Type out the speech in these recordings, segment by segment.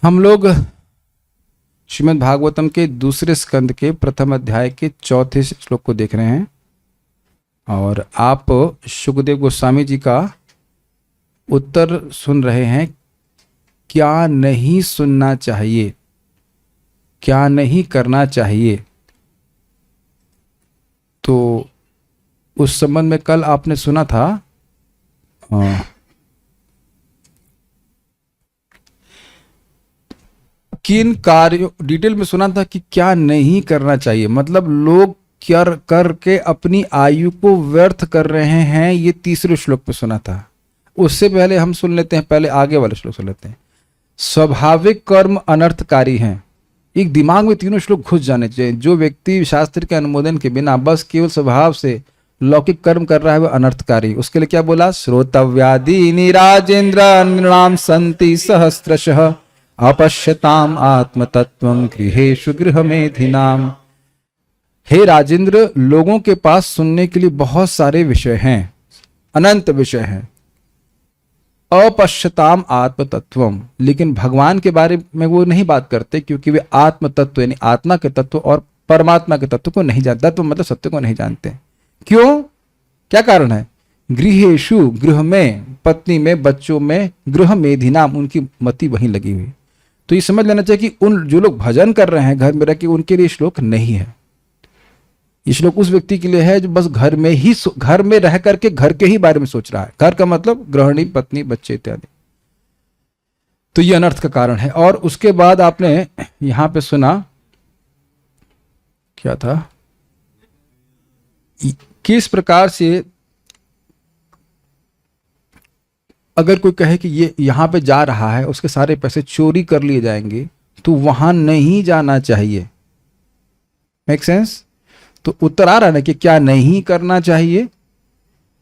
हम लोग श्रीमद् भागवतम के दूसरे स्कंद के प्रथम अध्याय के चौथे श्लोक को देख रहे हैं और आप शुकदेव गोस्वामी जी का उत्तर सुन रहे हैं। क्या नहीं सुनना चाहिए, क्या नहीं करना चाहिए। तो उस संबंध में कल आपने सुना था किन कार्यों, डिटेल में सुना था कि क्या नहीं करना चाहिए, मतलब लोग क्या करके अपनी आयु को व्यर्थ कर रहे हैं। ये तीसरे श्लोक पे सुना था। उससे पहले हम सुन लेते हैं, पहले आगे वाले श्लोक सुन लेते हैं। स्वाभाविक कर्म अनर्थकारी हैं। एक दिमाग में तीनों श्लोक घुस जाने चाहिए। जो व्यक्ति शास्त्र के अनुमोदन के बिना बस केवल स्वभाव से लौकिक कर्म कर रहा है वह अनर्थकारी। उसके लिए क्या बोला? श्रोतव्यादीनि राजेंद्र नृणाम संति सहस्रशः अपश्यताम आत्मतत्वं गृहेषु गृहमेधिनाम। हे राजेंद्र, लोगों के पास सुनने के लिए बहुत सारे विषय हैं, अनंत विषय हैं। अपश्यताम आत्म तत्वम, लेकिन भगवान के बारे में वो नहीं बात करते क्योंकि वे आत्म तत्व यानी आत्मा के तत्व और परमात्मा के तत्व को नहीं जानते। तत्व मतलब सत्य को नहीं जानते। क्यों? क्या कारण है? गृहेषु, गृह में, पत्नी में, बच्चों में, गृह मेधिनाम, उनकी मति वहीं लगी हुई। तो ये समझ लेना चाहिए कि उन जो लोग भजन कर रहे हैं घर में रह के, उनके लिए श्लोक नहीं है। ये श्लोक उस व्यक्ति के लिए है जो बस घर में ही, घर में रह करके घर के ही बारे में सोच रहा है। घर का मतलब गृहिणी, पत्नी, बच्चे इत्यादि। तो ये अनर्थ का कारण है। और उसके बाद आपने यहां पे सुना क्या था, किस प्रकार से अगर कोई कहे कि ये यहां पे जा रहा है, उसके सारे पैसे चोरी कर लिए जाएंगे, तो वहां नहीं जाना चाहिए। Make sense? तो उत्तर आ रहा है ना कि क्या नहीं करना चाहिए।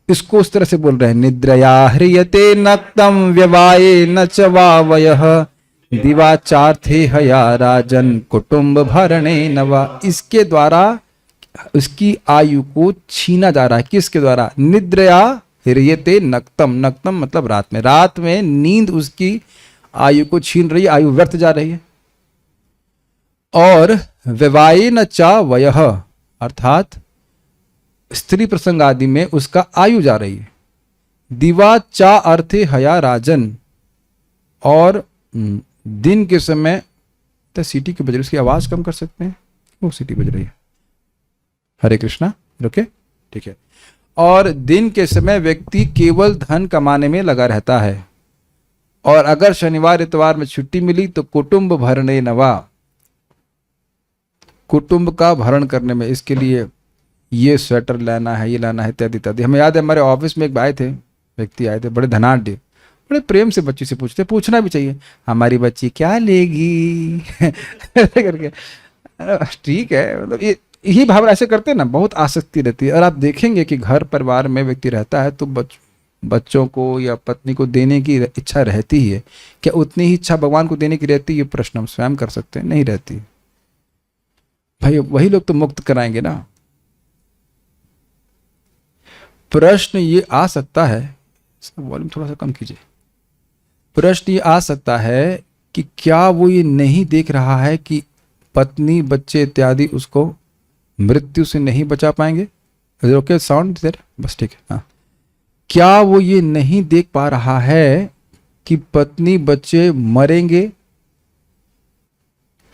इसको उस तरह से बोल रहे हैं, निद्रया ह्रियते नक्तम व्यवाये न च वावयः दिवाचार्थे हया राजन कुटुंब भरणे नवा। इसके द्वारा उसकी आयु को छीना जा रहा है। किसके द्वारा? निद्रया ह्रियते नक्तम, नक्तम मतलब रात में, रात में नींद उसकी आयु को छीन रही है, आयु व्यर्थ जा रही है। और व्यवाये न च वयः अर्थात स्त्री प्रसंग आदि में उसका आयु जा रही है। दिवा चा अर्थे हया राजन, और दिन के समय तो सीटी की बज रही, उसकी आवाज कम कर सकते हैं, वो सीटी बज रही है। हरे कृष्णा, ओके ठीक है। और दिन के समय व्यक्ति केवल धन कमाने में लगा रहता है, और अगर शनिवार इतवार में छुट्टी मिली तो कुटुंब भरणे नवा, कुटुंब का भरण करने में, इसके लिए ये स्वेटर लाना है, ये लाना है, इत्यादि इत्यादि। हमें याद है हमारे ऑफिस में एक आए थे, व्यक्ति आए थे, बड़े धनाढ़, बड़े प्रेम से बच्ची से पूछना भी चाहिए, हमारी बच्ची क्या लेगी करके। ठीक है, मतलब यही भावना ऐसे करते हैं ना, बहुत आसक्ति रहती है। और आप देखेंगे कि घर परिवार में व्यक्ति रहता है तो बच्चों को या पत्नी को देने की इच्छा रहती ही है। क्या उतनी ही इच्छा भगवान को देने की रहती है? ये प्रश्न हम स्वयं कर सकते हैं, नहीं रहती। भाई वही लोग तो मुक्त कराएंगे ना। प्रश्न ये आ सकता है, वॉल्यूम थोड़ा सा कम कीजिए। प्रश्न ये आ सकता है कि क्या वो ये नहीं देख रहा है कि पत्नी, बच्चे इत्यादि उसको मृत्यु से नहीं बचा पाएंगे? ओके, साउंड देर, बस ठीक है। हाँ, क्या वो ये नहीं देख पा रहा है कि पत्नी बच्चे मरेंगे,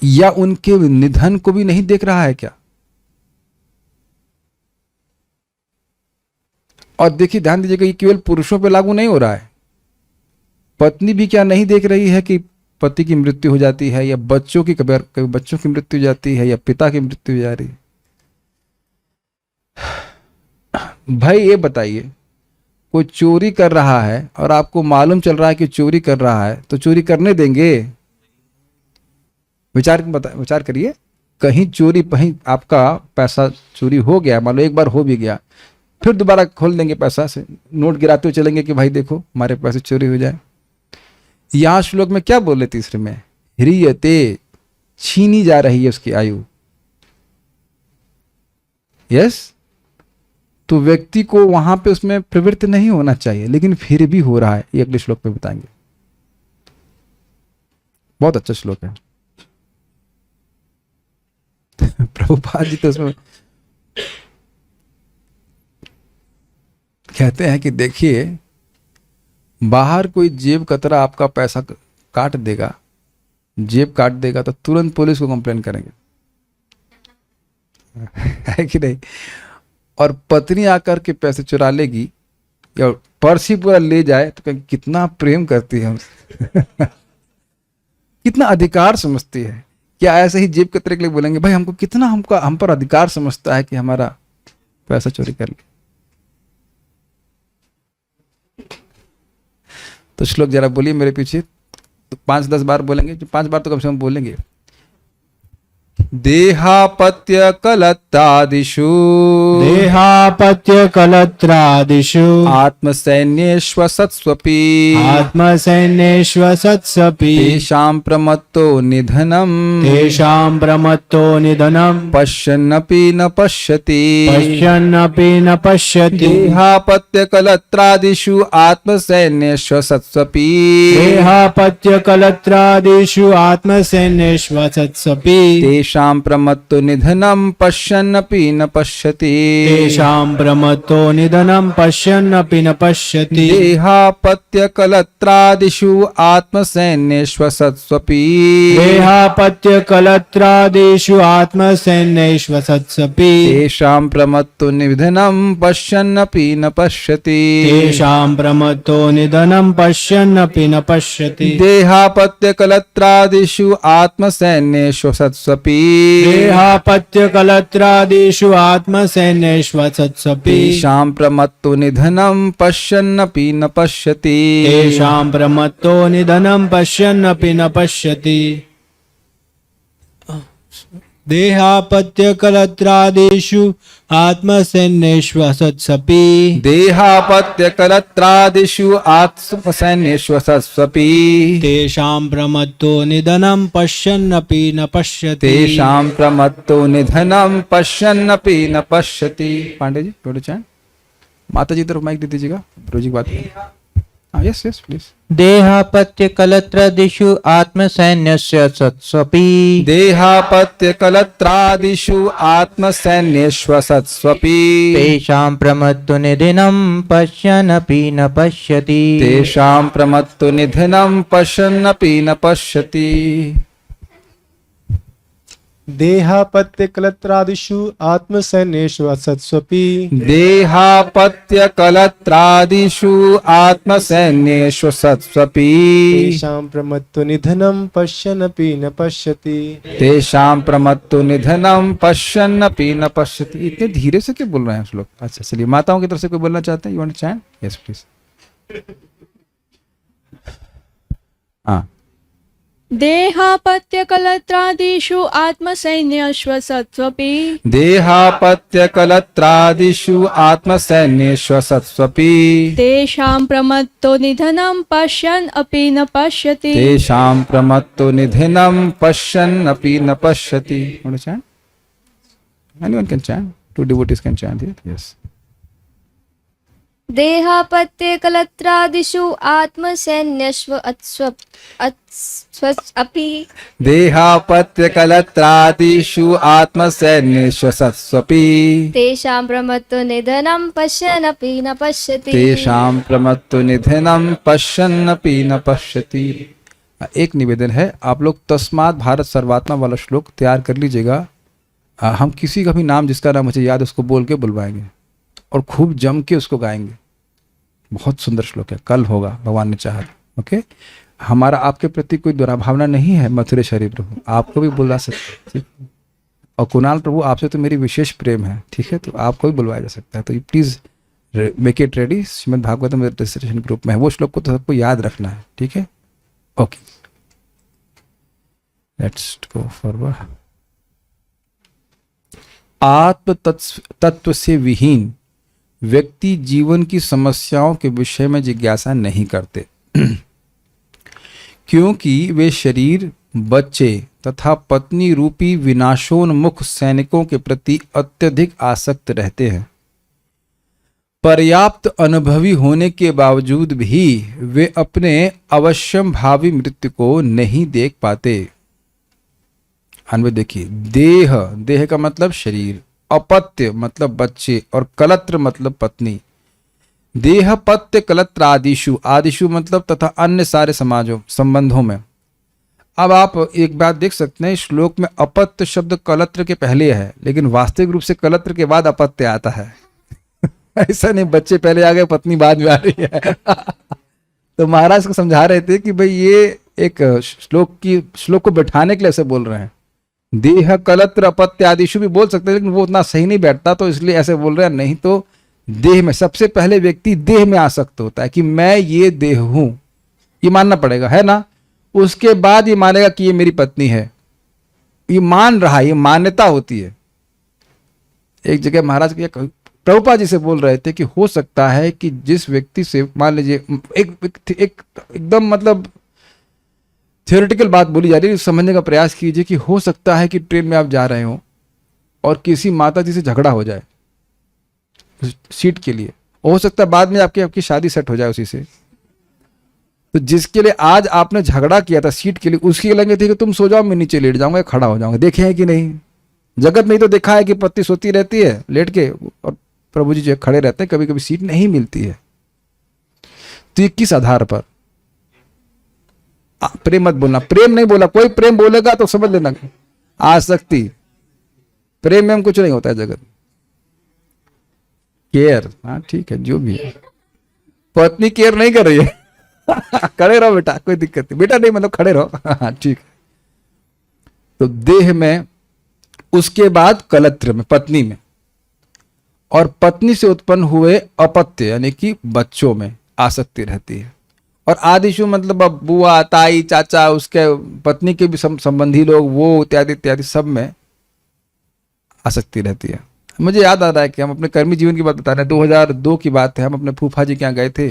या उनके निधन को भी नहीं देख रहा है क्या? और देखिए, ध्यान दीजिएगा, ये केवल पुरुषों पे लागू नहीं हो रहा है। पत्नी भी क्या नहीं देख रही है कि पति की मृत्यु हो जाती है, या बच्चों की कभी बच्चों की मृत्यु हो जाती है, या पिता की मृत्यु हो जा रही है। भाई ये बताइए, कोई चोरी कर रहा है और आपको मालूम चल रहा है कि चोरी कर रहा है, तो चोरी करने देंगे? विचार करिए। कहीं चोरी, कहीं आपका पैसा चोरी हो गया, मान लो एक बार हो भी गया, फिर दोबारा खोल देंगे पैसा से, नोट गिराते हुए चलेंगे कि भाई देखो हमारे पैसे चोरी हो जाए। यहां श्लोक में क्या बोले तीसरे में? ह्रियते, छीनी जा रही है उसकी आयु। यस, तो व्यक्ति को वहां पे उसमें प्रवृत्त नहीं होना चाहिए, लेकिन फिर भी हो रहा है। ये अगले श्लोक में बताएंगे। बहुत अच्छा श्लोक है। प्रभुपाद जी तो उसमें कहते हैं कि देखिए, बाहर कोई जेब कतरा आपका पैसा काट देगा, जेब काट देगा, तो तुरंत पुलिस को कंप्लेन करेंगे, है कि नहीं? और पत्नी आकर के पैसे चुरा लेगी या पर्स ही पूरा ले जाए तो कहेंगे कितना प्रेम करती है हमसे। कितना अधिकार समझती है। क्या ऐसे ही जेब कतरे के लिए बोलेंगे भाई हमको कितना हम पर अधिकार समझता है कि हमारा पैसा चोरी कर ले। तो श्लोक जरा बोलिए मेरे पीछे, तो 5-10 बार बोलेंगे, जो 5 बार तो कम से कम बोलेंगे। देहापत्य कलत्रादिषु देहापत्य कलत्रादिषु आत्मसैन्येष्वसत्स्वपि आत्मसैन्येष्वसत्स्वपि तेषां प्रमत्तो निधनं तेषां प्रमत्तो निधनं पश्यन्नपि न पश्यति पश्यन्नपि न पश्यति देहापत्य कलत्रादिषु आत्मसैन्येष्वसत्स्वपि देहापत्य कलत्रादिषु आत्मसैन्येष्वसत्स्वपि तेषां प्रमत्तो निधनं पश्यन्नपि न पश्यति तेषां प्रमत्तो निधनं पश्यन्नपि न पश्यति देहापत्य कलत्रादिषु आत्मसैन्येष्वसत्स्वपि देहापत्य कलत्रादिषु आत्मसैन्येष्वसत्स्वपि तेषां प्रमत्तो निधनं पश्यन्नपि न पश्यति तेषां प्रमत्तो निधनं पश्यन्नपि न पश्यति देहापत्य कलत्रादिषु आत्मसैन्येष्वसत्स्वपि देहापत्य कलत्रादिषु आत्मसैन्येष्वसत्स्वपि तेषां प्रमत्तो निधनं पश्यन्नपि न पश्यति तेषां प्रमत्तो निधनं पश्यन्नपि न पश्यति देहापत्य कलत्रादिषु आत्मसैन्येष्वसत्स्वपि देहापत्य कलत्रादिषु आत्मसैन्येष्वसत्स्वपि तेषां प्रमत्तो निधनं पश्यन्नपि न पश्यति तेषां प्रमत्तो निधनं पश्यन्नपि न पश्यति। पांडे जी थोड़ा चाहें, माता जी तरफ माइक दे दीजिएगा, गुरु जी की बात। हाँ यस यस प्लीज। देहापत्य कलत्रादिषु आत्मसैन्यस्य सत्स्वपि देहापत्य कलत्रादिषु आत्मसैन्येष्वसत्स्वपि तेषां प्रमत्तो निधनं पश्यन्नपि न पश्यति तेषां प्रमत्तो निधनं पश्यन्नपि न पश्यति। देहापत्य कलत्रादिषु आत्मसैन्येष्वसत्स्वपि देहापत्य कलत्रादिषु आत्मसैन्येष्वसत्स्वपि तेषां प्रमत्तो निधनं पश्यन्नपि न पश्यति तेषां प्रमत्तो निधनं पश्यन्नपि न पश्यति। इतने धीरे से क्यों बोल रहे हैं आप लोग? अच्छा चलिए, माताओं की तरफ से कोई बोलना चाहते हैं? You want to chant? Yes please. हाँ। देहापत्य कलत्रादिषु आत्मसैन्येष्वसत्स्वपि देहापत्य कलत्रादिषु आत्मसैन्येष्वसत्स्वपि तेषां प्रमत्तो निधनं पश्यन् अपि न पश्यति तेषां प्रमत्तो निधनं पश्यन्नपि न पश्यति। Want to chant? Anyone can chant. 2 devotees can chant here. Yes. देहापत्य कलत्रादिषु आत्मसैन्येष्वसत्स्वपि देहापत्य कलत्रादिषु आत्मसैन्येष्वसत्स्वपि तेषां प्रमत्तो निधनं पश्यन्नपि न पश्यति तेषां प्रमत्तो निधनं पश्यन्नपि न पश्यति। एक निवेदन है, आप लोग तस्मात् भारत सर्वात्मा वाला श्लोक तैयार कर लीजिएगा। हम किसी का भी नाम जिसका नाम मुझे याद उसको बोल के बुलवाएंगे और खूब जम के उसको गाएंगे। बहुत सुंदर श्लोक है, कल होगा भगवान ने चाहा। ओके, हमारा आपके प्रति कोई दुराभावना नहीं है मथुरेश हरि प्रभु, आपको भी बुला सकते हैं। और कुणाल प्रभु आपसे तो मेरी विशेष प्रेम है, ठीक है, तो आपको भी बुलवाया जा सकता है। तो please make it ready. Shrimad Bhagavatam registration group में है वो श्लोक, को तो सबको याद रखना है, ठीक है। Okay, let's go forward. आत्म तत्व से विहीन व्यक्ति जीवन की समस्याओं के विषय में जिज्ञासा नहीं करते क्योंकि वे शरीर, बच्चे तथा पत्नी रूपी विनाशोन्मुख सैनिकों के प्रति अत्यधिक आसक्त रहते हैं। पर्याप्त अनुभवी होने के बावजूद भी वे अपने अवश्यम भावी मृत्यु को नहीं देख पाते। अन्वय देखिए, देह, देह का मतलब शरीर, अपत्य मतलब बच्चे, और कलत्र मतलब पत्नी। देह पत्य कलत्र आदिशु, आदिशु मतलब तथा अन्य सारे समाजों संबंधों में। अब आप एक बात देख सकते हैं, श्लोक में अपत्य शब्द कलत्र के पहले है, लेकिन वास्तविक रूप से कलत्र के बाद अपत्य आता है। ऐसा नहीं बच्चे पहले आ गए पत्नी बाद में आ रही है। तो महाराज को समझा रहे थे कि भाई ये एक श्लोक को बैठाने के लिए ऐसे बोल रहे हैं। देह कलत्र अपत्य आदिशु भी बोल सकते हैं, लेकिन वो उतना सही नहीं बैठता, तो इसलिए ऐसे बोल रहे हैं। नहीं तो देह में सबसे पहले व्यक्ति देह में आसक्त होता है कि मैं ये देह हूं, ये मानना पड़ेगा, है ना। उसके बाद ये मानेगा कि ये मेरी पत्नी है, ये मान रहा है, ये मान्यता होती है। एक जगह महाराज के प्रभुपाद जी से बोल रहे थे कि हो सकता है कि जिस व्यक्ति से, मान लीजिए एक एकदम मतलब थियोरेटिकल बात बोली जा रही है, समझने का प्रयास कीजिए कि हो सकता है कि ट्रेन में आप जा रहे हो और किसी माता जी से झगड़ा हो जाए सीट के लिए, हो सकता है बाद में आपकी शादी सेट हो जाए उसी से। तो जिसके लिए आज आपने झगड़ा किया था सीट के लिए, उसके लगे थे कि तुम सो जाओ मैं नीचे लेट जाऊंगा, खड़ा हो जाऊंगा। देखे हैं कि नहीं, जगत में ही तो देखा है कि पत्नी सोती रहती है लेट के और प्रभु जी जो खड़े रहते हैं, कभी कभी सीट नहीं मिलती है। तो ये किस आधार पर? प्रेम मत बोलना, प्रेम नहीं बोला, कोई प्रेम बोलेगा तो समझ लेना आसक्ति। प्रेम में कुछ नहीं होता है जगत। केयर, हाँ ठीक है, जो भी है। पत्नी केयर नहीं कर रही है। खड़े रहो बेटा, कोई दिक्कत नहीं, बेटा नहीं मतलब खड़े रहो, हाँ ठीक है। तो देह में, उसके बाद कलत्र में पत्नी में, और पत्नी से उत्पन्न हुए अपत्य यानी कि बच्चों में आसक्ति रहती है। और आदिशु मतलब अब बुआ ताई चाचा, उसके पत्नी के भी संबंधी लोग, वो इत्यादि इत्यादि सब में आसक्ति रहती है। मुझे याद आ रहा है कि हम अपने कर्मी जीवन की बात बता रहे हैं, 2002 की बात है। हम अपने फूफा जी के यहाँ गए थे,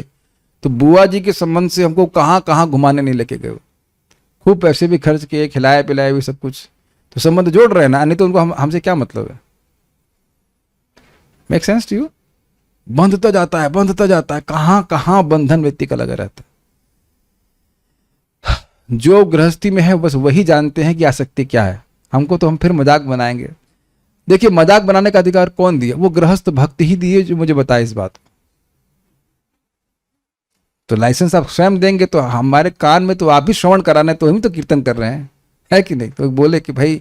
तो बुआ जी के संबंध से हमको कहाँ कहाँ घुमाने नहीं लेके गए, खूब पैसे भी खर्च किए, खिलाए पिलाए भी सब कुछ। तो संबंध जोड़ रहे हैं ना, नहीं तो उनको हमसे क्या मतलब है? Make sense to you? बंधता जाता है, बंधता जाता है, कहाँ कहाँ बंधन व्यक्ति का लगा रहता है। जो गृहस्थी में है बस वही जानते हैं कि आसक्ति क्या है। हमको तो हम फिर मजाक बनाएंगे। देखिए, मजाक बनाने का अधिकार कौन दिया? वो गृहस्थ भक्त ही दिए जो मुझे बताए इस बात को। तो लाइसेंस आप स्वयं देंगे तो हमारे कान में तो आप भी श्रवण कराने, तो हम तो कीर्तन कर रहे हैं, है कि नहीं? तो बोले कि भाई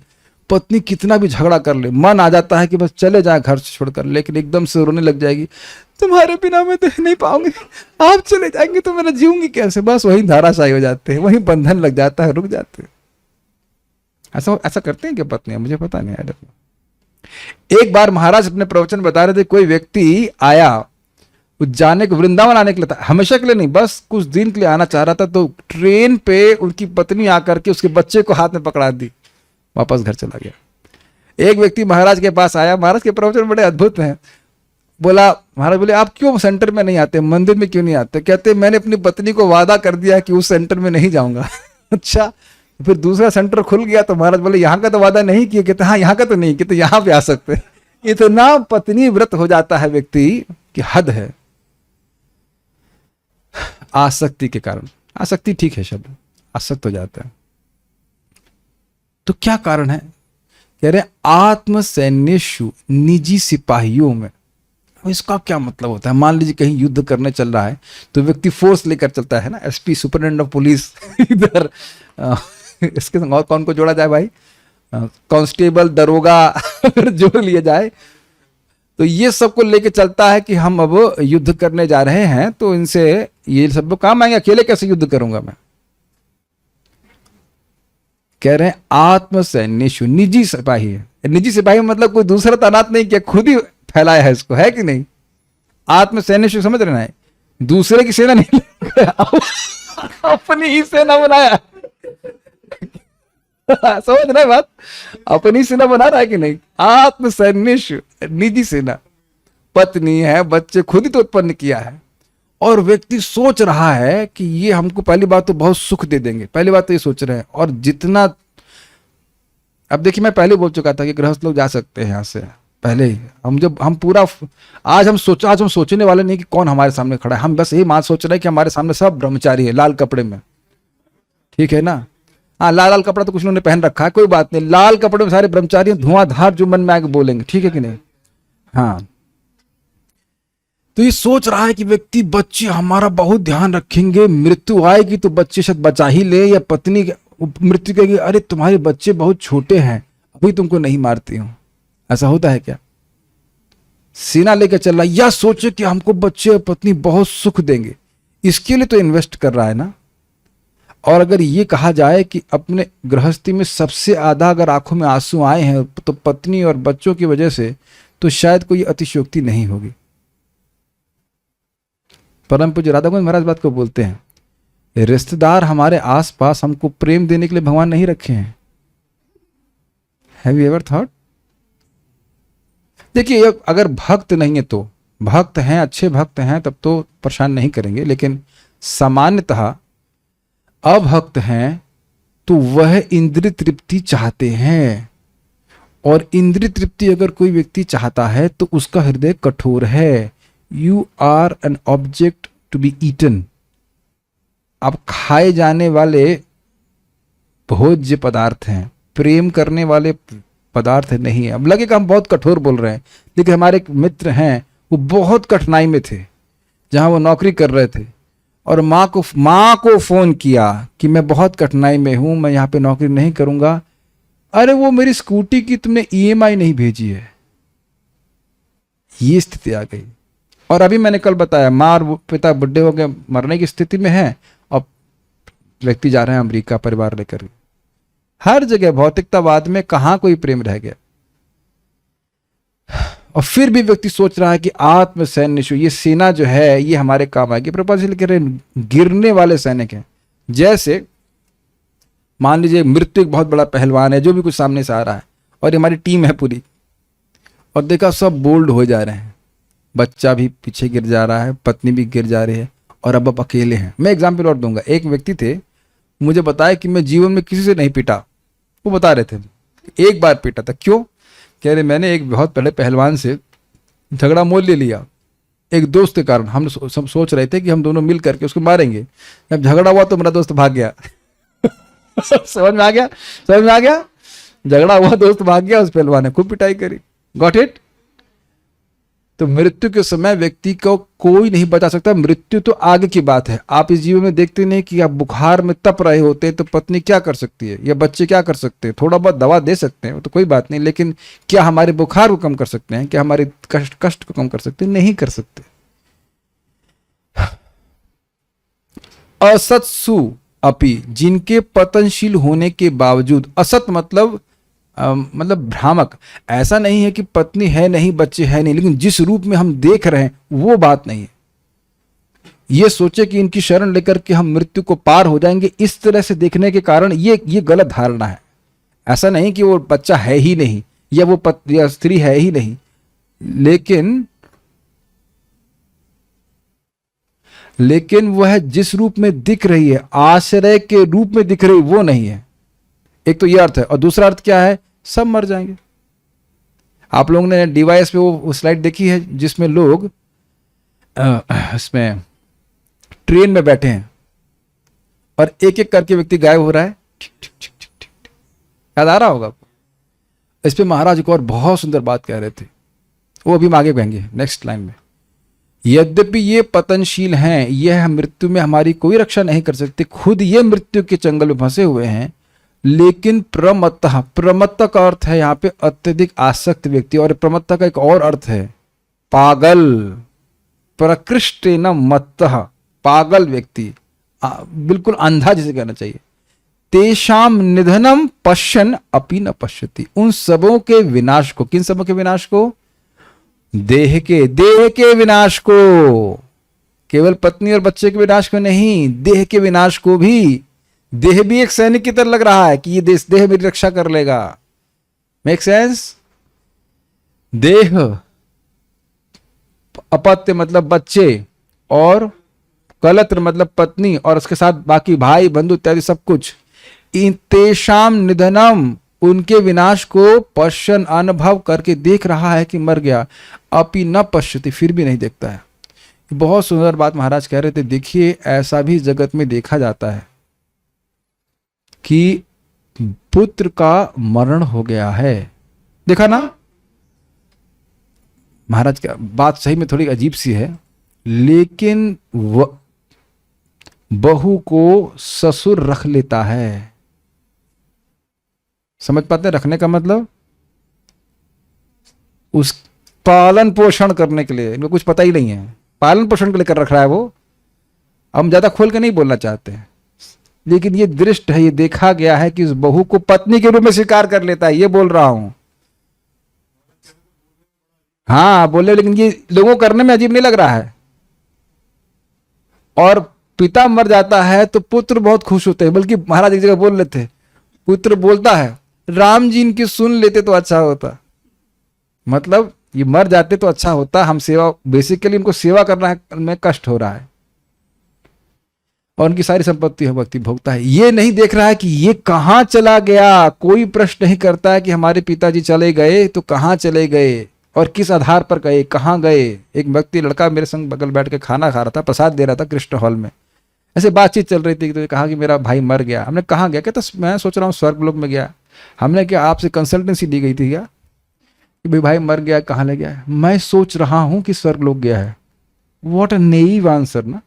पत्नी कितना भी झगड़ा कर ले, मन आ जाता है कि बस चले जाए घर से छोड़कर, लेकिन एकदम से रोने लग जाएगी, तुम्हारे बिना मैं तो नहीं पाऊंगी, आप चले जाएंगे तो मैं जीऊंगी कैसे? बस वही धाराशायी हो जाते हैं, वही बंधन लग जाता है, रुक जाते हैं। ऐसा करते हैं क्या पत्नियां? मुझे पता नहीं है। एक बार महाराज अपने प्रवचन बता रहे थे, कोई व्यक्ति आया, जाने को वृंदावन आने के लिए था, हमेशा के लिए नहीं, बस कुछ दिन के लिए आना चाह रहा था। तो ट्रेन पे उनकी पत्नी आकर के उसके बच्चे को हाथ में पकड़ा दी, वापस घर चला गया। एक व्यक्ति महाराज के पास आया, महाराज के प्रवचन बड़े अद्भुत हैं। बोला, महाराज बोले आप क्यों सेंटर में नहीं आते, मंदिर में क्यों नहीं आते? कहते मैंने अपनी पत्नी को वादा कर दिया कि उस सेंटर में नहीं जाऊंगा। अच्छा, फिर दूसरा सेंटर खुल गया तो महाराज बोले यहाँ का तो वादा नहीं किया। कहते हाँ यहाँ का तो नहीं, कहते यहाँ पे आ सकते हैं। इतना पत्नी व्रत हो जाता है व्यक्ति कि हद है, आसक्ति के कारण। आसक्ति ठीक है शब्द, आसक्त हो जाता है। तो क्या कारण है? कह रहे आत्म सैन्येषु, निजी सिपाहियों में। इसका क्या मतलब होता है? मान लीजिए कहीं युद्ध करने चल रहा है तो व्यक्ति फोर्स लेकर चलता है ना, एसपी सुपरिटेंडेंट ऑफ पुलिस इधर, इसके संग और कौन को जोड़ा जाए भाई? कांस्टेबल, दरोगा जोड़ लिया जाए। तो ये सबको लेके चलता है कि हम अब युद्ध करने जा रहे हैं, तो इनसे ये सब काम आएंगे, अकेले कैसे युद्ध करूंगा मैं? कह रहे हैं आत्म सैन्येषु, निजी सिपाही है। निजी सिपाही मतलब कोई दूसरा तैनात नहीं किया, खुद ही फैलाया है इसको, है कि नहीं? आत्म सैन्येषु समझ रहे हैं, दूसरे की सेना नहीं, अपनी ही सेना बनाया। समझ रहे बात? अपनी सेना बना रहा है कि नहीं? आत्म सैन्येषु, निजी सेना। पत्नी है, बच्चे खुद ही तो उत्पन्न किया है, और व्यक्ति सोच रहा है कि ये हमको पहली बात तो बहुत सुख दे देंगे, पहली बात तो ये सोच रहे हैं। और जितना, अब देखिए मैं पहले बोल चुका था कि गृहस्थ लोग जा सकते हैं यहाँ से, पहले ही हम पूरा आज हम सोचने वाले नहीं कि कौन हमारे सामने खड़ा है। हम बस यही बात सोच रहे हैं कि हमारे सामने सब ब्रह्मचारी है लाल कपड़े में, ठीक है ना। हाँ, लाल लाल कपड़ा तो कुछ लोगों ने पहन रखा है, कोई बात नहीं, लाल कपड़े में सारे ब्रह्मचारी हैं, धुआंधार जो मन में आके बोलेंगे, ठीक है कि नहीं। हाँ, तो ये सोच रहा है कि व्यक्ति बच्चे हमारा बहुत ध्यान रखेंगे, मृत्यु आएगी तो बच्चे शायद बचा ही ले, या पत्नी मृत्यु कहेगी अरे तुम्हारे बच्चे बहुत छोटे हैं अभी तुमको नहीं मारती हूं। ऐसा होता है क्या? सीना लेकर चल रहा, या सोचे कि हमको बच्चे और पत्नी बहुत सुख देंगे, इसके लिए तो इन्वेस्ट कर रहा है ना। और अगर ये कहा जाए कि अपने गृहस्थी में सबसे आधा अगर आंखों में आंसू आए हैं तो पत्नी और बच्चों की वजह से, तो शायद कोई अतिशयोक्ति नहीं होगी। परम पूज्य राधा गोविंद महाराज बात को बोलते हैं, रिश्तेदार हमारे आसपास हमको प्रेम देने के लिए भगवान नहीं रखे हैं। Have you ever thought? देखिए, अगर भक्त नहीं है तो, भक्त हैं, अच्छे भक्त हैं, तब तो परेशान नहीं करेंगे, लेकिन सामान्यतः अभक्त हैं तो वह इंद्रिय तृप्ति चाहते हैं, और इंद्रिय तृप्ति अगर कोई व्यक्ति चाहता है तो उसका हृदय कठोर है। You are an object to be eaten, आप खाए जाने वाले भोज्य पदार्थ हैं, प्रेम करने वाले पदार्थ नहीं है। अब लगेगा हम बहुत कठोर बोल रहे हैं, लेकिन हमारे एक मित्र हैं, वो बहुत कठिनाई में थे, जहां वो नौकरी कर रहे थे, और माँ को फोन किया कि मैं बहुत कठिनाई में हूं, मैं यहाँ पे नौकरी नहीं करूंगा। अरे वो मेरी स्कूटी की तुमने EMI नहीं भेजी है। ये स्थिति आ गई। और अभी मैंने कल बताया, माँ और पिता बुढ़े हो गए, मरने की स्थिति में है, और व्यक्ति जा रहे हैं अमेरिका परिवार लेकर। हर जगह भौतिकतावाद में कहां कोई प्रेम रह गया। और फिर भी व्यक्ति सोच रहा है कि आत्म सैन्य, ये सेना जो है ये हमारे काम आएगी। प्रभुपाद जी कह रहे हैं गिरने वाले सैनिक हैं। जैसे मान लीजिए मृत्यु एक बहुत बड़ा पहलवान है, जो भी कुछ सामने से आ रहा है, और हमारी टीम है पूरी, और देखा सब बोल्ड हो जा रहे हैं, बच्चा भी पीछे गिर जा रहा है, पत्नी भी गिर जा रही है, और अब आप अकेले हैं। मैं एग्जाम्पल और दूंगा। एक व्यक्ति थे, मुझे बताया कि मैं जीवन में किसी से नहीं पीटा। वो बता रहे थे एक बार पीटा था। क्यों? कह रहे मैंने एक बहुत बड़े पहलवान से झगड़ा मोल ले लिया एक दोस्त के कारण। हम सोच रहे थे कि हम दोनों मिल करके उसको मारेंगे। जब झगड़ा हुआ तो मेरा दोस्त भाग गया। समझ में आ गया? झगड़ा हुआ, दोस्त भाग गया, उस पहलवान ने खूब पिटाई करी। Got it? तो मृत्यु के समय व्यक्ति को कोई नहीं बचा सकता। मृत्यु तो आगे की बात है। आप इस जीवन में देखते नहीं कि आप बुखार में तप रहे होते तो पत्नी क्या कर सकती है, या बच्चे क्या कर सकते हैं? थोड़ा बहुत दवा दे सकते हैं, तो कोई बात नहीं, लेकिन क्या हमारे बुखार को कम कर सकते हैं? क्या हमारे कष्ट को कम कर सकते हैं? नहीं कर सकते। असत्सु अपि, जिनके पतनशील होने के बावजूद, असत मतलब भ्रामक। ऐसा नहीं है कि पत्नी है नहीं, बच्चे है नहीं, लेकिन जिस रूप में हम देख रहे हैं वो बात नहीं है। ये सोचे कि इनकी शरण लेकर के हम मृत्यु को पार हो जाएंगे, इस तरह से देखने के कारण ये गलत धारणा है। ऐसा नहीं कि वो बच्चा है ही नहीं, या वो पत्नी या स्त्री है ही नहीं, लेकिन वह जिस रूप में दिख रही है, आश्रय के रूप में दिख रही, वो नहीं है। एक तो ये अर्थ है। और दूसरा अर्थ क्या है? सब मर जाएंगे। आप लोगों ने डिवाइस पे वो स्लाइड देखी है जिसमें लोग इसमें ट्रेन में बैठे हैं और एक एक करके व्यक्ति गायब हो रहा है। याद आ रहा होगा आपको? इस पे महाराज एक और बहुत सुंदर बात कह रहे थे, वो अभी हम आगे कहेंगे नेक्स्ट लाइन में। यद्यपि ये पतनशील हैं, यह मृत्यु में हमारी कोई रक्षा नहीं कर सकते, खुद ये मृत्यु के चंगल में फंसे हुए हैं, लेकिन प्रमत्त का अर्थ है यहाँ पे अत्यधिक आसक्त व्यक्ति, और प्रमत्त का एक और अर्थ है पागल। प्रकृष्टेन मत्तः, पागल व्यक्ति, बिल्कुल अंधा जिसे कहना चाहिए। तेषाम निधनम पश्यन् अपि न पश्यति, उन सबों के विनाश को। किन सबों के विनाश को? देह के विनाश को। केवल पत्नी और बच्चे के विनाश को नहीं, देह के विनाश को भी। देह भी एक सैनिक की तरह लग रहा है कि ये देह मेरी रक्षा कर लेगा। Make sense? देह, अपत्य मतलब बच्चे, और कलत्र मतलब पत्नी, और उसके साथ बाकी भाई बंधु इत्यादि सब कुछ। इन तेषाम निधनम, उनके विनाश को पश्यन अनुभव करके देख रहा है कि मर गया, अपि न पश्यति, फिर भी नहीं देखता है। बहुत सुंदर बात महाराज कह रहे थे। देखिए ऐसा भी जगत में देखा जाता है कि पुत्र का मरण हो गया है, देखा ना। महाराज का बात सही में थोड़ी अजीब सी है, लेकिन बहू को ससुर रख लेता है। समझ पाते हैं रखने का मतलब? उस पालन पोषण करने के लिए, इनको कुछ पता ही नहीं है, पालन पोषण के लिए कर रख रहा है वो। हम ज्यादा खोल के नहीं बोलना चाहते हैं, लेकिन ये दृष्ट है, ये देखा गया है कि उस बहू को पत्नी के रूप में स्वीकार कर लेता है, ये बोल रहा हूं। हाँ बोले, लेकिन ये लोगों को करने में अजीब नहीं लग रहा है। और पिता मर जाता है तो पुत्र बहुत खुश होते हैं, बल्कि महाराज एक जगह बोल लेते, पुत्र बोलता है राम जी इनकी सुन लेते तो अच्छा होता। मतलब ये मर जाते तो अच्छा होता, हम सेवा, बेसिकली इनको सेवा करना में कष्ट हो रहा है और उनकी सारी संपत्ति व्यक्ति भोगता है। ये नहीं देख रहा है कि ये कहां चला गया। कोई प्रश्न नहीं करता है कि हमारे पिताजी चले गए तो कहां चले गए और किस आधार पर गए, कहां गए। एक व्यक्ति लड़का मेरे संग बगल बैठ के खाना खा रहा था, प्रसाद दे रहा था कृष्ण हॉल में, ऐसे बातचीत चल रही थी तो कहा कि मेरा भाई मर गया। हमने कहाँ गया? कहता मैं सोच रहा हूँ स्वर्गलोक में गया। हमने क्या आपसे कंसल्टेंसी दी गई थी क्या कि भाई मर गया, कहाँ ले गया? मैं सोच रहा हूं कि स्वर्गलोक गया है। व्हाट अ नेइव आंसर ना।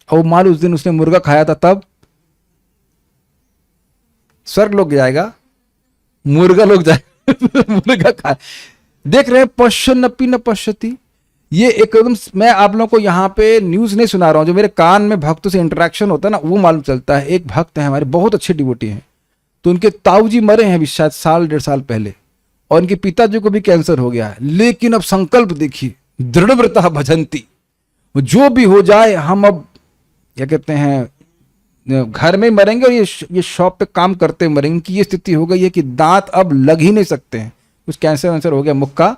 और मान उस दिन उसने मुर्गा खाया था, तब स्वर्गलोक जाएगा, मुर्गा लोग जाएगा मुर्गा खा। देख रहे हैं पश्यन्नपि न पश्यति। ये एकदम, मैं आप लोगों को यहाँ पे न्यूज नहीं सुना रहा हूँ, जो मेरे कान में भक्तों से इंटरेक्शन होता है ना, वो मालूम चलता है। एक भक्त है हमारे, बहुत अच्छे डिवोटी हैं, तो उनके ताऊ जी मरे हैं अभी शायद साल 1.5 साल पहले, और उनके पिताजी को भी कैंसर हो गया है। लेकिन अब संकल्प देखिए, दृढ़व्रता भजंती, जो भी हो जाए हम अब क्या कहते हैं घर में मरेंगे और ये शॉप पे काम करते मरेंगे। इनकी ये स्थिति हो गई है कि दांत अब लग ही नहीं सकते हैं। कुछ कैंसर वैंसर हो गया मुख का,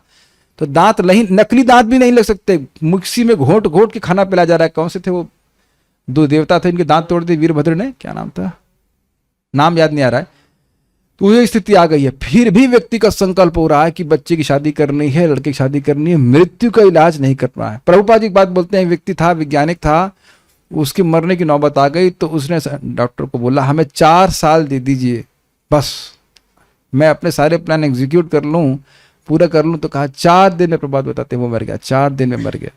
तो दांत नहीं, नकली दांत भी नहीं लग सकते। मिक्सी में घोट घोट के खाना पिलाया जा रहा है। कौन से थे वो 2 देवता थे, इनके दांत तोड़ दिए वीरभद्र ने, क्या नाम था, नाम याद नहीं आ रहा है। तो ये स्थिति आ गई है। फिर भी व्यक्ति का संकल्प हो रहा है कि बच्चे की शादी करनी है, लड़के की शादी करनी है, मृत्यु का इलाज नहीं कर रहा है। प्रभुपाद जी एक बात बोलते हैं, व्यक्ति था, वैज्ञानिक था, उसके मरने की नौबत आ गई तो उसने डॉक्टर को बोला हमें 4 साल दे दीजिए, बस मैं अपने सारे प्लान एग्जीक्यूट कर लूं, पूरा कर लूं। तो कहा 4 दिन में, प्रभात बताते हैं वो मर गया, 4 दिन में मर गया।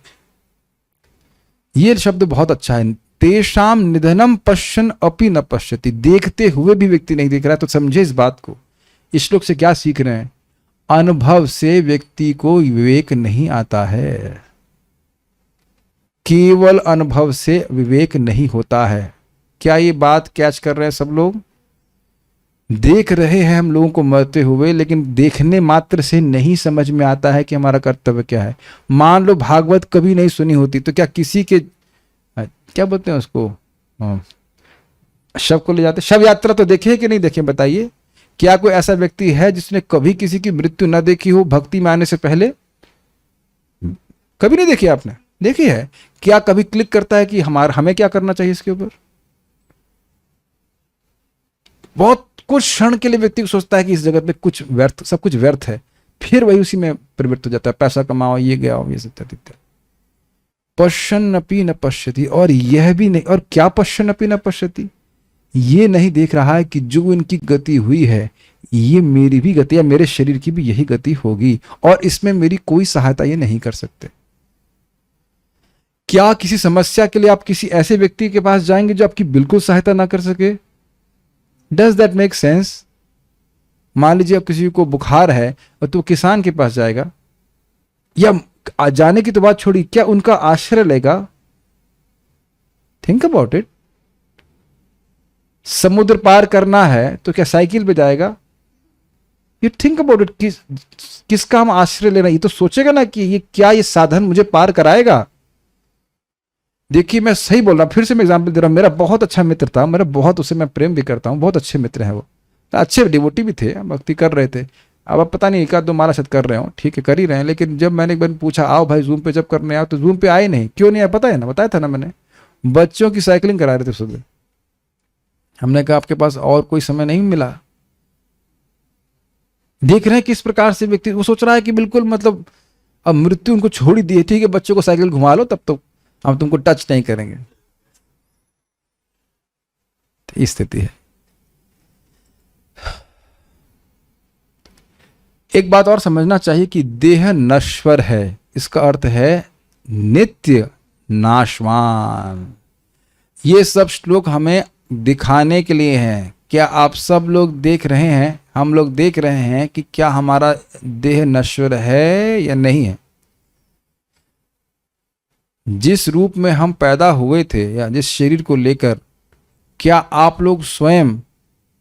ये शब्द बहुत अच्छा है, तेषाम निधनम पश्यन अपि न पश्यति। देखते हुए भी व्यक्ति नहीं देख रहा है। तो समझे इस बात को। इस श्लोक से क्या सीख रहे हैं? अनुभव से व्यक्ति को विवेक नहीं आता है, केवल अनुभव से विवेक नहीं होता है। क्या ये बात कैच कर रहे हैं सब लोग? देख रहे हैं हम लोगों को मरते हुए, लेकिन देखने मात्र से नहीं समझ में आता है कि हमारा कर्तव्य क्या है। मान लो भागवत कभी नहीं सुनी होती तो क्या किसी के, क्या बोलते हैं उसको, शव को ले जाते, शव यात्रा तो देखे कि नहीं देखे? बताइए, क्या कोई ऐसा व्यक्ति है जिसने कभी किसी की मृत्यु न देखी हो भक्ति में आने से पहले? कभी नहीं देखी आपने? देखी है? क्या कभी क्लिक करता है कि हमें क्या करना चाहिए इसके ऊपर? बहुत कुछ क्षण के लिए व्यक्ति को सोचता है कि इस जगत में कुछ व्यर्थ, सब कुछ व्यर्थ है, फिर वही उसी में प्रवृत्त हो जाता है, पैसा कमाओ, ये गया, ये सब। पश्यन्नपि न पश्यति, और यह भी नहीं, और क्या पश्यन्नपि न पश्यति, ये नहीं देख रहा है कि जो इनकी गति हुई है ये मेरी भी गति या मेरे शरीर की भी यही गति होगी, और इसमें मेरी कोई सहायता ये नहीं कर सकते। क्या किसी समस्या के लिए आप किसी ऐसे व्यक्ति के पास जाएंगे जो आपकी बिल्कुल सहायता ना कर सके? Does that make sense? मान लीजिए अब किसी को बुखार है और तो किसान के पास जाएगा, या जाने की तो बात छोड़ी, क्या उनका आश्रय लेगा? Think about it. समुद्र पार करना है तो क्या साइकिल पे जाएगा? यू थिंक अबाउट इट, किसका हम आश्रय लेना, ये तो सोचेगा ना कि ये क्या ये साधन मुझे पार कराएगा। देखिए मैं सही बोल रहा हूं, फिर से मैं एग्जांपल दे रहा हूं। मेरा बहुत अच्छा मित्र था, मेरा बहुत, उससे मैं प्रेम भी करता हूं, बहुत अच्छे मित्र हैं वो, अच्छे डिवोटी भी थे, भक्ति कर रहे थे। अब पता नहीं 1-2 माला शत कर रहे हो, ठीक है कर ही रहे हैं, लेकिन जब मैंने एक बार पूछा आओ भाई जूम पे जब करने आओ, तो जूम पे आए नहीं। क्यों नहीं आया पता है ना? बताया था ना मैंने, बच्चों की साइकिलिंग करा रहे थे सुबह। हमने कहा आपके पास और कोई समय नहीं मिला? देख रहे हैं किस प्रकार से व्यक्ति, वो सोच रहा है कि बिल्कुल मतलब अब मृत्यु उनको छोड़ ही दी है, ठीक है बच्चों को साइकिल घुमा लो तब तो हम तुमको टच नहीं करेंगे। तो स्थिति है। एक बात और समझना चाहिए कि देह नश्वर है, इसका अर्थ है नित्य नाशवान। ये सब श्लोक हमें दिखाने के लिए हैं। क्या आप सब लोग देख रहे हैं, हम लोग देख रहे हैं कि क्या हमारा देह नश्वर है या नहीं है? जिस रूप में हम पैदा हुए थे या जिस शरीर को लेकर, क्या आप लोग स्वयं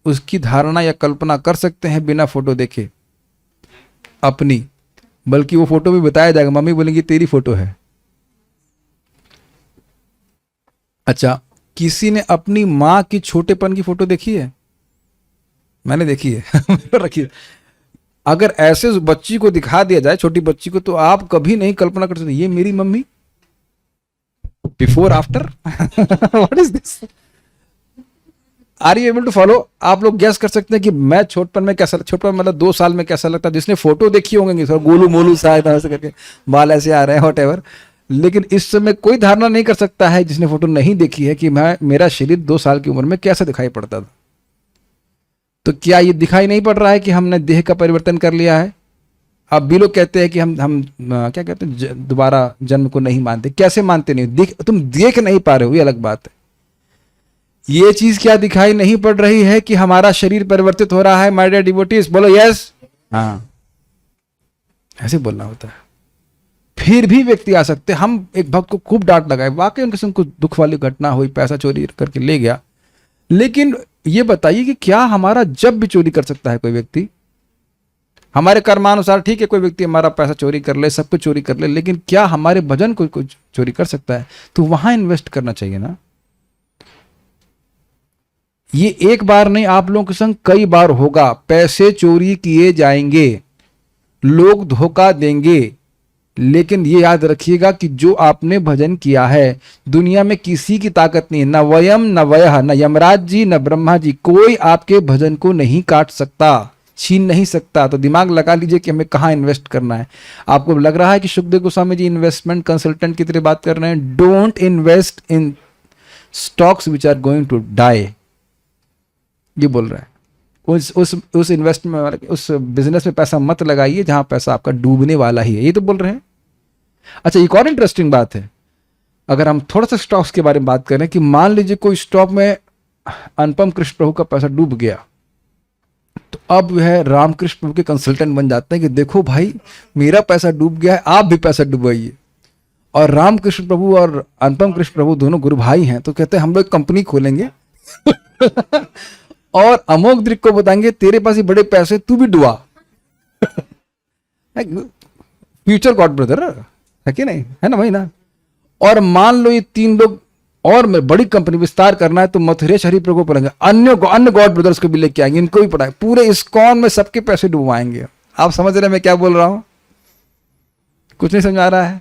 उसकी धारणा या कल्पना कर सकते हैं बिना फोटो देखे अपनी? बल्कि वो फोटो भी बताया जाएगा, मम्मी बोलेंगी तेरी फोटो है। अच्छा, किसी ने अपनी माँ की छोटेपन की फोटो देखी है? मैंने देखी है रखी है। अगर ऐसे बच्ची को दिखा दिया जाए, छोटी बच्ची को, तो आप कभी नहीं कल्पना कर सकते ये मेरी mummy before after what is this? Are you able to follow? आप लोग गैस कर सकते हैं कि मैं छोटपन में कैसा, छोटपन मतलब 2 साल में कैसा लगता है? जिसने फोटो देखी होंगे थोड़ा गोलू मोलू सा ऐसे करके बाल ऐसे आ रहे हैं व्हाटएवर, लेकिन इस समय कोई धारणा नहीं कर सकता है जिसने फोटो नहीं देखी है कि मेरा शरीर 2 साल की उम्र में कैसा दिखाई पड़ता था। तो क्या ये दिखाई नहीं पड़ रहा है कि हमने देह का परिवर्तन कर लिया है? अब भी लोग कहते हैं कि हम क्या कहते हैं, दोबारा जन्म को नहीं मानते। कैसे मानते नहीं? तुम देख नहीं पा रहे हो, ये अलग बात है। ये चीज क्या दिखाई नहीं पड़ रही है कि हमारा शरीर परिवर्तित हो रहा है? माय डियर डिवोटीज बोलो यस। हाँ, ऐसे बोलना होता है। फिर भी व्यक्ति आ सकते, हम एक भक्त को खूब डांट लगाए, वाकई उनके संग कुछ दुख वाली घटना हुई, पैसा चोरी करके ले गया, लेकिन ये बताइए कि क्या हमारा जब भी चोरी कर सकता है कोई व्यक्ति? हमारे कर्मानुसार ठीक है, कोई व्यक्ति हमारा पैसा चोरी कर ले, सब कुछ चोरी कर ले, लेकिन क्या हमारे भजन को कुछ चोरी कर सकता है? तो वहां इन्वेस्ट करना चाहिए ना। ये एक बार नहीं, आप लोगों के संग कई बार होगा। पैसे चोरी किए जाएंगे, लोग धोखा देंगे, लेकिन ये याद रखिएगा कि जो आपने भजन किया है, दुनिया में किसी की ताकत नहीं है, न वयम न वयः, न यमराज जी न ब्रह्मा जी, कोई आपके भजन को नहीं काट सकता, छीन नहीं सकता। तो दिमाग लगा लीजिए कि हमें कहाँ इन्वेस्ट करना है। आपको लग रहा है कि सुखदेव गोस्वामी जी इन्वेस्टमेंट कंसल्टेंट की तरह बात कर रहे हैं? Don't invest in stocks which are going to die, ये बोल रहा है। उस इन्वेस्टमेंट, उस बिजनेस में पैसा मत लगाइए जहां पैसा आपका डूबने वाला ही है, ये तो बोल रहे हैं। अच्छा, एक और इंटरेस्टिंग बात है, अगर हम थोड़ा सा स्टॉक्स के बारे में बात करें कि मान लीजिए कोई स्टॉक में अनुपम कृष्ण प्रभु का पैसा डूब गया, तो अब वह रामकृष्ण प्रभु के कंसल्टेंट बन जाते हैं कि देखो भाई मेरा पैसा डूब गया है, आप भी पैसा डुबाइए। और रामकृष्ण प्रभु और अनुपम कृष्ण प्रभु दोनों गुरु भाई हैं, तो कहते हैं हम लोग कंपनी खोलेंगे और अमोक दृक को बताएंगे तेरे पास ही बड़े पैसे, तू भी डुबा। फ्यूचर गॉड ब्रदर है कि नहीं, है ना भाई ना। और मान लो ये 3 लोग और बड़ी कंपनी विस्तार करना है, तो मथुरेश हरि प्रभु पढ़ेंगे, अन्य गॉड ब्रदर्स को भी लेके आएंगे, इनको भी पढ़ाए, पूरे इस्कॉन में सबके पैसे डुबवाएंगे। आप समझ रहे हैं मैं क्या बोल रहा हूं? कुछ नहीं समझ आ रहा है?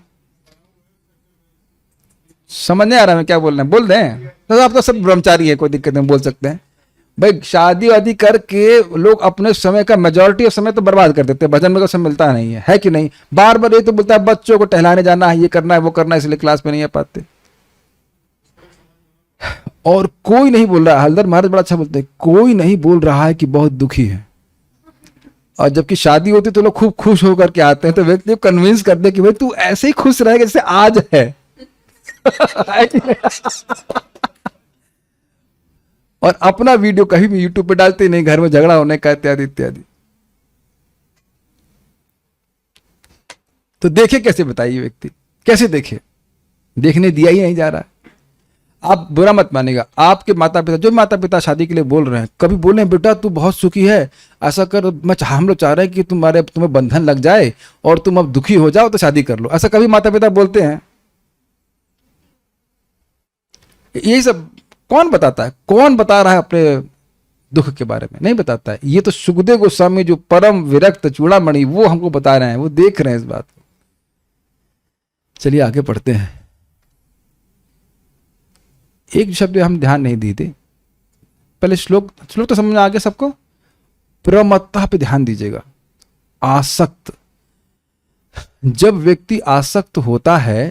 समझ नहीं आ रहा मैं क्या बोल रहे हैं? बोल दें तो आप तो सब ब्रह्मचारी है, कोई दिक्कत नहीं, बोल सकते हैं भाई। शादी वादी करके लोग अपने समय का मेजॉरिटी ऑफ समय तो बर्बाद कर देते हैं, भजन में तो समय मिलता नहीं है कि नहीं? बार बार ये तो बोलता है बच्चों को टहलाने जाना है, ये करना है, वो करना है, इसलिए क्लास में नहीं आ पाते। और कोई नहीं बोल रहा, हल्दर महाराज बड़ा अच्छा बोलते हैं, कोई नहीं बोल रहा है कि बहुत दुखी है। और जबकि शादी होती तो लोग खूब खुश होकर के आते हैं, तो व्यक्ति को कन्विंस कर दे कि भाई तू ऐसे ही खुश रहेगा जैसे आज है। और अपना वीडियो कहीं भी यूट्यूब पे डालते नहीं, घर में झगड़ा होने का इत्यादि इत्यादि। तो देखे कैसे, बताइए व्यक्ति कैसे देखे? देखने दिया ही नहीं जा रहा। आप बुरा मत मानेगा, आपके माता पिता, जो माता पिता शादी के लिए बोल रहे हैं, कभी बोले बेटा तू बहुत सुखी है, ऐसा कर, हम लोग चाह रहे हैं कि तुम्हें बंधन लग जाए और तुम अब दुखी हो जाओ तो शादी कर लो, ऐसा कभी माता पिता बोलते हैं? यही सब कौन बताता है? कौन बता रहा है अपने दुख के बारे में? नहीं बताता है। ये तो सुखदेव गोस्वामी जो परम विरक्त चूड़ामणि, वो हमको बता रहे हैं, वो देख रहे हैं इस बात को। चलिए आगे पढ़ते हैं। एक शब्द हम ध्यान नहीं दिए थे, पहले श्लोक तो समझ में आ गया सबको। प्रमत्तः पे ध्यान दीजिएगा। आसक्त, जब व्यक्ति आसक्त होता है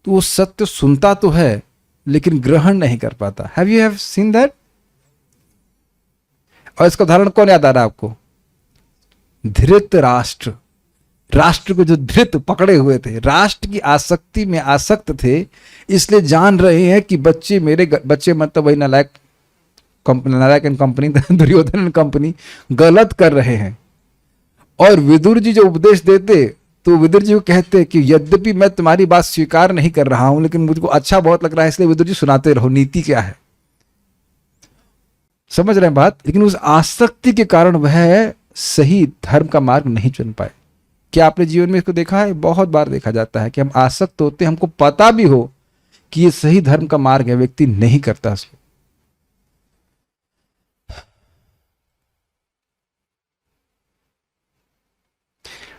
तो वो सत्य सुनता तो है लेकिन ग्रहण नहीं कर पाता। Have you have seen that? और इसका उदाहरण कौन याद आ रहा है आपको? धृतराष्ट्र। राष्ट्र को जो धृत पकड़े हुए थे, राष्ट्र की आसक्ति में आसक्त थे, इसलिए जान रहे हैं कि बच्चे मेरे बच्चे, मतलब वही नालायक and company, Duryodhan and company गलत कर रहे हैं। और विदुर जी जो उपदेश देते तो विदुर जी को कहते कि यद्यपि मैं तुम्हारी बात स्वीकार नहीं कर रहा हूं लेकिन मुझको अच्छा बहुत लग रहा है, इसलिए विदुर जी सुनाते रहो नीति क्या है। समझ रहे हैं बात? लेकिन उस आसक्ति के कारण वह सही धर्म का मार्ग नहीं चुन पाए। क्या आपने जीवन में इसको देखा है? बहुत बार देखा जाता है कि हम आसक्त होते, हमको पता भी हो कि ये सही धर्म का मार्ग है, व्यक्ति नहीं करता उसको।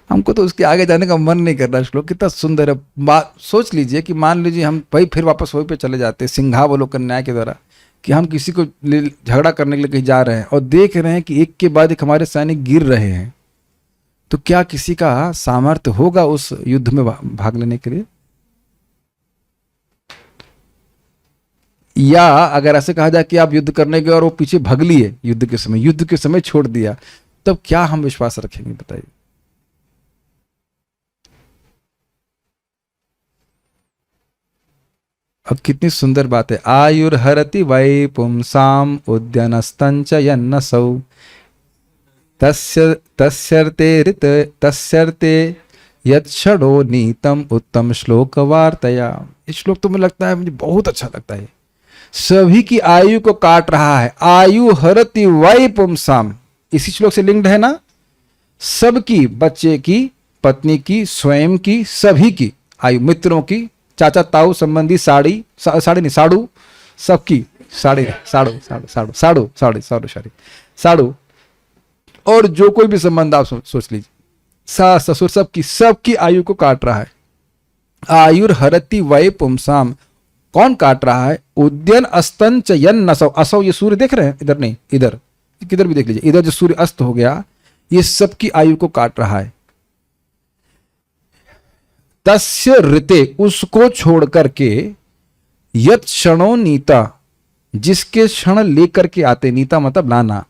हमको तो उसके आगे जाने का मन नहीं कर रहा। श्लोक कितना सुंदर है। बात सोच लीजिए कि मान लीजिए हम भाई फिर वापस वही पे चले जाते सिंहावलोकन न्याय के द्वारा, कि हम किसी को झगड़ा करने के लिए कहीं जा रहे हैं और देख रहे हैं कि एक के बाद एक हमारे सैनिक गिर रहे हैं, तो क्या किसी का सामर्थ्य होगा उस युद्ध में भाग लेने के लिए? या अगर ऐसे कहा जाए कि आप युद्ध करने गए और वो पीछे भग लिए युद्ध के समय छोड़ दिया, तब क्या हम विश्वास रखेंगे? बताइए। अब कितनी सुंदर बात है। आयुर्हरति वै पुंसाम उद्यनस्तंच यन्नसौ तस्यर्ते यच्छडो नीतम उत्तम श्लोक वार्तया। इस श्लोक तो मुझे लगता है, मुझे बहुत अच्छा लगता है। सभी की आयु को काट रहा है। आयु हरति वै पुंसाम, इसी श्लोक से लिंक्ड है ना। सबकी, बच्चे की, पत्नी की, स्वयं की, सभी की आयु, मित्रों की, चाचा ताऊ संबंधी, साड़ी नहीं साड़ू, सबकी साड़ू और जो कोई भी संबंध आप सोच लीजिए, सास ससुर, सबकी आयु को काट रहा है। आयुर हरति वै पुंसाम, कौन काट रहा है? उद्यन अस्तन च यन्नसौ। असौ ये सूर्य देख रहे हैं, इधर नहीं, इधर किधर भी देख लीजिए, इधर जो सूर्य अस्त हो गया, ये सबकी आयु को काट रहा है। तस्य ऋते, उसको छोड़ करके, यत क्षणों नीता, जिसके क्षण लेकर के आते, नीता मतलब लाना,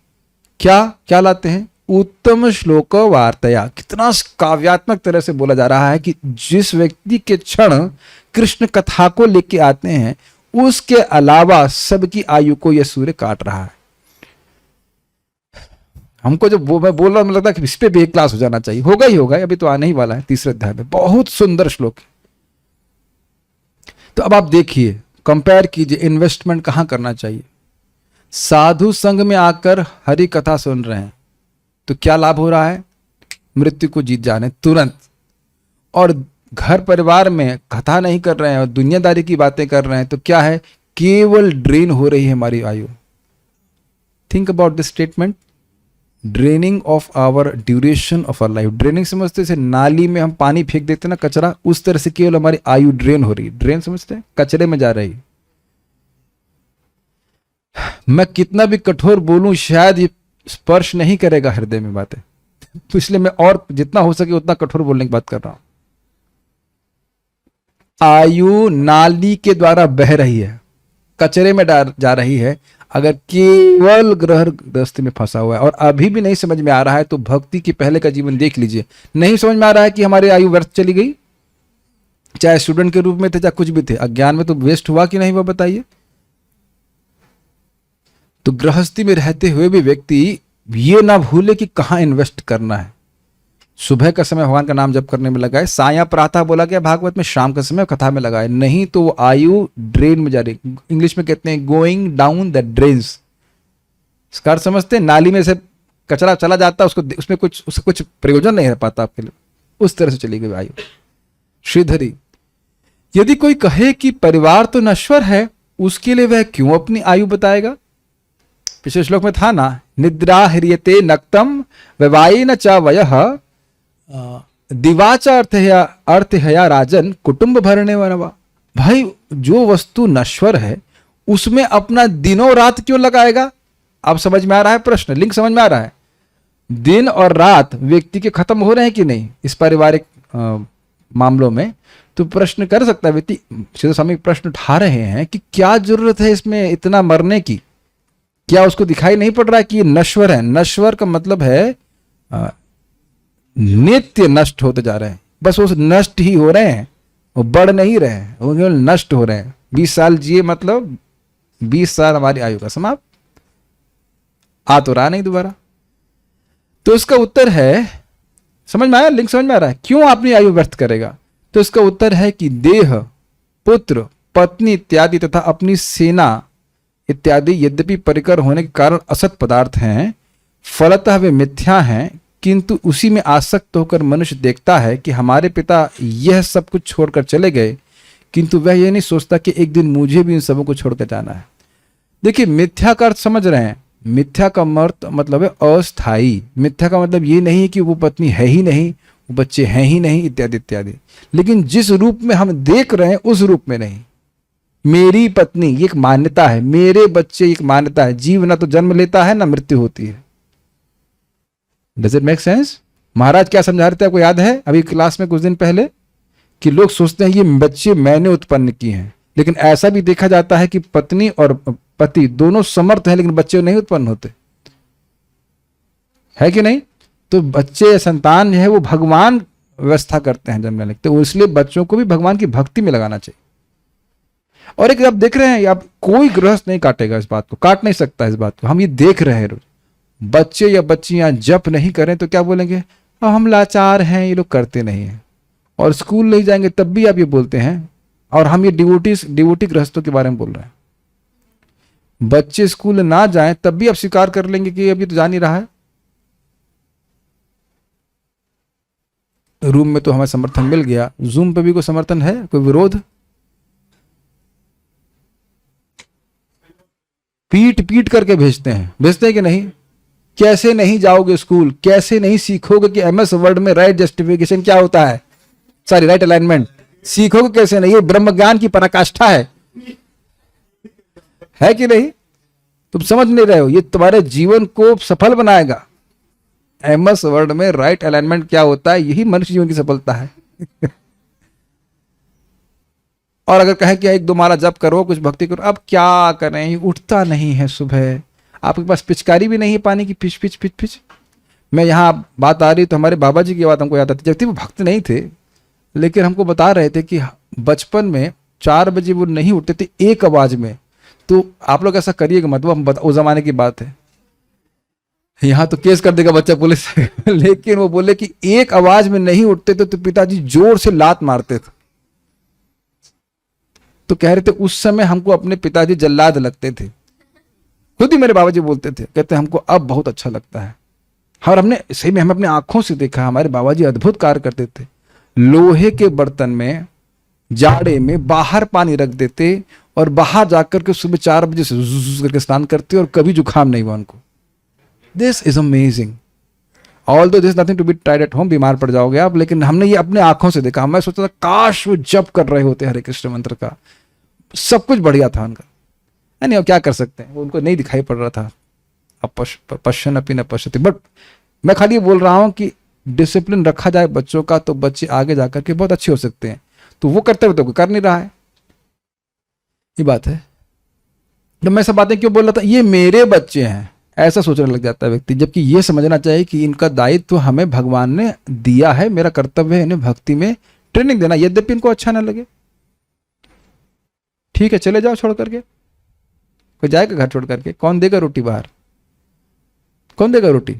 क्या लाते हैं? उत्तम श्लोक वार्तया। कितना काव्यात्मक तरह से बोला जा रहा है कि जिस व्यक्ति के क्षण कृष्ण कथा को लेके आते हैं, उसके अलावा सबकी आयु को यह सूर्य काट रहा है। हमको जब मैं बोल रहा हूं, मुझे लगता है कि इस पे भी एक क्लास हो जाना चाहिए। होगा ही होगा, अभी तो आने ही वाला है तीसरे अध्याय में। बहुत सुंदर श्लोक है। तो अब आप देखिए, कंपेयर कीजिए, इन्वेस्टमेंट कहां करना चाहिए। साधु संघ में आकर हरि कथा सुन रहे हैं तो क्या लाभ हो रहा है? मृत्यु को जीत जाने तुरंत। और घर परिवार में कथा नहीं कर रहे हैं और दुनियादारी की बातें कर रहे हैं तो क्या है? केवल ड्रेन हो रही है हमारी आयु। Think about this statement, draining of our duration of our life. Draining समझते हैं, नाली में हम पानी फेंक देते ना कचरा, उस तरह से केवल हमारी आयु ड्रेन हो रही है। ड्रेन समझते हैं, कचरे में जा रही। मैं कितना भी कठोर बोलूं, शायद ये स्पर्श नहीं करेगा हृदय में बातें, तो इसलिए मैं और जितना हो सके उतना कठोर बोलने की बात कर रहा हूं। आयु नाली के द्वारा बह रही है, कचरे में जा रही है अगर केवल ग्रह गृहस्थी में फंसा हुआ है और अभी भी नहीं समझ में आ रहा है। तो भक्ति के पहले का जीवन देख लीजिए, नहीं समझ में आ रहा है कि हमारी आयु व्यर्थ चली गई, चाहे स्टूडेंट के रूप में थे चाहे कुछ भी थे, अज्ञान में तो वेस्ट हुआ कि नहीं हुआ, बताइए। तो गृहस्थी में रहते हुए भी व्यक्ति ये ना भूले कि कहां इन्वेस्ट करना है। सुबह का समय भगवान का नाम जप करने में लगाए, साया प्रातः बोला गया भागवत में, शाम का समय कथा में लगाए, नहीं तो वो आयु ड्रेन में जा रही। इंग्लिश में कहते हैं गोइंग डाउन द ड्रेन्स। इसका अर्थ समझते हैं, नाली में से कचरा चला जाता है, उसमें कुछ प्रयोजन नहीं रह पाता आपके लिए, उस तरह से चली गई आयु। श्रीधरी, यदि कोई कहे कि परिवार तो नश्वर है, उसके लिए वह क्यों अपनी आयु बताएगा? पिछले श्लोक में था ना, निद्रा ह्रियते नक्तम वैवायेन च वयः दिवाचा अर्थ हया राजन कुटुंब भरने वनवा। भाई जो वस्तु नश्वर है उसमें अपना दिनों रात क्यों लगाएगा? अब समझ में आ रहा है प्रश्न, लिंक समझ में आ रहा है। दिन और रात व्यक्ति के खत्म हो रहे हैं कि नहीं इस पारिवारिक मामलों में। तो प्रश्न कर सकता है व्यक्ति, सीधा स्वामी प्रश्न उठा रहे हैं कि क्या जरूरत है इसमें इतना मरने की। क्या उसको दिखाई नहीं पड़ रहा है कि ये नश्वर है। नश्वर का मतलब है नित्य नष्ट होते जा रहे हैं, बस वो नष्ट ही हो रहे हैं, वो बढ़ नहीं रहे हैं, वो केवल नष्ट हो रहे हैं। 20 साल जिए मतलब 20 साल हमारी आयु का समाप्त, आ तो रहा नहीं दोबारा। तो इसका उत्तर है, समझ में आया, लिंक समझ में आ रहा है, क्यों अपनी आयु व्यर्थ करेगा। तो इसका उत्तर है कि देह, पुत्र, पत्नी इत्यादि तथा अपनी सेना इत्यादि यद्यपि परिकर होने के कारण असत पदार्थ हैं, फलतः वे मिथ्या हैं, किंतु उसी में आसक्त होकर मनुष्य देखता है कि हमारे पिता यह सब कुछ छोड़कर चले गए, किंतु वह यह नहीं सोचता कि एक दिन मुझे भी इन सबों को छोड़कर जाना है। देखिए, मिथ्या का अर्थ समझ रहे हैं। मिथ्या का मतलब है अस्थाई। मिथ्या का मतलब ये नहीं है कि वो पत्नी है ही नहीं, वो बच्चे हैं ही नहीं, इत्यादि इत्यादि। लेकिन जिस रूप में हम देख रहे हैं उस रूप में नहीं। मेरी पत्नी ये एक मान्यता है, मेरे बच्चे एक मान्यता है। जीव ना तो जन्म लेता है ना मृत्यु होती है। Does it make sense? महाराज क्या समझा रहे थे आपको याद है अभी क्लास में कुछ दिन पहले, कि लोग सोचते हैं ये बच्चे मैंने उत्पन्न किए हैं, लेकिन ऐसा भी देखा जाता है कि पत्नी और पति दोनों समर्थ हैं लेकिन बच्चे नहीं उत्पन्न होते, है कि नहीं। तो बच्चे, संतान है वो भगवान व्यवस्था करते हैं जन्म लेने की, तो इसलिए बच्चों को भी भगवान की भक्ति में लगाना चाहिए। और एक आप देख रहे हैं, आप कोई गृहस्थ नहीं काटेगा इस बात को, काट नहीं सकता इस बात को, हम ये देख रहे हैं रोज। बच्चे या बच्चियां जप नहीं करें तो क्या बोलेंगे, हम लाचार हैं, ये लोग करते नहीं है। और स्कूल नहीं जाएंगे तब भी आप ये बोलते हैं, और हम ये डिवोटी गृहस्थों के बारे में बोल रहे हैं। बच्चे स्कूल ना जाएं तब भी आप स्वीकार कर लेंगे कि अभी तो जा नहीं रहा है। रूम में तो हमें समर्थन मिल गया, जूम पे भी कोई समर्थन है, कोई विरोध? पीट पीट करके भेजते हैं कि नहीं। कैसे नहीं जाओगे स्कूल, कैसे नहीं सीखोगे कि एमएस वर्ड में राइट जस्टिफिकेशन क्या होता है, सॉरी राइट अलाइनमेंट सीखोगे कैसे नहीं। ये ब्रह्म ज्ञान की पराकाष्ठा है कि नहीं। तुम समझ नहीं रहे हो, ये तुम्हारे जीवन को सफल बनाएगा। एमएस वर्ड में राइट अलाइनमेंट क्या होता है, यही मनुष्य जीवन की सफलता है। और अगर कहें कि 1-2 माला जप करो, कुछ भक्ति करो, अब क्या करें, उठता नहीं है सुबह, आपके पास पिचकारी भी नहीं है पानी की, पिच पिच पिच पिच। मैं यहाँ बात आ रही तो हमारे बाबा जी की बात हमको याद आती, जबकि वो भक्त नहीं थे लेकिन हमको बता रहे थे कि बचपन में 4 बजे वो नहीं उठते थे एक आवाज में। तो आप लोग ऐसा करिएगा मत, वो उस जमाने की बात है, यहाँ तो केस कर देगा बच्चा पुलिस लेकिन वो बोले कि एक आवाज में नहीं उठते थे तो पिताजी जोर से लात मारते थे। तो कह रहे थे उस समय हमको अपने पिताजी जल्लाद लगते थे, खुद ही मेरे बाबा जी बोलते थे, कहते हमको अब बहुत अच्छा लगता है। और हमने सही में, हम अपने आंखों से देखा, हमारे बाबा जी अद्भुत कार्य करते थे। लोहे के बर्तन में जाड़े में बाहर पानी रख देते और बाहर जाकर के सुबह 4 बजे से जुज़ करके स्नान करते और कभी जुकाम नहीं हुआ उनको। This is amazing. Although this nothing to be tried at home, बीमार पड़ जाओगे आप, लेकिन हमने ये अपने आंखों से देखा। मैं सोचता था काश वो जप कर रहे होते हरे कृष्ण मंत्र का, सब कुछ बढ़िया था उनका। नहीं, क्या कर सकते हैं, वो उनको नहीं दिखाई पड़ रहा था। पश्यन अपि न पश्यति। बट मैं खाली ये बोल रहा हूं कि डिसिप्लिन रखा जाए बच्चों का तो बच्चे आगे जाकर के बहुत अच्छे हो सकते हैं। तो वो करते हुए तो कोई कर नहीं रहा है, ये बात है। तो मैं सब बातें क्यों बोल रहा था, ये मेरे बच्चे हैं ऐसा सोचने लग जाता है व्यक्ति, जबकि ये समझना चाहिए कि इनका दायित्व तो हमें भगवान ने दिया है, मेरा कर्तव्य है इन्हें भक्ति में ट्रेनिंग देना, यद्यपि इनको अच्छा ना लगे। ठीक है, चले जाओ छोड़ करके। कोई जाएगा घर छोड़ करके? कौन देगा रोटी बाहर? कौन देगा रोटी?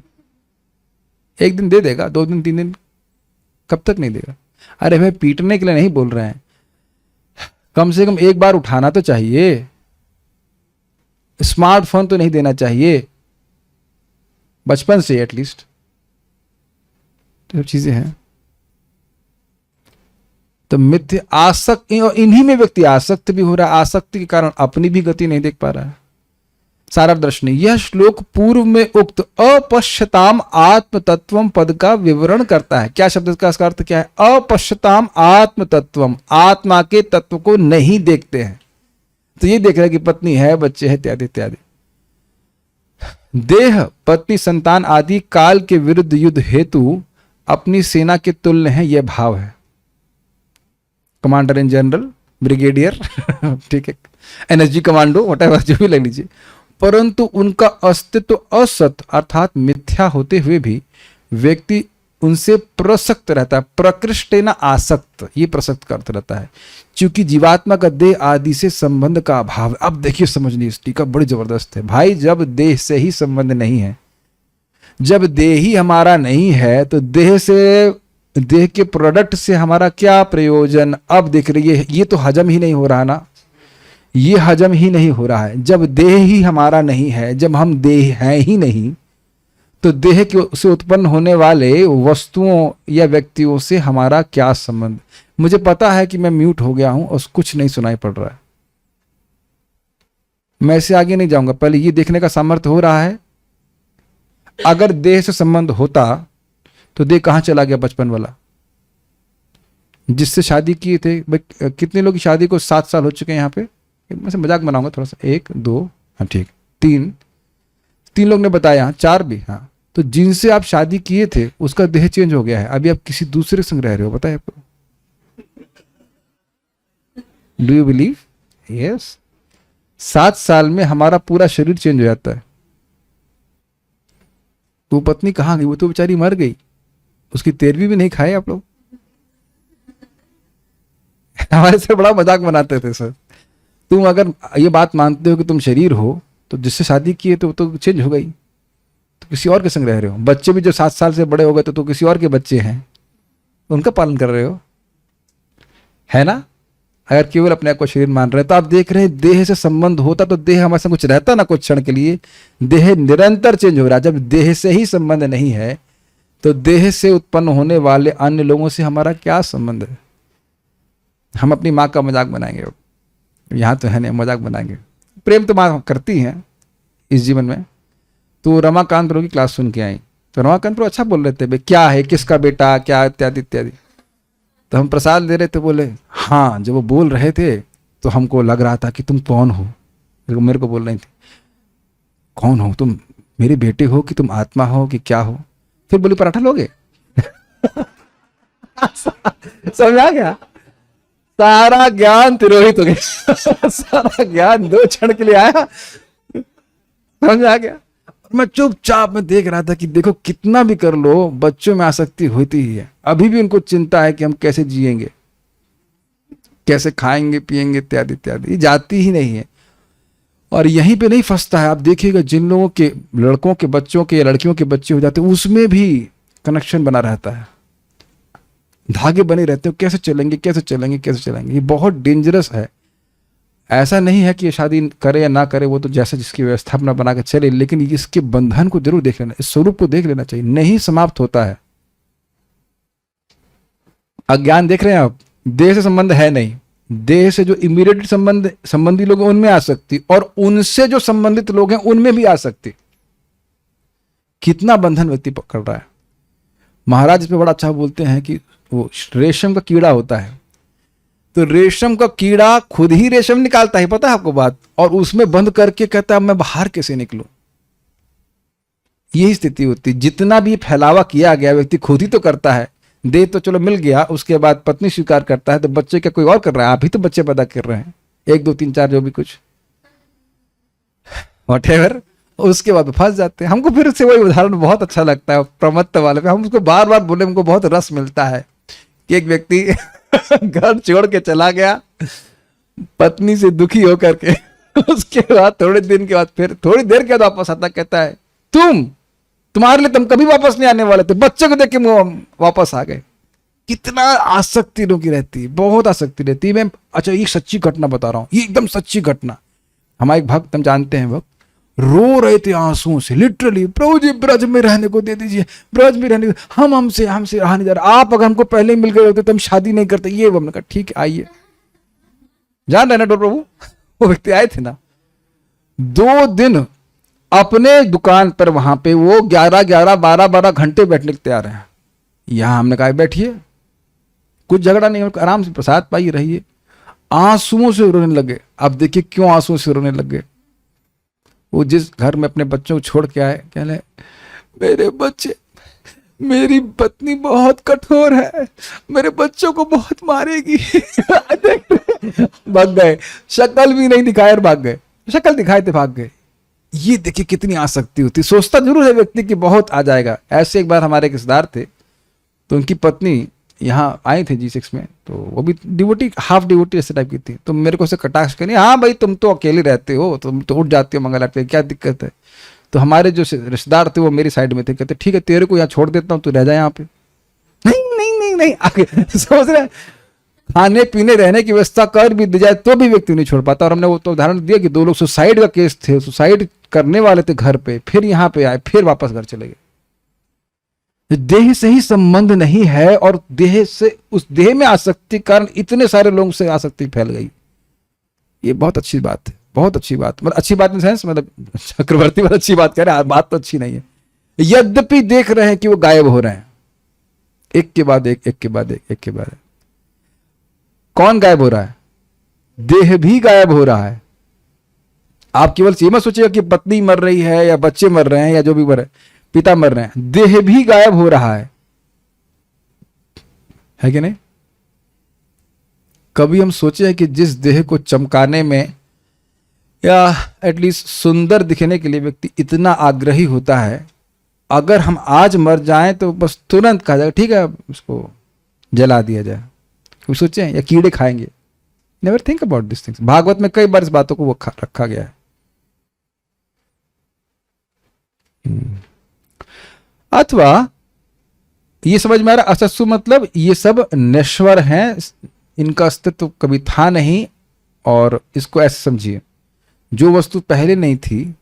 1 दिन दे देगा, 2 दिन 3 दिन, कब तक नहीं देगा? अरे भाई, पीटने के लिए नहीं बोल रहे हैं, कम से कम एक बार उठाना तो चाहिए। स्मार्टफोन तो नहीं देना चाहिए बचपन से एटलीस्ट। तो चीजें हैं। तो मिथ्या आसक्ति, और इन्हीं में व्यक्ति आसक्त भी हो रहा है। आसक्ति के कारण अपनी भी गति नहीं देख पा रहा है। सारार्थ दर्शनी, यह श्लोक पूर्व में उक्त अपश्यताम आत्म तत्वम पद का विवरण करता है। क्या शब्द का अर्थ क्या है? अपश्यताम आत्म तत्वम, आत्मा के तत्व को नहीं देखते हैं। तो ये देख रहे हैं कि पत्नी है, बच्चे हैं, इत्यादि इत्यादि। देह, पत्नी, संतान आदि काल के विरुद्ध युद्ध हेतु अपनी सेना के तुल्य हैं, यह भाव है। कमांडर इन जनरल, ब्रिगेडियर, ठीक है, एनएसजी कमांडो, व्हाटएवर जो भी ले लीजिए, परंतु उनका अस्तित्व असत अर्थात मिथ्या होते हुए भी व्यक्ति उनसे प्रसक्त रहता है। प्रकृष्टेन आसक्त, ये प्रसक्त का अर्थ रहता है, क्योंकि जीवात्मा का देह आदि से संबंध का अभाव है। अब देखिए समझनी इस टीका बड़ी जबरदस्त है भाई। जब देह से ही संबंध नहीं है, जब देह ही हमारा नहीं है, तो देह से, देह के प्रोडक्ट से हमारा क्या प्रयोजन। अब देख रही है, ये तो हजम ही नहीं हो रहा ना, ये हजम ही नहीं हो रहा है। जब देह ही हमारा नहीं है, जब हम देह हैं ही नहीं, तो देह से उत्पन्न होने वाले वस्तुओं या व्यक्तियों से हमारा क्या संबंध। मुझे पता है कि मैं म्यूट हो गया हूं और कुछ नहीं सुनाई पड़ रहा है, मैं इससे आगे नहीं जाऊंगा। पहले ये देखने का सामर्थ्य हो रहा है, अगर देह से संबंध होता तो देह कहां चला गया बचपन वाला, जिससे शादी किए थे। कितने लोग की शादी को 7 साल हो चुके हैं यहाँ पे, मैं से मजाक बनाऊंगा थोड़ा सा, 1 2, हाँ ठीक, 3 लोग ने बताया, 4 भी, हाँ। तो जिनसे आप शादी किए थे उसका देह चेंज हो गया है, अभी आप किसी दूसरे संग रह रहे हो, बताए आपको। Do you believe? यस। 7 साल में हमारा पूरा शरीर चेंज हो जाता है। वो पत्नी कहाँ गई? वो तो बेचारी मर गई, उसकी 13वीं भी नहीं खाए आप लोग। हमारे से बड़ा मजाक बनाते थे सर। तुम अगर ये बात मानते हो कि तुम शरीर हो, तो जिससे शादी की है तो चेंज हो गई, तो किसी और के संग रह रहे हो। बच्चे भी जो 7 साल से बड़े हो गए तो किसी और के बच्चे हैं, उनका पालन कर रहे हो, है ना। अगर केवल अपने आप को शरीर मान रहे हैं, तो आप देख रहे हैं देह से संबंध होता तो देह हमारे साथ कुछ रहता ना कुछ क्षण के लिए। देह निरंतर चेंज हो रहा है। जब देह से ही संबंध नहीं है, तो देह से उत्पन्न होने वाले अन्य लोगों से हमारा क्या संबंध है। हम अपनी माँ का मजाक बनाएंगे, यहाँ तो है नहीं, मजाक बनाएंगे। प्रेम तो माँ करती हैं इस जीवन में। तो रमाकांत प्रो की क्लास सुन के आई, तो रमाकांत प्रो अच्छा बोल रहे थे, भाई क्या है, किसका बेटा, क्या, इत्यादि इत्यादि। तो हम प्रसाद दे रहे थे, बोले हाँ, जब वो बोल रहे थे तो हमको लग रहा था कि तुम कौन हो। मेरे को बोल रही थी, कौन हो तुम, मेरे बेटे हो कि तुम आत्मा हो कि क्या हो। फिर बोली पराठा लोगे। समझा क्या? सारा ज्ञान तिरोहित हो गया। सारा ज्ञान 2 क्षण के लिए आया, समझ आ गया। मैं चुपचाप में देख रहा था कि देखो कितना भी कर लो, बच्चों में आसक्ति होती ही है। अभी भी उनको चिंता है कि हम कैसे जिएंगे, कैसे खाएंगे पिएंगे, इत्यादि इत्यादि। ये जाती ही नहीं है। और यहीं पे नहीं फंसता है। आप देखिएगा जिन लोगों के लड़कों के बच्चों के या लड़कियों के बच्चे हो जाते हैं, उसमें भी कनेक्शन बना रहता है, धागे बने रहते हो, कैसे चलेंगे कैसे चलेंगे कैसे चलेंगे। ये बहुत डेंजरस है। ऐसा नहीं है कि ये शादी करे या ना करे, वो तो जैसा जिसकी व्यवस्था अपना बना के चले, लेकिन इसके बंधन को जरूर देख लेना, इस स्वरूप को देख लेना चाहिए। नहीं समाप्त होता है। अज्ञान देख रहे हैं आप, देह से संबंध है नहीं, देह से जो इमीडिएट संबंधी लोग हैं उनमें आ सकती, और उनसे जो संबंधित लोग हैं उनमें भी आ सकती। कितना बंधन व्यक्ति पकड़ रहा है। महाराज इस पे बड़ा अच्छा बोलते हैं कि वो रेशम का कीड़ा होता है, तो रेशम का कीड़ा खुद ही रेशम निकालता है, पता है आपको बात, और उसमें बंद करके कहता है मैं बाहर कैसे निकलूं। यही स्थिति होती। जितना भी फैलावा किया गया व्यक्ति खुद ही तो करता है। दे तो चलो मिल गया, उसके बाद पत्नी स्वीकार करता है, तो बच्चे क्या कोई और कर रहा है? आप ही तो बच्चे पैदा कर रहे हैं, 1 2 3 4 जो भी कुछ व्हाटएवर। उसके बाद फंस जाते हैं। हमको फिर से वही उदाहरण बहुत अच्छा लगता है प्रमत्त वाले पे। हम उसको बार बार बोले, हमको बहुत रस मिलता है कि एक व्यक्ति घर छोड़ के चला गया पत्नी से दुखी होकर के। उसके बाद थोड़े दिन के बाद, फिर थोड़ी देर के बाद वापस आता, कहता है तुम्हारे लिए तुम कभी वापस नहीं आने वाले थे, बच्चे को देख के वापस आ गए। कितना आसक्ति लोगों की रहती है, बहुत आसक्ति रहती है। मैं अच्छा एक सच्ची घटना बता रहा हूँ, ये एकदम सच्ची घटना। हमारे एक भक्त, हम जानते हैं भक्त, रो रहे थे आंसुओं से, लिटरली, प्रभु जी ब्रज में रहने को दे दीजिए, ब्रज में रहने को, हमसे रहा नहीं जा रहा। आप अगर हमको पहले ही मिल गए होते तो हम शादी नहीं करते। ये हमने कहा ठीक है आइए, जान रहे ना डॉक्टर प्रभु, वो व्यक्ति आए थे ना, 2 दिन अपने दुकान पर वहां पे वो 11 12 घंटे बैठने के तैयार हैं। यहां हमने कहा बैठिए, कुछ झगड़ा नहीं, आराम से प्रसाद पाइए, रहिए। आंसुओं से रोने लगे। अब देखिए क्यों आंसुओं से रोने लगे। वो जिस घर में अपने बच्चों को छोड़ के आए, कह रहे मेरे बच्चे, मेरी पत्नी बहुत कठोर है, मेरे बच्चों को बहुत मारेगी। भाग गए, शक्ल भी नहीं दिखाए और भाग गए, शक्ल दिखाए थे भाग गए। ये देखिए कितनी आसक्ति होती, सोचता जरूर है व्यक्ति कि बहुत आ जाएगा। ऐसे एक बार हमारे एक रिश्तेदार थे, तो उनकी पत्नी यहाँ आए थे G6 में, तो वो भी डिवोटी, हाफ डिवोटी ऐसे टाइप की थी। तो मेरे को से कटाक्ष करनी, हाँ भाई तुम तो अकेले रहते हो, तुम तो उठ जाते हो मंगल आरती, क्या दिक्कत है। तो हमारे जो रिश्तेदार थे वो मेरी साइड में थे, कहते ठीक है तेरे को यहाँ छोड़ देता हूँ, तू रह जाए यहाँ पे। नहीं नहीं नहीं नहीं, आगे सोच रहे खाने पीने रहने की व्यवस्था कर भी दी जाए तो भी व्यक्ति नहीं छोड़ पाता। और हमने वो तो उदाहरण दिया कि 2 लोग सुसाइड का केस थे, सुसाइड करने वाले थे घर पे, फिर यहाँ पे आए, फिर वापस घर चले गए। देह से ही संबंध नहीं है और देह से, उस देह में आसक्ति कारण इतने सारे लोगों से आसक्ति फैल गई। ये बहुत अच्छी बात है, बहुत अच्छी बात, मतलब अच्छी बात इन सेंस, मतलब चक्रवर्ती बहुत अच्छी बात कह रहे हैं, बात तो अच्छी नहीं है। यद्यपि देख रहे हैं कि वो गायब हो रहे हैं, एक के बाद एक, एक के बाद एक, एक के बाद एक। कौन गायब हो रहा है? देह भी गायब हो रहा है। आप केवल ये मत सोचिएगा कि पत्नी मर रही है या बच्चे मर रहे हैं या जो भी मर रहे, पिता मर रहे हैं, देह भी गायब हो रहा है कि नहीं? कभी हम सोचे हैं कि जिस देह को चमकाने में या एटलीस्ट सुंदर दिखने के लिए व्यक्ति इतना आग्रही होता है, अगर हम आज मर जाएं तो बस तुरंत कहा जाएगा ठीक है उसको जला दिया जाए। कभी सोचे हैं? या कीड़े खाएंगे? Never think about this things. Bhagwat में कई बार इस बातों को वो रखा गया है। अथवा ये समझ में आ रहा, असत्सु मतलब ये सब नश्वर हैं, इनका अस्तित्व कभी था नहीं। और इसको ऐसे समझिए, जो वस्तु पहले नहीं थी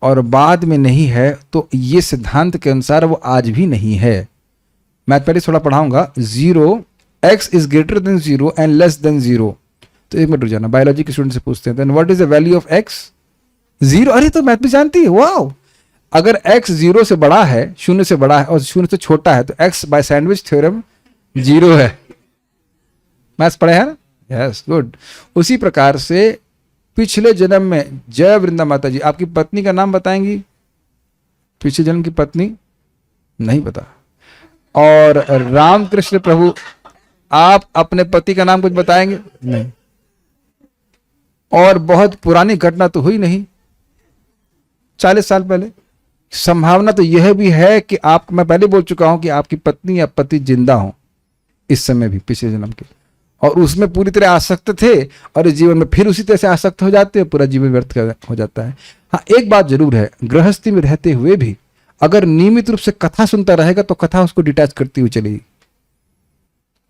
और बाद में नहीं है, तो ये सिद्धांत के अनुसार वो आज भी नहीं है। मैथमेटिक्स थोड़ा पढ़ाऊंगा। 0 x is greater than 0 and less than 0। तो एक मिनट रुक जाना, बायोलॉजी के स्टूडेंट से पूछते हैं, then what is the value of x? 0। अरे तो मैथ भी जानती है, वाओ। अगर x 0 से बड़ा है, 0 से बड़ा है और 0 से छोटा है, तो x बाय सैंडविच थ्योरम 0 है। मैथ्स पढ़े हैं ना? Yes, good. उसी प्रकार से पिछले जन्म में, जय वृंदा माता जी, आपकी पत्नी का नाम बताएंगी? पिछले जन्म की पत्नी नहीं पता। और रामकृष्ण प्रभु, आप अपने पति का नाम कुछ बताएंगे? नहीं। और बहुत पुरानी घटना तो हुई नहीं, 40 साल पहले। संभावना तो यह भी है कि आप, मैं पहले बोल चुका हूं कि आपकी पत्नी या पति जिंदा हो इस समय भी, पिछले जन्म के, और उसमें पूरी तरह आसक्त थे और इस जीवन में फिर उसी तरह से आसक्त हो जाते हैं, पूरा जीवन व्यर्थ हो जाता है। हाँ, एक बात जरूर है, गृहस्थी में रहते हुए भी अगर नियमित रूप से कथा सुनता रहेगा तो कथा उसको डिटैच करती हुई चलेगी।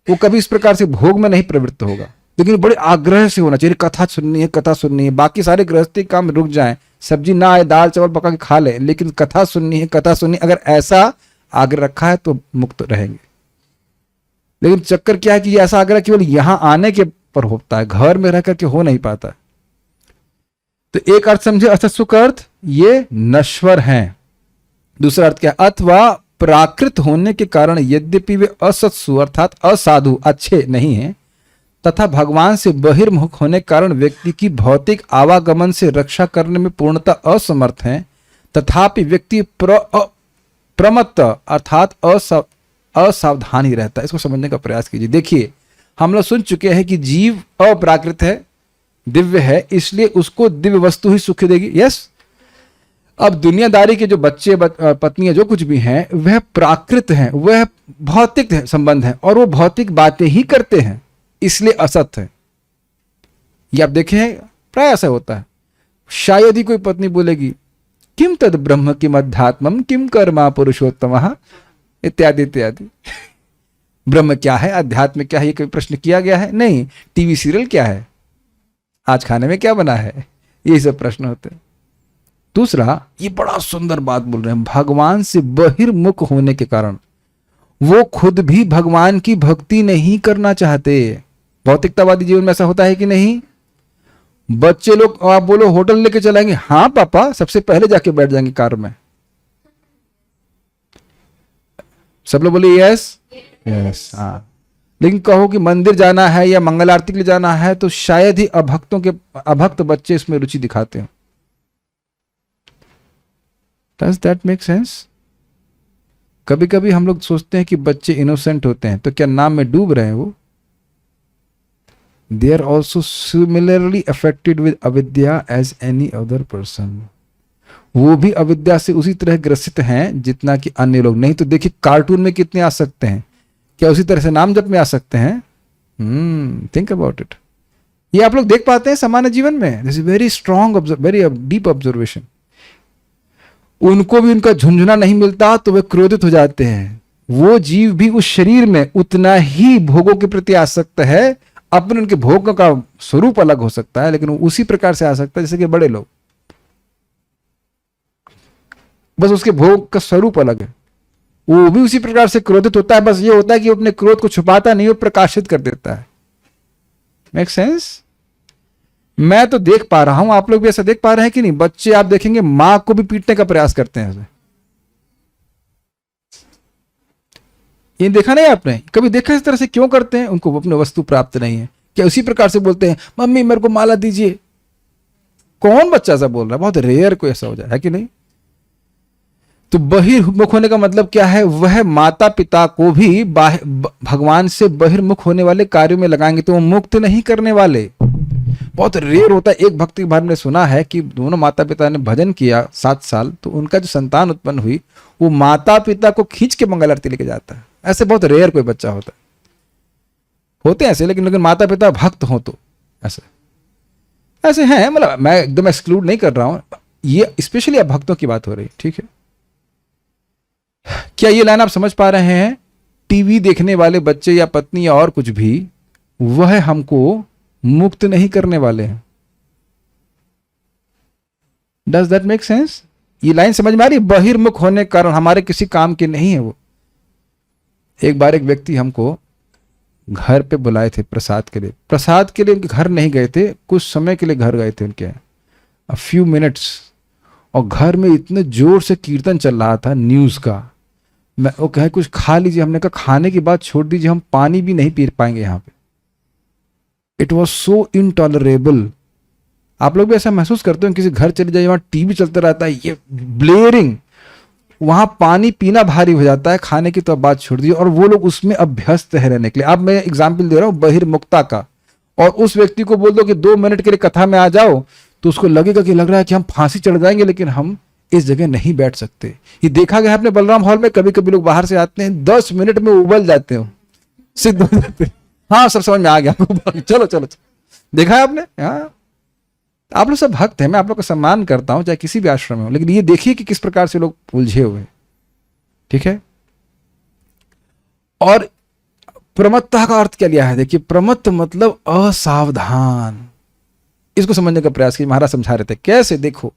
वो कभी इस प्रकार से भोग में नहीं प्रवृत्त होगा, लेकिन बड़े आग्रह से होना चाहिए, कथा सुननी है, कथा सुननी है। बाकी सारे गृहस्थी काम रुक जाएं, सब्जी ना आए, दाल चावल पका के खा ले, लेकिन कथा सुननी है, कथा सुननी। अगर ऐसा आग्रह रखा है तो मुक्त रहेंगे। लेकिन चक्कर क्या है कि ये ऐसा आग्रह केवल यहां आने के पर होता है, घर में रह करके हो नहीं पाता। तो एक अर्थ समझे असत्सु का अर्थ, ये नश्वर हैं। दूसरा अर्थ क्या? अथवा प्राकृत होने के कारण यद्यपि वे असत्सु अर्थात असाधु, अच्छे नहीं हैं, तथा भगवान से बहिर्मुख होने के कारण व्यक्ति की भौतिक आवागमन से रक्षा करने में पूर्णतः असमर्थ हैं, तथापि व्यक्ति प्रमत्त अर्थात असावधान ही रहता है। इसको समझने का प्रयास कीजिए। देखिए, हम लोग सुन चुके हैं कि जीव अप्राकृत है, दिव्य है, इसलिए उसको दिव्य वस्तु ही सुख देगी। यस। अब दुनियादारी के जो बच्चे पत्नियां जो कुछ भी हैं वह प्राकृत हैं, वह भौतिक संबंध है और वो भौतिक बातें ही करते हैं, इसलिए असत है। ये आप देखें प्राय ऐसा होता है। शायद ही कोई पत्नी बोलेगी किम तद ब्रह्म किम अध्यात्मम किम कर्मा पुरुषोत्तम इत्यादि इत्यादि। ब्रह्म क्या है, अध्यात्म क्या है, ये कोई प्रश्न किया गया है? नहीं। टीवी सीरियल क्या है, आज खाने में क्या बना है, ये सब प्रश्न होते हैं। दूसरा, ये बड़ा सुंदर बात बोल रहे हैं, भगवान से बहिर्मुख होने के कारण वो खुद भी भगवान की भक्ति नहीं करना चाहते। भौतिकतावादी जीवन में ऐसा होता है कि नहीं? बच्चे लोग, आप बोलो होटल लेके चलाएंगे, हाँ पापा, सबसे पहले जाके बैठ जाएंगे कार में। सब लोग बोले यस यस, हाँ। लेकिन कहो कि मंदिर जाना है या मंगल आरती के लिए जाना है, तो शायद ही अभक्त बच्चे इसमें रुचि दिखाते हैं। Does that make sense? कभी कभी हम लोग सोचते हैं कि बच्चे इनोसेंट होते हैं, तो क्या नाम में डूब रहे हैं वो? They are also similarly affected with अविद्या एज एनी अदर पर्सन। वो भी अविद्या से उसी तरह ग्रसित हैं जितना कि अन्य लोग। नहीं तो देखिए कार्टून में कितने आ सकते हैं, क्या उसी तरह से नाम जप में आ सकते हैं? Think about it. ये आप लोग देख पाते हैं सामान्य जीवन में। This is very strong, very deep observation. उनको भी उनका झुंझुना नहीं मिलता तो वे क्रोधित हो जाते हैं। वो जीव भी उस शरीर में उतना ही भोगों के प्रति आसक्त है। अपने उनके भोगों का स्वरूप अलग हो सकता है, लेकिन वो उसी प्रकार से आ सकता है जैसे कि बड़े लोग, बस उसके भोग का स्वरूप अलग है। वो भी उसी प्रकार से क्रोधित होता है, बस ये होता है कि वो अपने क्रोध को छुपाता नहीं, वो प्रकाशित कर देता है। Make sense? मैं तो देख पा रहा हूं, आप लोग भी ऐसा देख पा रहे हैं कि नहीं? बच्चे आप देखेंगे मां को भी पीटने का प्रयास करते हैं। ये देखा नहीं आपने? कभी देखा इस तरह से क्यों करते हैं? उनको अपनी वस्तु प्राप्त नहीं है, क्या उसी प्रकार से बोलते हैं मम्मी मेरे को माला दीजिए? कौन बच्चा ऐसा बोल रहा है? बहुत रेयर कोई ऐसा हो जाए, है कि नहीं? तो बहिर्मुख होने का मतलब क्या है? वह माता पिता को भी भगवान से बहिर्मुख होने वाले कार्यों में लगाएंगे तो वो मुक्त नहीं करने वाले। बहुत रेयर होता है। एक भक्त के बारे में सुना है कि दोनों माता पिता ने भजन किया 7 साल, तो उनका जो संतान उत्पन्न हुई वो माता पिता को खींच के मंगल आरती लेके जाता है। ऐसे बहुत रेयर कोई बच्चा होता है, होते हैं ऐसे, लेकिन माता पिता भक्त हो तो ऐसे हैं। मतलब मैं एकदम एक्सक्लूड नहीं कर रहा हूं, ये स्पेशली अब भक्तों की बात हो रही, ठीक है? क्या ये लाइन आप समझ पा रहे हैं? टीवी देखने वाले बच्चे या पत्नी या और कुछ भी, वह हमको मुक्त नहीं करने वाले हैं। Does that make sense? ये लाइन समझ में आ रही? बहिर्मुख होने के कारण हमारे किसी काम के नहीं है वो। एक बार एक व्यक्ति हमको घर पे बुलाए थे प्रसाद के लिए। प्रसाद के लिए उनके घर नहीं गए थे, कुछ समय के लिए घर गए थे उनके, अ फ्यू मिनट्स। और घर में इतने जोर से कीर्तन चल रहा था न्यूज का। मैं वो कहे कुछ खा लीजिए, हमने कहा खाने की बात छोड़ दीजिए, हम पानी भी नहीं पी पाएंगे यहाँ पे। It was so intolerable. आप लोग भी ऐसा महसूस करते हो? किसी घर चले जाइए, वहां टीवी चलता रहता है, ये ब्लेयरिंग, वहां पानी पीना भारी हो जाता है, खाने की तो अब बात छोड़ दी। और वो लोग उसमें अभ्यस्त है रहने के लिए। अब मैं एग्जाम्पल दे रहा हूं बहिर्मुक्ता का। और उस व्यक्ति को बोल दो कि 2 मिनट के लिए कथा में आ जाओ, तो उसको लगेगा कि लग रहा है कि हम फांसी चढ़ जाएंगे, लेकिन हम इस जगह नहीं बैठ सकते। ये देखा गया है अपने बलराम हॉल में। कभी कभी लोग बाहर से आते हैं, 10 मिनट में उबल जाते हो, सिद्ध हो जाते हैं। हाँ सब समझ में आ गया, चलो चलो चलो। देखा है आपने? हाँ, आप लोग सब भक्त हैं, मैं आप लोग का सम्मान करता हूं चाहे किसी भी आश्रम में हो, लेकिन ये देखिए कि किस प्रकार से लोग उलझे हुए, ठीक है? और प्रमत्ता का अर्थ क्या लिया है? देखिए, प्रमत्त मतलब असावधान। इसको समझने का प्रयास कीजिए। महाराज समझा रहे थे कैसे। देखो,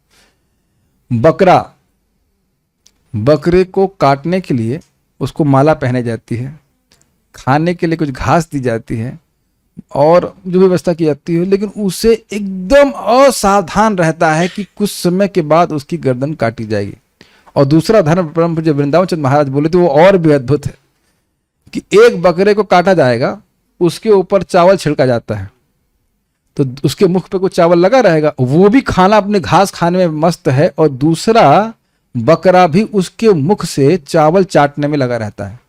बकरे को काटने के लिए उसको माला पहनाई जाती है, खाने के लिए कुछ घास दी जाती है और जो व्यवस्था की जाती है, लेकिन उसे एकदम असावधान रहता है कि कुछ समय के बाद उसकी गर्दन काटी जाएगी। और दूसरा धर्म परम जो वृंदावन चंद्र महाराज बोले थे वो और भी अद्भुत है कि एक बकरे को काटा जाएगा, उसके ऊपर चावल छिड़का जाता है, तो उसके मुख पे कुछ चावल लगा रहेगा, वो भी खाना अपने घास खाने में मस्त है, और दूसरा बकरा भी उसके मुख से चावल चाटने में लगा रहता है।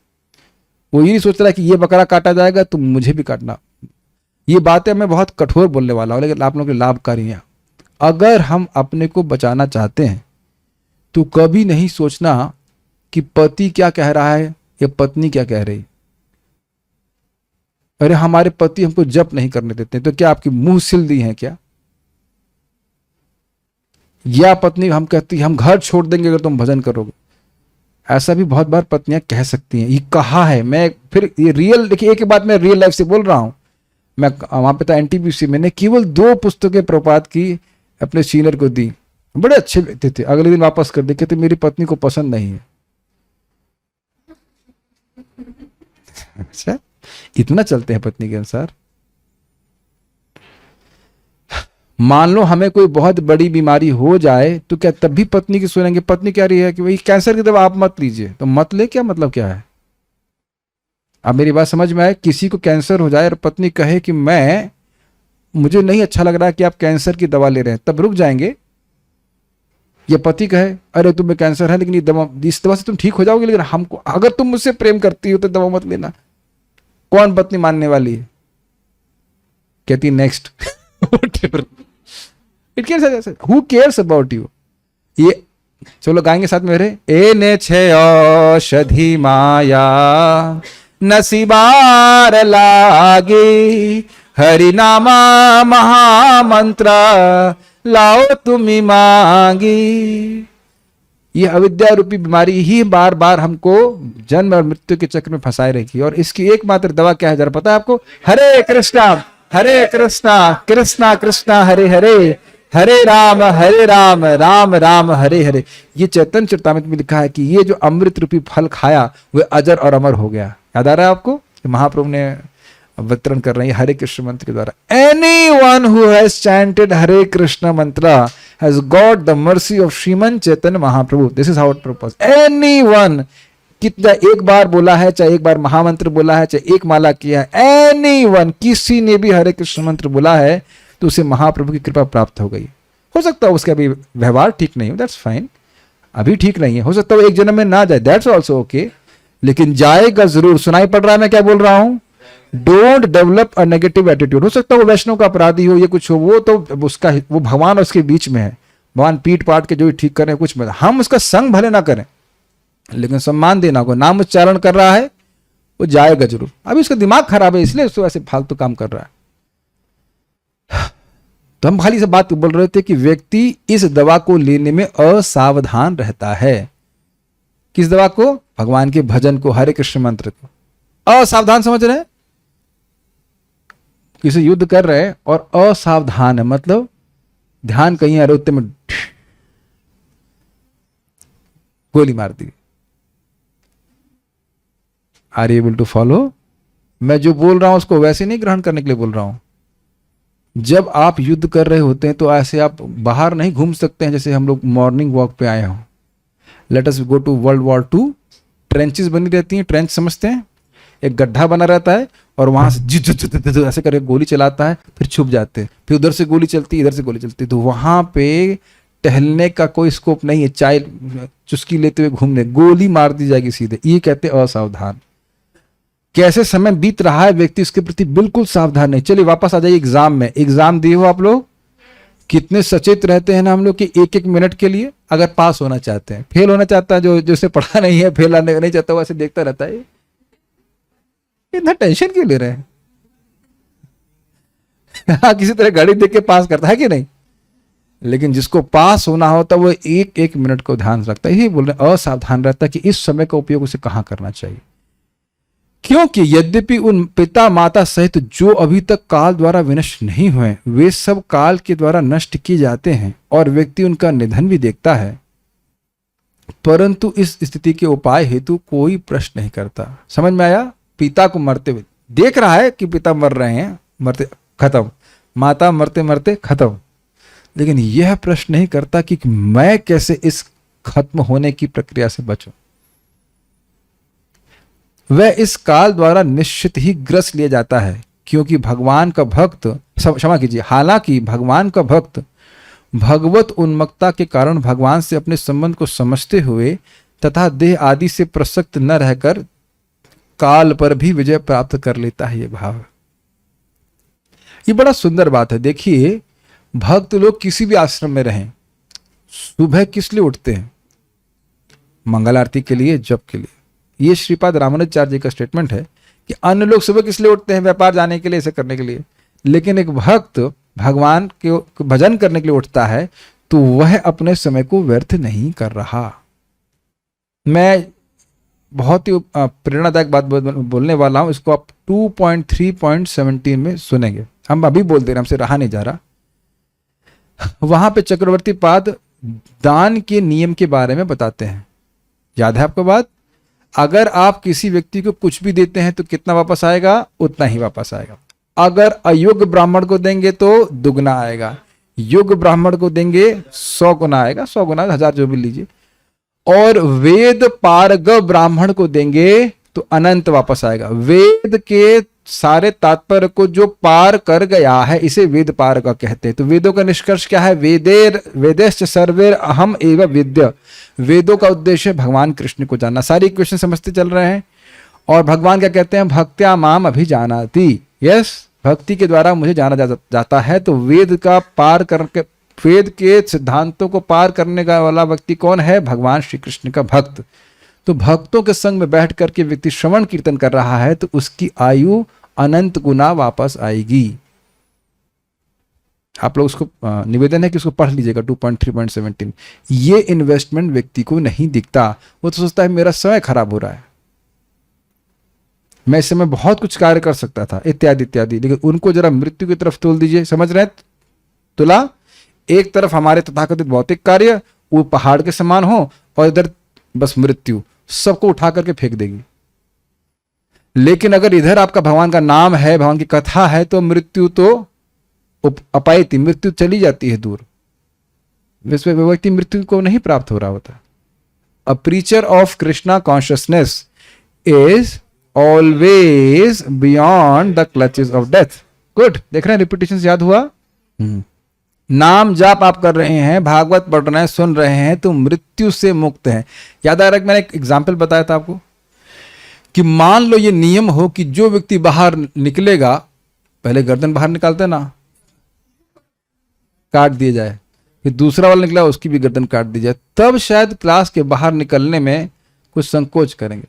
वो ये नहीं सोच रहा है कि ये बकरा काटा जाएगा तो मुझे भी काटना। ये बातें मैं बहुत कठोर बोलने वाला हूं, लेकिन आप लोगों के लाभकारी हैं। अगर हम अपने को बचाना चाहते हैं तो कभी नहीं सोचना कि पति क्या कह रहा है या पत्नी क्या कह रही। अरे हमारे पति हमको जप नहीं करने देते, तो क्या आपकी मुंह सिल दी है क्या? या पत्नी हम कहती हम घर छोड़ देंगे अगर तुम भजन करोगे। ऐसा भी बहुत बार पत्नियां कह सकती हैं। ये कहा है, मैं फिर ये रियल, देखिए एक बात मैं रियल लाइफ से बोल रहा हूं। मैं वहां पे था एनटीपीसी, मैंने केवल 2 पुस्तकें प्रपात की अपने सीनियर को दी, बड़े अच्छे व्यक्ति थे। अगले दिन वापस कर दे, कहते मेरी पत्नी को पसंद नहीं है। अच्छा, इतना चलते हैं पत्नी के अनुसार। मान लो हमें कोई बहुत बड़ी बीमारी हो जाए तो क्या तब भी पत्नी की सुनेंगे? पत्नी कह रही है कि भाई कैंसर की दवा आप मत लीजिए, तो मत ले क्या मतलब क्या है? अब मेरी बात समझ में आए? किसी को कैंसर हो जाए और पत्नी कहे कि मुझे नहीं अच्छा लग रहा है कि आप कैंसर की दवा ले रहे हैं, तब रुक जाएंगे? ये पति कहे अरे तुम्हें कैंसर है लेकिन ये दवा, इस दवा से तुम ठीक हो जाओगे, लेकिन हमको, अगर तुम मुझसे प्रेम करती हो तो दवा मत लेना। कौन पत्नी मानने वाली है? कहती next. It cares, who cares about you? ये चलो गाएंगे साथ में मेरे। एने छे औषधि माया नसीबार लागे, हरि नामा महामंत्र लाओ तुम्ही मांगी। ये अविद्या रूपी बीमारी ही बार बार हमको जन्म और मृत्यु के चक्र में फंसाए रखी है। और इसकी एकमात्र दवा क्या है जरा पता है आपको? हरे कृष्णा कृष्णा कृष्णा हरे हरे, हरे राम राम राम हरे हरे। ये चैतन्य चरितामृत में लिखा है कि ये जो अमृत रूपी फल खाया वह अजर और अमर हो गया। याद आ रहा है आपको? महाप्रभु ने वितरण कर रहे हैं हरे कृष्ण मंत्र के द्वारा। Anyone who has chanted हरे कृष्ण मंत्र has got the mercy of Shriman Chaitanya Mahaprabhu. This is how it purpose. Anyone, कितना एक बार बोला है, चाहे एक बार महामंत्र बोला है, चाहे एक माला किया है, anyone, किसी ने भी हरे कृष्ण मंत्र बोला है तो उसे महाप्रभु की कृपा प्राप्त हो गई। हो सकता है उसका अभी व्यवहार ठीक नहीं हो, दैट्स फाइन, अभी ठीक नहीं है, हो सकता है वो एक जन्म में ना जाए, दैट्स ऑल्सो ओके, लेकिन जाएगा जरूर। सुनाई पड़ रहा है मैं क्या बोल रहा हूं? Don't develop a negative attitude. हो सकता है वो वैष्णव का अपराधी हो, ये कुछ हो, वो तो उसका, वो भगवान और उसके बीच में है, भगवान पीट पाट के जो ठीक करें कुछ में, हम उसका संग भले ना करें लेकिन सम्मान देना होगा। नाम उच्चारण कर रहा है वो जाएगा जरूर। अभी उसका दिमाग खराब है इसलिए उसको ऐसे फालतू काम कर रहा है। तो हम खाली से बात बोल रहे थे कि व्यक्ति इस दवा को लेने में असावधान रहता है। किस दवा को? भगवान के भजन को, हरे कृष्ण मंत्र को। असावधान समझ रहे हैं? किसी युद्ध कर रहे हैं और असावधान है, मतलब ध्यान कहीं आ रहे उत्ते में गोली मार दी। Are you able to follow? मैं जो बोल रहा हूं उसको वैसे नहीं ग्रहण करने के लिए बोल रहा हूं। जब आप युद्ध कर रहे होते हैं तो ऐसे आप बाहर नहीं घूम सकते हैं जैसे हम लोग मॉर्निंग वॉक पे आए हों। Let us go to world war 2। Trenches बनी रहती हैं, ट्रेंच समझते हैं, एक गड्ढा बना रहता है और वहां से ऐसे करके गोली चलाता है, फिर छुप जाते हैं, फिर उधर से गोली चलती है, इधर से गोली चलती है। तो वहां पे टहलने का कोई स्कोप नहीं है, चाय चुस्की लेते हुए घूमने, गोली मार दी जाएगी सीधे। ये कहते हैं असावधान। कैसे समय बीत रहा है व्यक्ति उसके प्रति बिल्कुल सावधान नहीं। चलिए वापस आ जाइए एग्जाम में। एग्जाम दिए हो आप लोग? कितने सचेत रहते हैं ना हम लोग कि एक एक मिनट के लिए अगर पास होना चाहते हैं। फेल होना चाहता है जो जिसने पढ़ा नहीं है, फेल आने नहीं चाहता, वो ऐसे देखता रहता है, इतना टेंशन क्यों ले रहे हैं? हाँ, किसी तरह गाड़ी देख के पास करता है कि नहीं, लेकिन जिसको पास होना होता है वो एक एक मिनट को ध्यान रखता है। यही बोल रहे हैं असावधान रहता है कि इस समय का उपयोग उसे कहां करना चाहिए। क्योंकि यद्यपि उन पिता माता सहित जो अभी तक काल द्वारा विनष्ट नहीं हुए, वे सब काल के द्वारा नष्ट किए जाते हैं और व्यक्ति उनका निधन भी देखता है, परंतु इस स्थिति के उपाय हेतु कोई प्रश्न नहीं करता। समझ में आया? पिता को मरते हुए देख रहा है कि पिता मर रहे हैं, मरते खत्म, माता मरते मरते खत्म, लेकिन यह प्रश्न नहीं करता कि मैं कैसे इस खत्म होने की प्रक्रिया से बचूं। वह इस काल द्वारा निश्चित ही ग्रस लिया जाता है, क्योंकि भगवान का भक्त, क्षमा कीजिए, हालांकि भगवान का भक्त भगवत उन्मत्तता के कारण भगवान से अपने संबंध को समझते हुए तथा देह आदि से प्रसक्त न रहकर काल पर भी विजय प्राप्त कर लेता है। ये भाव, ये बड़ा सुंदर बात है। देखिए, भक्त लोग किसी भी आश्रम में रहें, सुबह किस लिए उठते हैं? मंगल आरती के लिए, जप के लिए। ये श्रीपाद रामानुजाचार्य जी का स्टेटमेंट है कि अन्य लोग सुबह किस लिए उठते हैं? व्यापार जाने के लिए, ऐसे करने के लिए। लेकिन एक भक्त भगवान के भजन करने के लिए उठता है तो वह अपने समय को व्यर्थ नहीं कर रहा। मैं बहुत ही प्रेरणादायक बात बोलने वाला हूं, इसको आप 2.3.17 में सुनेंगे। हम अभी बोल दे रहे हैं, हमसे रहा नहीं जा रहा। वहां पे चक्रवर्ती पाद दान के नियम के बारे में बताते हैं। याद है आपको बात? अगर आप किसी व्यक्ति को कुछ भी देते हैं तो कितना वापस आएगा? उतना ही वापस आएगा। अगर अयोग्य ब्राह्मण को देंगे तो दुगना आएगा, योग्य ब्राह्मण को देंगे 100 गुना आएगा, 100 गुना 1000 जो भी लीजिए, और वेद पारग ब्राह्मण को देंगे तो अनंत वापस आएगा। वेद के सारे तात्पर्य को जो पार कर गया है इसे वेद पार का कहते हैं। तो वेदों का निष्कर्ष क्या है? वेदेश्च सर्वेर अहम एव विद्य। वेदों का उद्देश्य है भगवान कृष्ण को जानना। सारी इक्वेशन समझते चल रहे हैं। और भगवान क्या कहते हैं? भक्त्या माम अभिजानाति। यस, भक्ति के द्वारा मुझे जाना जाता है। तो वेद का पार करके, वेद के सिद्धांतों को पार करने का वाला व्यक्ति कौन है? भगवान श्री कृष्ण का भक्त। तो भक्तों के संग में बैठ करके व्यक्ति श्रवण कीर्तन कर रहा है तो उसकी आयु अनंत गुना वापस आएगी। आप लोग उसको निवेदन है कि उसको पढ़ लीजिएगा 2.3.17। ये इन्वेस्टमेंट व्यक्ति को नहीं दिखता। वो तो सोचता है मेरा समय खराब हो रहा है, मैं इस समय बहुत कुछ कार्य कर सकता था, इत्यादि इत्यादि। लेकिन उनको जरा मृत्यु की तरफ तोल दीजिए, समझ रहे हैं? तुला, एक तरफ हमारे तथाकथित भौतिक कार्य वो पहाड़ के समान हो और इधर बस मृत्यु सबको उठा करके फेंक देगी। लेकिन अगर इधर आपका भगवान का नाम है, भगवान की कथा है, तो मृत्यु तो अपायती, मृत्यु चली जाती है दूर। व्यक्ति मृत्यु को नहीं प्राप्त हो रहा होता। A preacher of Krishna consciousness is always beyond the clutches of death. Good, देख रहे हैं रिपीटेशन याद हुआ? नाम जाप आप कर रहे हैं, भागवत पढ़ रहे हैं, सुन रहे हैं, तो मृत्यु से मुक्त हैं। याद आ रहा है कि मैंने एक एग्जाम्पल बताया था आपको कि मान लो ये नियम हो कि जो व्यक्ति बाहर निकलेगा, पहले गर्दन बाहर निकालते ना, काट दिया जाए, फिर दूसरा वाला निकला उसकी भी गर्दन काट दी जाए, तब शायद क्लास के बाहर निकलने में कुछ संकोच करेंगे।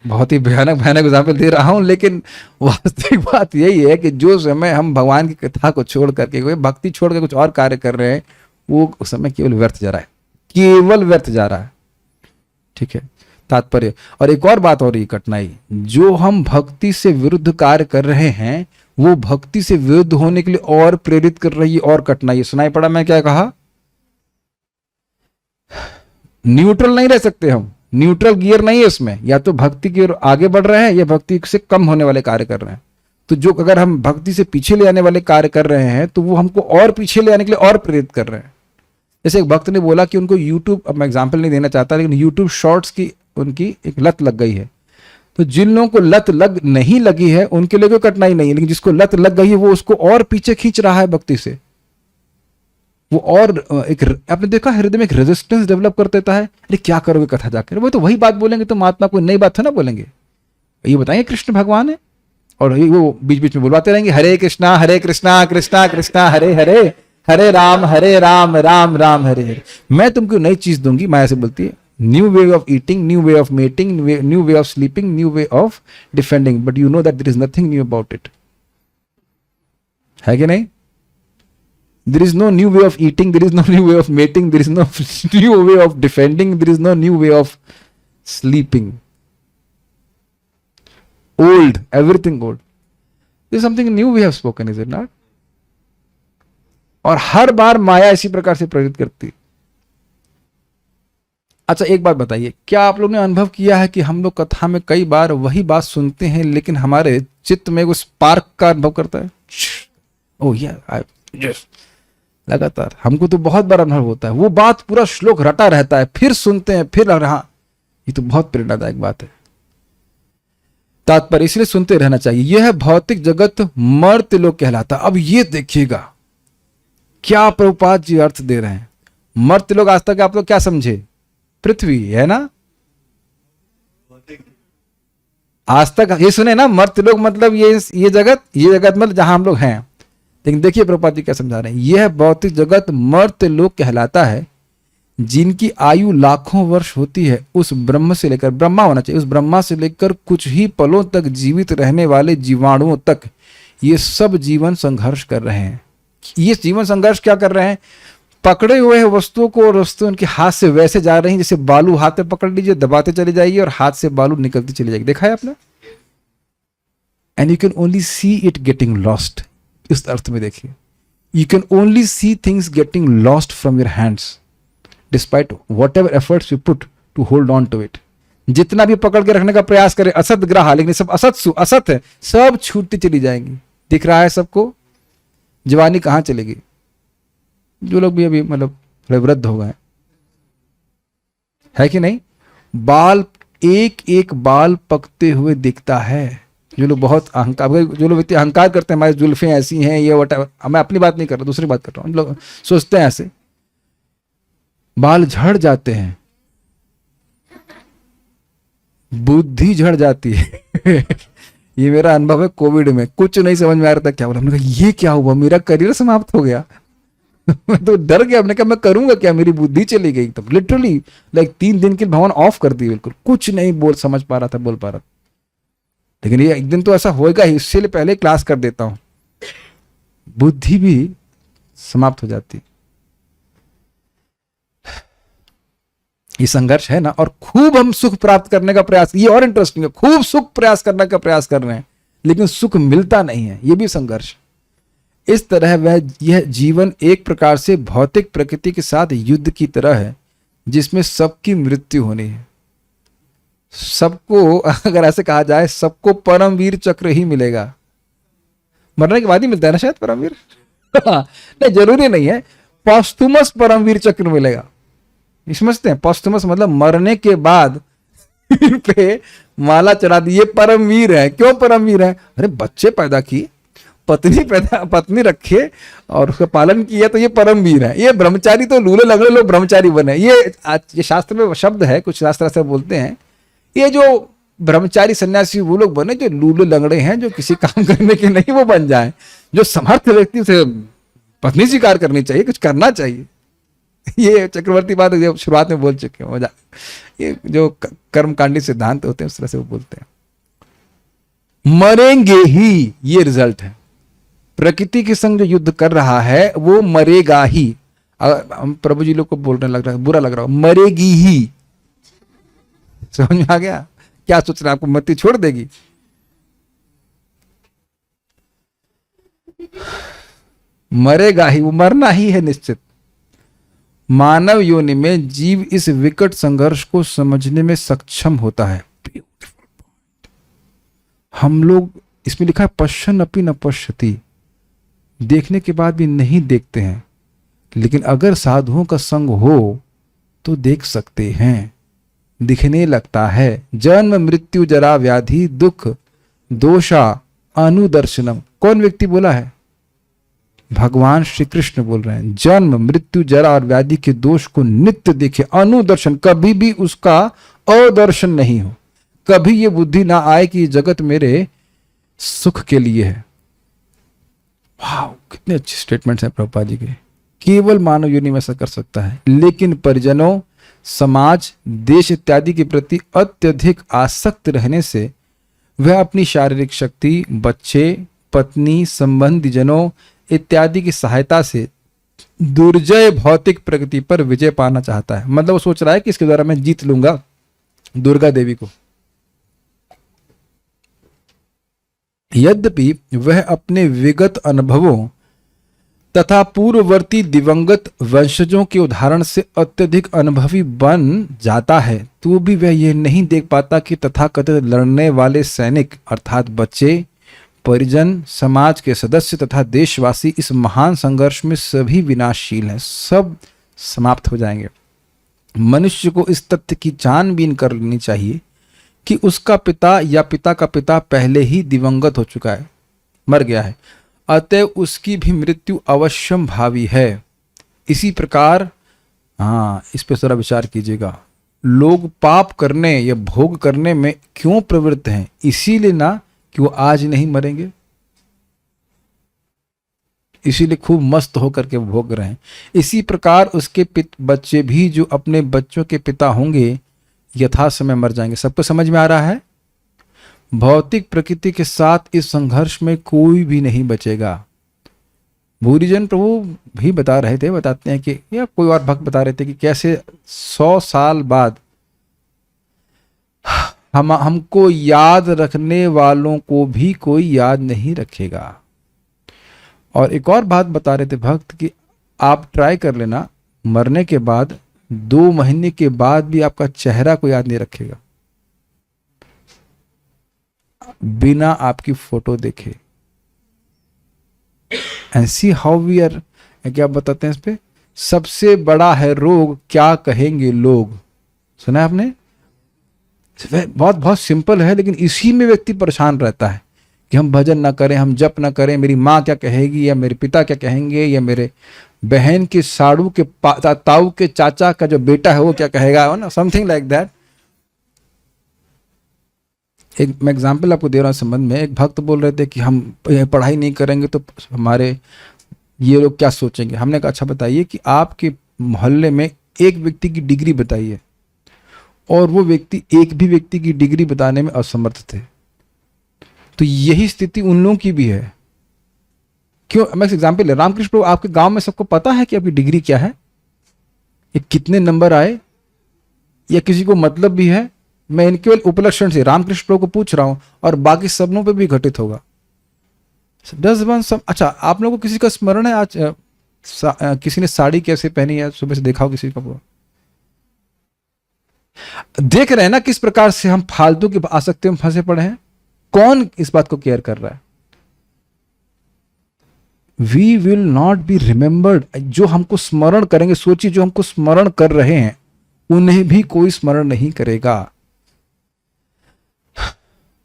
बहुत ही भयानक भयानक एग्जाम्पल दे रहा हूं, लेकिन वास्तविक बात यही है कि जो समय हम भगवान की कथा को छोड़ करके, कोई भक्ति छोड़ कर कुछ और कार्य कर रहे हैं, वो उस समय केवल व्यर्थ जा रहा है, केवल व्यर्थ जा रहा है। ठीक है, तात्पर्य। और एक और बात हो रही कठिनाई, जो हम भक्ति से विरुद्ध कार्य कर रहे हैं वो भक्ति से विरुद्ध होने के लिए और प्रेरित कर रही है और कठिनाई। सुनाई पड़ा मैं क्या कहा? न्यूट्रल नहीं रह सकते हम, न्यूट्रल गियर नहीं है इसमें। या तो भक्ति की ओर आगे बढ़ रहे हैं या भक्ति से कम होने वाले कार्य कर रहे हैं। तो जो अगर हम भक्ति से पीछे ले आने वाले कार्य कर रहे हैं तो वो हमको और पीछे ले आने के लिए और प्रेरित कर रहे हैं। जैसे एक भक्त ने बोला कि उनको यूट्यूब, अब मैं एग्जाम्पल नहीं देना चाहता, लेकिन यूट्यूब शॉर्ट्स की उनकी एक लत लग गई है। तो जिन लोगों को लत लग नहीं लगी है उनके लिए कोई कठिनाई नहीं है, लेकिन जिसको लत लग गई है वो उसको और पीछे खींच रहा है भक्ति से। वो और एक, आपने देखा हृदय में एक रेजिस्टेंस डेवलप कर देता है। अरे क्या करोगे कथा जाकर, वो तो वही बात बोलेंगे, तो महात्मा कोई नई बात है ना बोलेंगे, ये बताएंगे कृष्ण भगवान है, और वो बीच बीच में बुलवाते रहेंगे हरे कृष्णा कृष्णा कृष्णा हरे हरे, हरे राम राम राम हरे हरे। मैं तुमको नई चीज दूंगी, माया से बोलती है, new way of eating, new way of mating, new way of sleeping, new way of defending, but you know that there is nothing new about it. है कि नहीं? There is no new way of eating, there is no new way of mating, there is no new way of defending, there is no new way of sleeping. Old, everything old. There is something new we have spoken, is it not? और हर बार माया इसी प्रकार से प्रेरित करती है। अच्छा एक बात बताइए, क्या आप लोगों ने अनुभव किया है कि हम लोग कथा में कई बार वही बात सुनते हैं लेकिन हमारे चित्त में वो स्पार्क का अनुभव करता है? ओह या यस, लगातार हमको तो बहुत बार अनुभव होता है, वो बात पूरा श्लोक रटा रहता है, फिर सुनते हैं, फिर हाँ ये तो बहुत प्रेरणादायक बात है। तात्पर्य इसलिए सुनते रहना चाहिए। यह है भौतिक जगत मर्त्य लोक कहलाता। अब ये देखिएगा क्या प्रभुपाद जी अर्थ दे रहे हैं। मर्त्य लोक आज तक आप लोग क्या समझे? पृथ्वी है ना, आज तक ये सुने ना, मर्त्य लोक मतलब ये जगत मतलब जहां हम लोग हैं। लेकिन देखिए प्रभुपाद जी क्या समझा रहे हैं, यह भौतिक जगत मर्त्य लोक कहलाता है जिनकी आयु लाखों वर्ष होती है। उस ब्रह्म से लेकर, ब्रह्मा होना चाहिए, उस ब्रह्मा से लेकर कुछ ही पलों तक जीवित रहने वाले जीवाणुओं तक ये सब जीवन संघर्ष कर रहे हैं। ये जीवन संघर्ष क्या कर रहे हैं? पकड़े हुए वस्तुओं को, और वस्तु उनके हाथ से वैसे जा रही है जैसे बालू हाथ में पकड़ लीजिए, दबाते चले जाइए और हाथ से बालू निकलती चली जाएगी। देखा है आपने? And you can only see it getting lost. इस अर्थ में देखिए, you can only see things getting lost from your hands despite whatever efforts you put to hold on to it. जितना भी पकड़ के रखने का प्रयास करें, असत ग्रह, लेकिन सब असत है, सब छूटती चली जाएंगी। दिख रहा है सबको? जवानी कहाँ चलेगी? जो लोग भी अभी मतलब थोड़े वृद्ध हो गए, है कि नहीं? बाल एक एक बाल पकते हुए दिखता है। जो लोग बहुत अहंकार, जो लोग व्यक्ति अहंकार करते हैं हमारी जुल्फें ऐसी हैं, ये वट, मैं अपनी बात नहीं कर रहा, दूसरी बात कर रहा हूँ। लोग सोचते हैं ऐसे, बाल झड़ जाते हैं, बुद्धि झड़ जाती है। ये मेरा अनुभव है कोविड में, कुछ नहीं समझ में आ रहा था क्या बोला। हमने कहा ये क्या हुआ, मेरा करियर समाप्त हो गया। मैं तो डर गया, हमने कहा मैं करूंगा क्या, मेरी बुद्धि चली गई। तब लिटरली लाइक 3 दिन के भगवान ऑफ कर दी, बिल्कुल कुछ नहीं बोल समझ पा रहा था, बोल पा रहा था। लेकिन ये एक दिन तो ऐसा होएगा ही, इससे पहले क्लास कर देता हूं, बुद्धि भी समाप्त हो जाती। ये संघर्ष है ना, और खूब हम सुख प्राप्त करने का प्रयास, ये और इंटरेस्टिंग है, खूब सुख प्रयास करने का प्रयास कर रहे हैं, लेकिन सुख मिलता नहीं है, ये भी संघर्ष। इस तरह यह जीवन एक प्रकार से भौतिक प्रकृति के साथ युद्ध की तरह है, जिसमें सबकी मृत्यु होनी है। सबको, अगर ऐसे कहा जाए, सबको परमवीर चक्र ही मिलेगा। मरने के बाद ही मिलता है ना शायद परमवीर। नहीं, जरूरी नहीं है, पॉस्थुमस परमवीर चक्र मिलेगा। समझते हैं, पॉस्थुमस मतलब मरने के बाद पे माला चढ़ा दी, ये परमवीर है। क्यों परमवीर है? अरे बच्चे पैदा किए, पत्नी रखे और उसका पालन किया, तो ये परमवीर है। ये ब्रह्मचारी तो लूले लगड़े लोग ब्रह्मचारी बने। ये शास्त्र में शब्द है, कुछ शास्त्र ऐसे बोलते हैं, ये जो ब्रह्मचारी सन्यासी वो लोग बने जो लूले लगड़े हैं, जो किसी काम करने के नहीं वो बन जाए। जो समर्थ व्यक्ति से पत्नी स्वीकार करनी चाहिए, कुछ करना चाहिए। ये चक्रवर्ती बात शुरुआत में बोल चुके हैं, ये जो कर्मकांडी सिद्धांत होते हैं उस तरह से वो बोलते हैं। मरेंगे ही, ये रिजल्ट है। प्रकृति के संग जो युद्ध कर रहा है वो मरेगा ही। हम प्रभु जी लोग को बोलने लग रहा है, बुरा लग रहा है, मरेगी ही। समझ में आ गया? क्या सोच रहे हैं, आपको मृत्यु छोड़ देगी? मरेगा ही, वो मरना ही है निश्चित। मानव योनि में जीव इस विकट संघर्ष को समझने में सक्षम होता है। हम लोग, इसमें लिखा है पश्यन् अपि न पश्यति, देखने के बाद भी नहीं देखते हैं, लेकिन अगर साधुओं का संग हो तो देख सकते हैं, दिखने लगता है। जन्म मृत्यु जरा व्याधि दुख दोषा अनुदर्शनम। कौन व्यक्ति बोला है? भगवान श्री कृष्ण बोल रहे हैं। जन्म मृत्यु जरा और व्याधि के दोष को नित्य देखे, अनुदर्शन, कभी भी उसका अदर्शन नहीं हो। कभी ये बुद्धि ना आए कि ये जगत मेरे सुख के लिए है। वाह, कितने अच्छे स्टेटमेंट्स हैं प्रभुपाद जी के। केवल मानव योनि में ऐसा कर सकता है, लेकिन परिजनों, समाज, देश इत्यादि के प्रति अत्यधिक आसक्त रहने से वह अपनी शारीरिक शक्ति, बच्चे, पत्नी, संबंधी जनों इत्यादि की सहायता से दुर्जय भौतिक प्रगति पर विजय पाना चाहता है। मतलब वो सोच रहा है कि इसके द्वारा मैं जीत लूंगा दुर्गा देवी को। यद्यपि वह अपने विगत अनुभवों तथा पूर्ववर्ती दिवंगत वंशजों के उदाहरण से अत्यधिक अनुभवी बन जाता है, तो भी वह यह नहीं देख पाता कि तथाकथित लड़ने वाले सैनिक अर्थात बच्चे, परिजन, समाज के सदस्य तथा देशवासी इस महान संघर्ष में सभी विनाशशील हैं, सब समाप्त हो जाएंगे। मनुष्य को इस तथ्य की छानबीन कर लेनी चाहिए कि उसका पिता या पिता का पिता पहले ही दिवंगत हो चुका है, मर गया है, अतः उसकी भी मृत्यु अवश्यम भावी है। इसी प्रकार, इस पर जरा विचार कीजिएगा, लोग पाप करने या भोग करने में क्यों प्रवृत्त हैं? इसीलिए ना कि वो आज नहीं मरेंगे, इसीलिए खूब मस्त होकर के भोग रहे हैं। इसी प्रकार उसके बच्चे भी जो अपने बच्चों के पिता होंगे यथा समय मर जाएंगे। सबको समझ में आ रहा है? भौतिक प्रकृति के साथ इस संघर्ष में कोई भी नहीं बचेगा। भूरिजन प्रभु भी बताते हैं कि, या कोई और भक्त बता रहे थे कि कैसे 100 साल बाद हमको याद रखने वालों को भी कोई याद नहीं रखेगा। और एक और बात बता रहे थे भक्त कि आप ट्राई कर लेना, मरने के बाद 2 महीने के बाद भी आपका चेहरा कोई याद नहीं रखेगा, बिना आपकी फोटो देखे। And see how we are, क्या बताते हैं इस पे, सबसे बड़ा है रोग क्या कहेंगे लोग। सुना है आपने? बहुत बहुत सिंपल है, लेकिन इसी में व्यक्ति परेशान रहता है कि हम भजन ना करें, हम जप ना करें, मेरी माँ क्या कहेगी, या मेरे पिता क्या कहेंगे, या मेरे बहन के साड़ू के ताऊ के चाचा का जो बेटा है वो क्या कहेगा, ना समथिंग लाइक दैट। एक मैं एग्जाम्पल आपको दे रहा हूँ संबंध में। एक भक्त बोल रहे थे कि हम पढ़ाई नहीं करेंगे तो हमारे ये लोग क्या सोचेंगे। हमने कहा अच्छा बताइए कि आपके मोहल्ले में एक व्यक्ति की डिग्री बताइए, और वो व्यक्ति एक भी व्यक्ति की डिग्री बताने में असमर्थ थे, तो यही स्थिति उन लोगों की भी है। क्यों? मैं एग्जाम्पल ले, रामकृष्ण प्रभु आपके गांव में सबको पता है कि आपकी डिग्री क्या है, ये कितने नंबर आए, या किसी को मतलब भी है? मैं इन केवल उपलक्षण से रामकृष्ण प्रभु को पूछ रहा हूं, और बाकी सबनों पे भी घटित होगा। अच्छा, आप लोगों को किसी का स्मरण है आज किसी ने साड़ी कैसे पहनी है? सुबह से देखा हो किसी को? देख रहे हैं ना किस प्रकार से हम फालतू की आसक्ति में फंसे पड़े हैं। कौन इस बात को केयर कर रहा है? We will not be remembered. जो हमको स्मरण करेंगे, सोचिए जो हमको स्मरण कर रहे हैं उन्हें भी कोई स्मरण नहीं करेगा।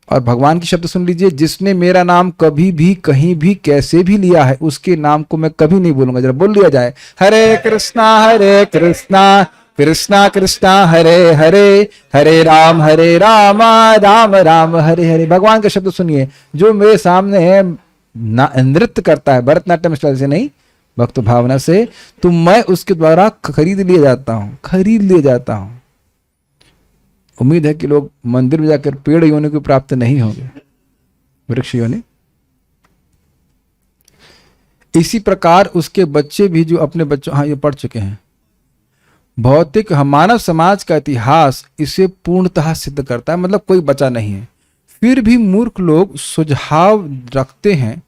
और भगवान की शब्द सुन लीजिए, जिसने मेरा नाम कभी भी कहीं भी कैसे भी लिया है उसके नाम को मैं कभी नहीं बोलूंगा। जरा बोल लिया जाए, हरे कृष्णा कृष्णा कृष्णा हरे हरे, हरे राम राम राम हरे हरे। भगवान का शब्द सुनिए, जो मेरे सामने है नृत्य करता है भरतनाट्यम स्टाइल से नहीं, भक्त भावना से, तो मैं उसके द्वारा खरीद लिया जाता हूं। उम्मीद है कि लोग मंदिर में जाकर पेड़ योनि को प्राप्त नहीं होंगे, वृक्ष योनि। इसी प्रकार उसके बच्चे भी जो अपने बच्चों, हाँ ये पढ़ चुके हैं। भौतिक मानव समाज का इतिहास इसे पूर्णतः सिद्ध करता है, मतलब कोई बचा नहीं है। फिर भी मूर्ख लोग सुझाव रखते हैं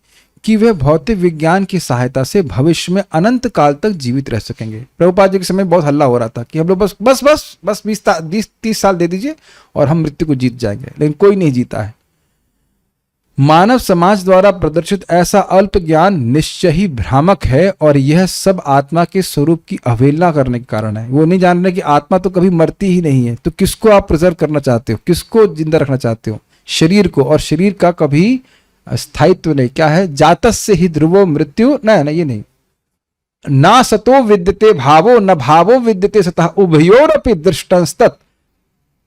कि वे भौतिक विज्ञान की सहायता से भविष्य में अनंत काल तक जीवित रह सकेंगे। प्रभुपाद जी के समय बहुत हल्ला हो रहा था कि हम लोग बस 20-30 साल दे दीजिए और हम मृत्यु को जीत जाएंगे, लेकिन कोई नहीं जीता है। मानव समाज द्वारा प्रदर्शित ऐसा अल्प ज्ञान निश्चय ही भ्रामक है, और यह सब आत्मा के स्वरूप की अवहेलना करने के कारण है। वो नहीं जान रहे कि आत्मा तो कभी मरती ही नहीं है, तो किसको आप प्रिजर्व करना चाहते हो, किसको जिंदा रखना चाहते हो? शरीर को, और शरीर का कभी स्थायित्व नहीं। क्या है? जातस्य ही ध्रुवो मृत्यु, नहीं ये नहीं। ना सतो विद्यते भावो न भावो विद्यते सतः, उभयोरपि दृष्टंस्तत्,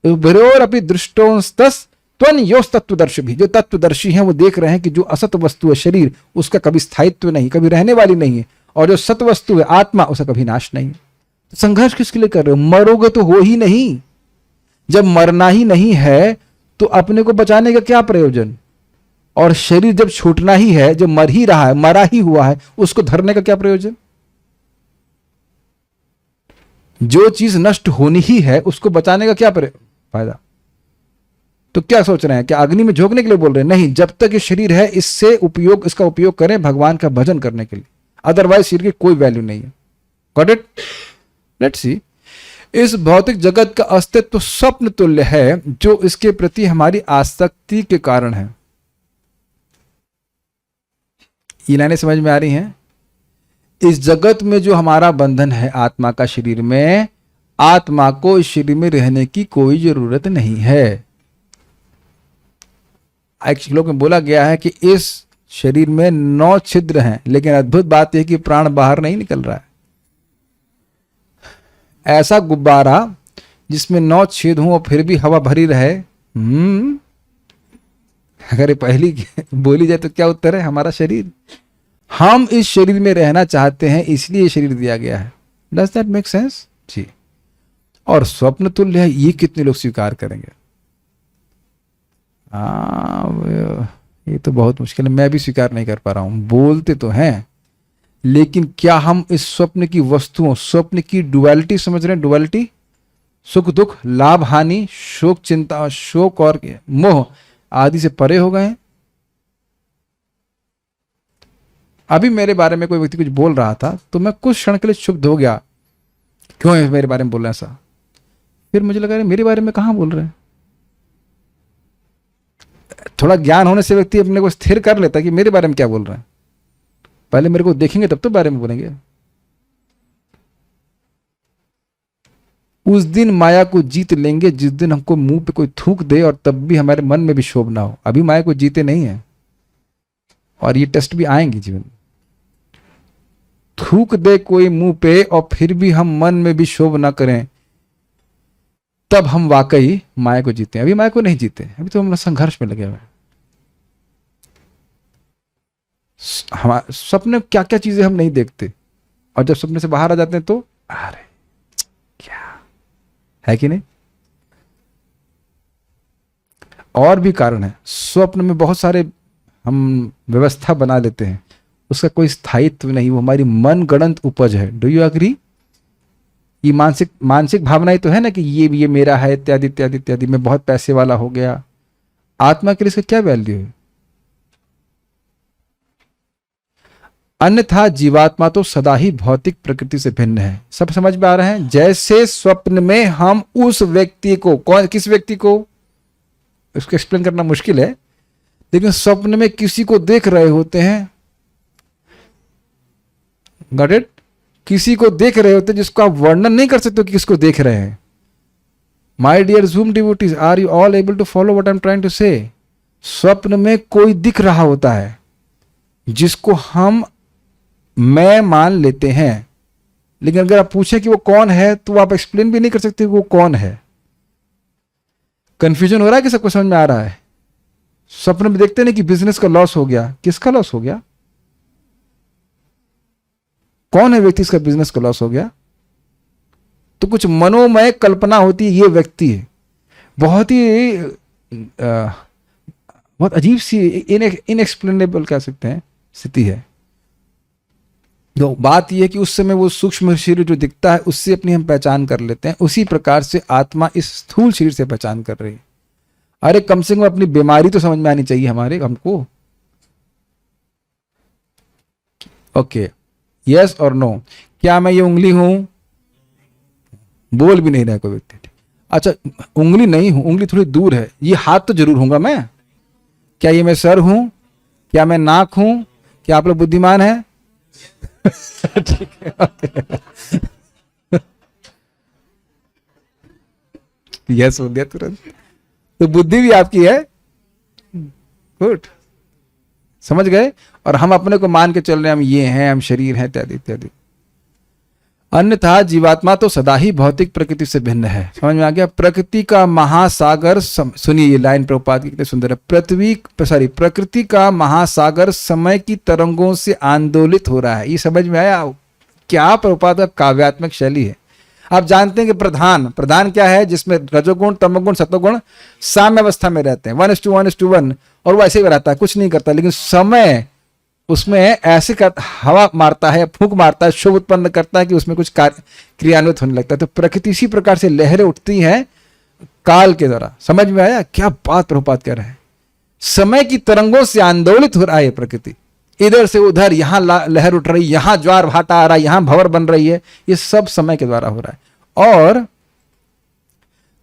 उभयोरपि दृष्टोंस्तस् त्वं योस् तत्वदर्शी भी। जो तत्वदर्शी हैं वो देख रहे हैं कि जो असत वस्तु है शरीर, उसका कभी स्थायित्व नहीं, कभी रहने वाली नहीं है, और जो सत वस्तु है आत्मा, उसका कभी नाश नहीं है। तो संघर्ष किसके लिए कर रहे हो? मरोगे तो हो ही नहीं। जब मरना ही नहीं है तो अपने को बचाने का क्या प्रयोजन? और शरीर जब छूटना ही है, जो मर ही रहा है, मरा ही हुआ है, उसको धरने का क्या प्रयोजन? जो चीज नष्ट होनी ही है उसको बचाने का क्या फायदा? तो क्या सोच रहे हैं? क्या अग्नि में झोंकने के लिए बोल रहे हैं? नहीं, जब तक ये शरीर है इसका उपयोग करें भगवान का भजन करने के लिए, अदरवाइज शरीर की कोई वैल्यू नहीं है। Got it? Let's see. इस भौतिक जगत का अस्तित्व स्वप्न तुल्य है, जो इसके प्रति हमारी आसक्ति के कारण है। ये लाइनें समझ में आ रही हैं? इस जगत में जो हमारा बंधन है आत्मा का शरीर में, आत्मा को इस शरीर में रहने की कोई जरूरत नहीं है। एक श्लोक में बोला गया है कि इस शरीर में 9 छिद्र हैं, लेकिन अद्भुत बात यह कि प्राण बाहर नहीं निकल रहा है। ऐसा गुब्बारा जिसमें 9 छेद हों और फिर भी हवा भरी रहे, अगर ये पहली बोली जाए तो क्या उत्तर है? हमारा शरीर। हम इस शरीर में रहना चाहते हैं, इसलिए ये शरीर दिया गया है। Does that make sense? जी। और स्वप्न तुल्य है, ये कितने लोग स्वीकार करेंगे? ये तो बहुत मुश्किल है, मैं भी स्वीकार नहीं कर पा रहा हूं। बोलते तो हैं, लेकिन क्या हम इस स्वप्न की वस्तुओं, स्वप्न की डुअलिटी समझ रहे हैं? डुअलिटी, सुख दुख, लाभ हानि, शोक चिंता, शोक और मोह आदि से परे हो गए हैं। अभी मेरे बारे में कोई व्यक्ति कुछ बोल रहा था तो मैं कुछ क्षण के लिए क्षुब्ध हो गया, क्यों है मेरे बारे में बोल रहे हैं ऐसा? फिर मुझे लगा मेरे बारे में कहां बोल रहे हैं। थोड़ा ज्ञान होने से व्यक्ति अपने को स्थिर कर लेता है कि मेरे बारे में क्या बोल रहे हैं। पहले मेरे को देखेंगे तब तो बारे में बोलेंगे। उस दिन माया को जीत लेंगे जिस दिन हमको मुंह पे कोई थूक दे और तब भी हमारे मन में भी शोभ ना हो। अभी माया को जीते नहीं है और ये टेस्ट भी आएंगे जीवन में। थूक दे कोई मुंह पे और फिर भी हम मन में भी शोभ ना करें, तब हम वाकई माया को जीते हैं। अभी माया को नहीं जीते, अभी तो हम संघर्ष में लगे हुए हैं। हमारे सपने क्या क्या चीजें हम नहीं देखते और जब सपने से बाहर आ जाते हैं तो अरे क्या है कि नहीं। और भी कारण है, स्वप्न में बहुत सारे हम व्यवस्था बना लेते हैं, उसका कोई स्थायित्व नहीं, वो हमारी मनगढ़ंत उपज है। Do you agree? ये मानसिक भावनाएं तो है ना कि ये मेरा है इत्यादि इत्यादि इत्यादि, मैं बहुत पैसे वाला हो गया। आत्मा के लिए इसका क्या वैल्यू है? अन्यथा जीवात्मा तो सदा ही भौतिक प्रकृति से भिन्न है। सब समझ में आ रहे हैं? जैसे स्वप्न में हम उस व्यक्ति को, किस व्यक्ति को, उसको एक्सप्लेन करना मुश्किल है, लेकिन स्वप्न में किसी को देख रहे होते हैं, गॉट इट? किसी को देख रहे होते हैं जिसको आप वर्णन नहीं कर सकते कि किसको देख रहे हैं। My dear zoom devotees, are you all able to follow what I am trying to say? स्वप्न में कोई दिख रहा होता है जिसको हम मैं मान लेते हैं, लेकिन अगर आप पूछें कि वो कौन है तो आप एक्सप्लेन भी नहीं कर सकते वो कौन है। कंफ्यूजन हो रहा है कि सबको समझ में आ रहा है? स्वप्न में देखते नहीं कि बिजनेस का लॉस हो गया, किसका लॉस हो गया? कौन है व्यक्ति इसका बिजनेस का लॉस हो गया? तो कुछ मनोमय कल्पना होती है, ये व्यक्ति है। बहुत ही बहुत अजीब सी इनएक्सप्लेनेबल कह सकते हैं स्थिति है। तो बात यह है कि उस समय वो सूक्ष्म शरीर जो दिखता है उससे अपनी हम पहचान कर लेते हैं, उसी प्रकार से आत्मा इस स्थूल शरीर से पहचान कर रही है। अरे कम से कम अपनी बीमारी तो समझ में आनी चाहिए हमको। ओके, यस और नो? क्या मैं ये उंगली हूं? बोल भी नहीं रहा कोई व्यक्ति। अच्छा, उंगली नहीं हूं, उंगली थोड़ी दूर है, ये हाथ तो जरूर होगा मैं। क्या ये मैं सर हूं? क्या मैं नाक हूं? क्या आप लोग बुद्धिमान हैं? ठीक है, यस हो गया तुरंत। तो बुद्धि भी आपकी है, गुड, समझ गए। और हम अपने को मान के चल रहे हैं हम ये हैं, हम शरीर हैं, इत्यादि इत्यादि। अन्यथा जीवात्मा तो सदा ही भौतिक प्रकृति से भिन्न है। समझ में आ गया? प्रकृति का महासागर, सुनिए ये लाइन प्रभुपाद की कितनी सुंदर है। प्रकृति का महासागर समय की तरंगों से आंदोलित हो रहा है। ये समझ में आया क्या प्रभुपाद का काव्यात्मक शैली है? आप जानते हैं कि प्रधान क्या है? जिसमें रजोगुण, तमोगुण, सतोगुण साम्य अवस्था में रहते हैं, 1:1:1, और वो ऐसे ही रहता है, कुछ नहीं करता। लेकिन समय उसमें ऐसे हवा मारता है, फूंक मारता है, शोभ उत्पन्न करता है कि उसमें कुछ क्रियान्वित होने लगता है। तो प्रकृति इसी प्रकार से लहरें उठती हैं काल के द्वारा। समझ में आया क्या बात प्रभुपाद कह रहे हैं? समय की तरंगों से आंदोलित हो रहा है प्रकृति, इधर से उधर, यहां लहर उठ रही, यहां ज्वार भाटा आ रहा है, यहां भंवर बन रही है। ये सब समय के द्वारा हो रहा है। और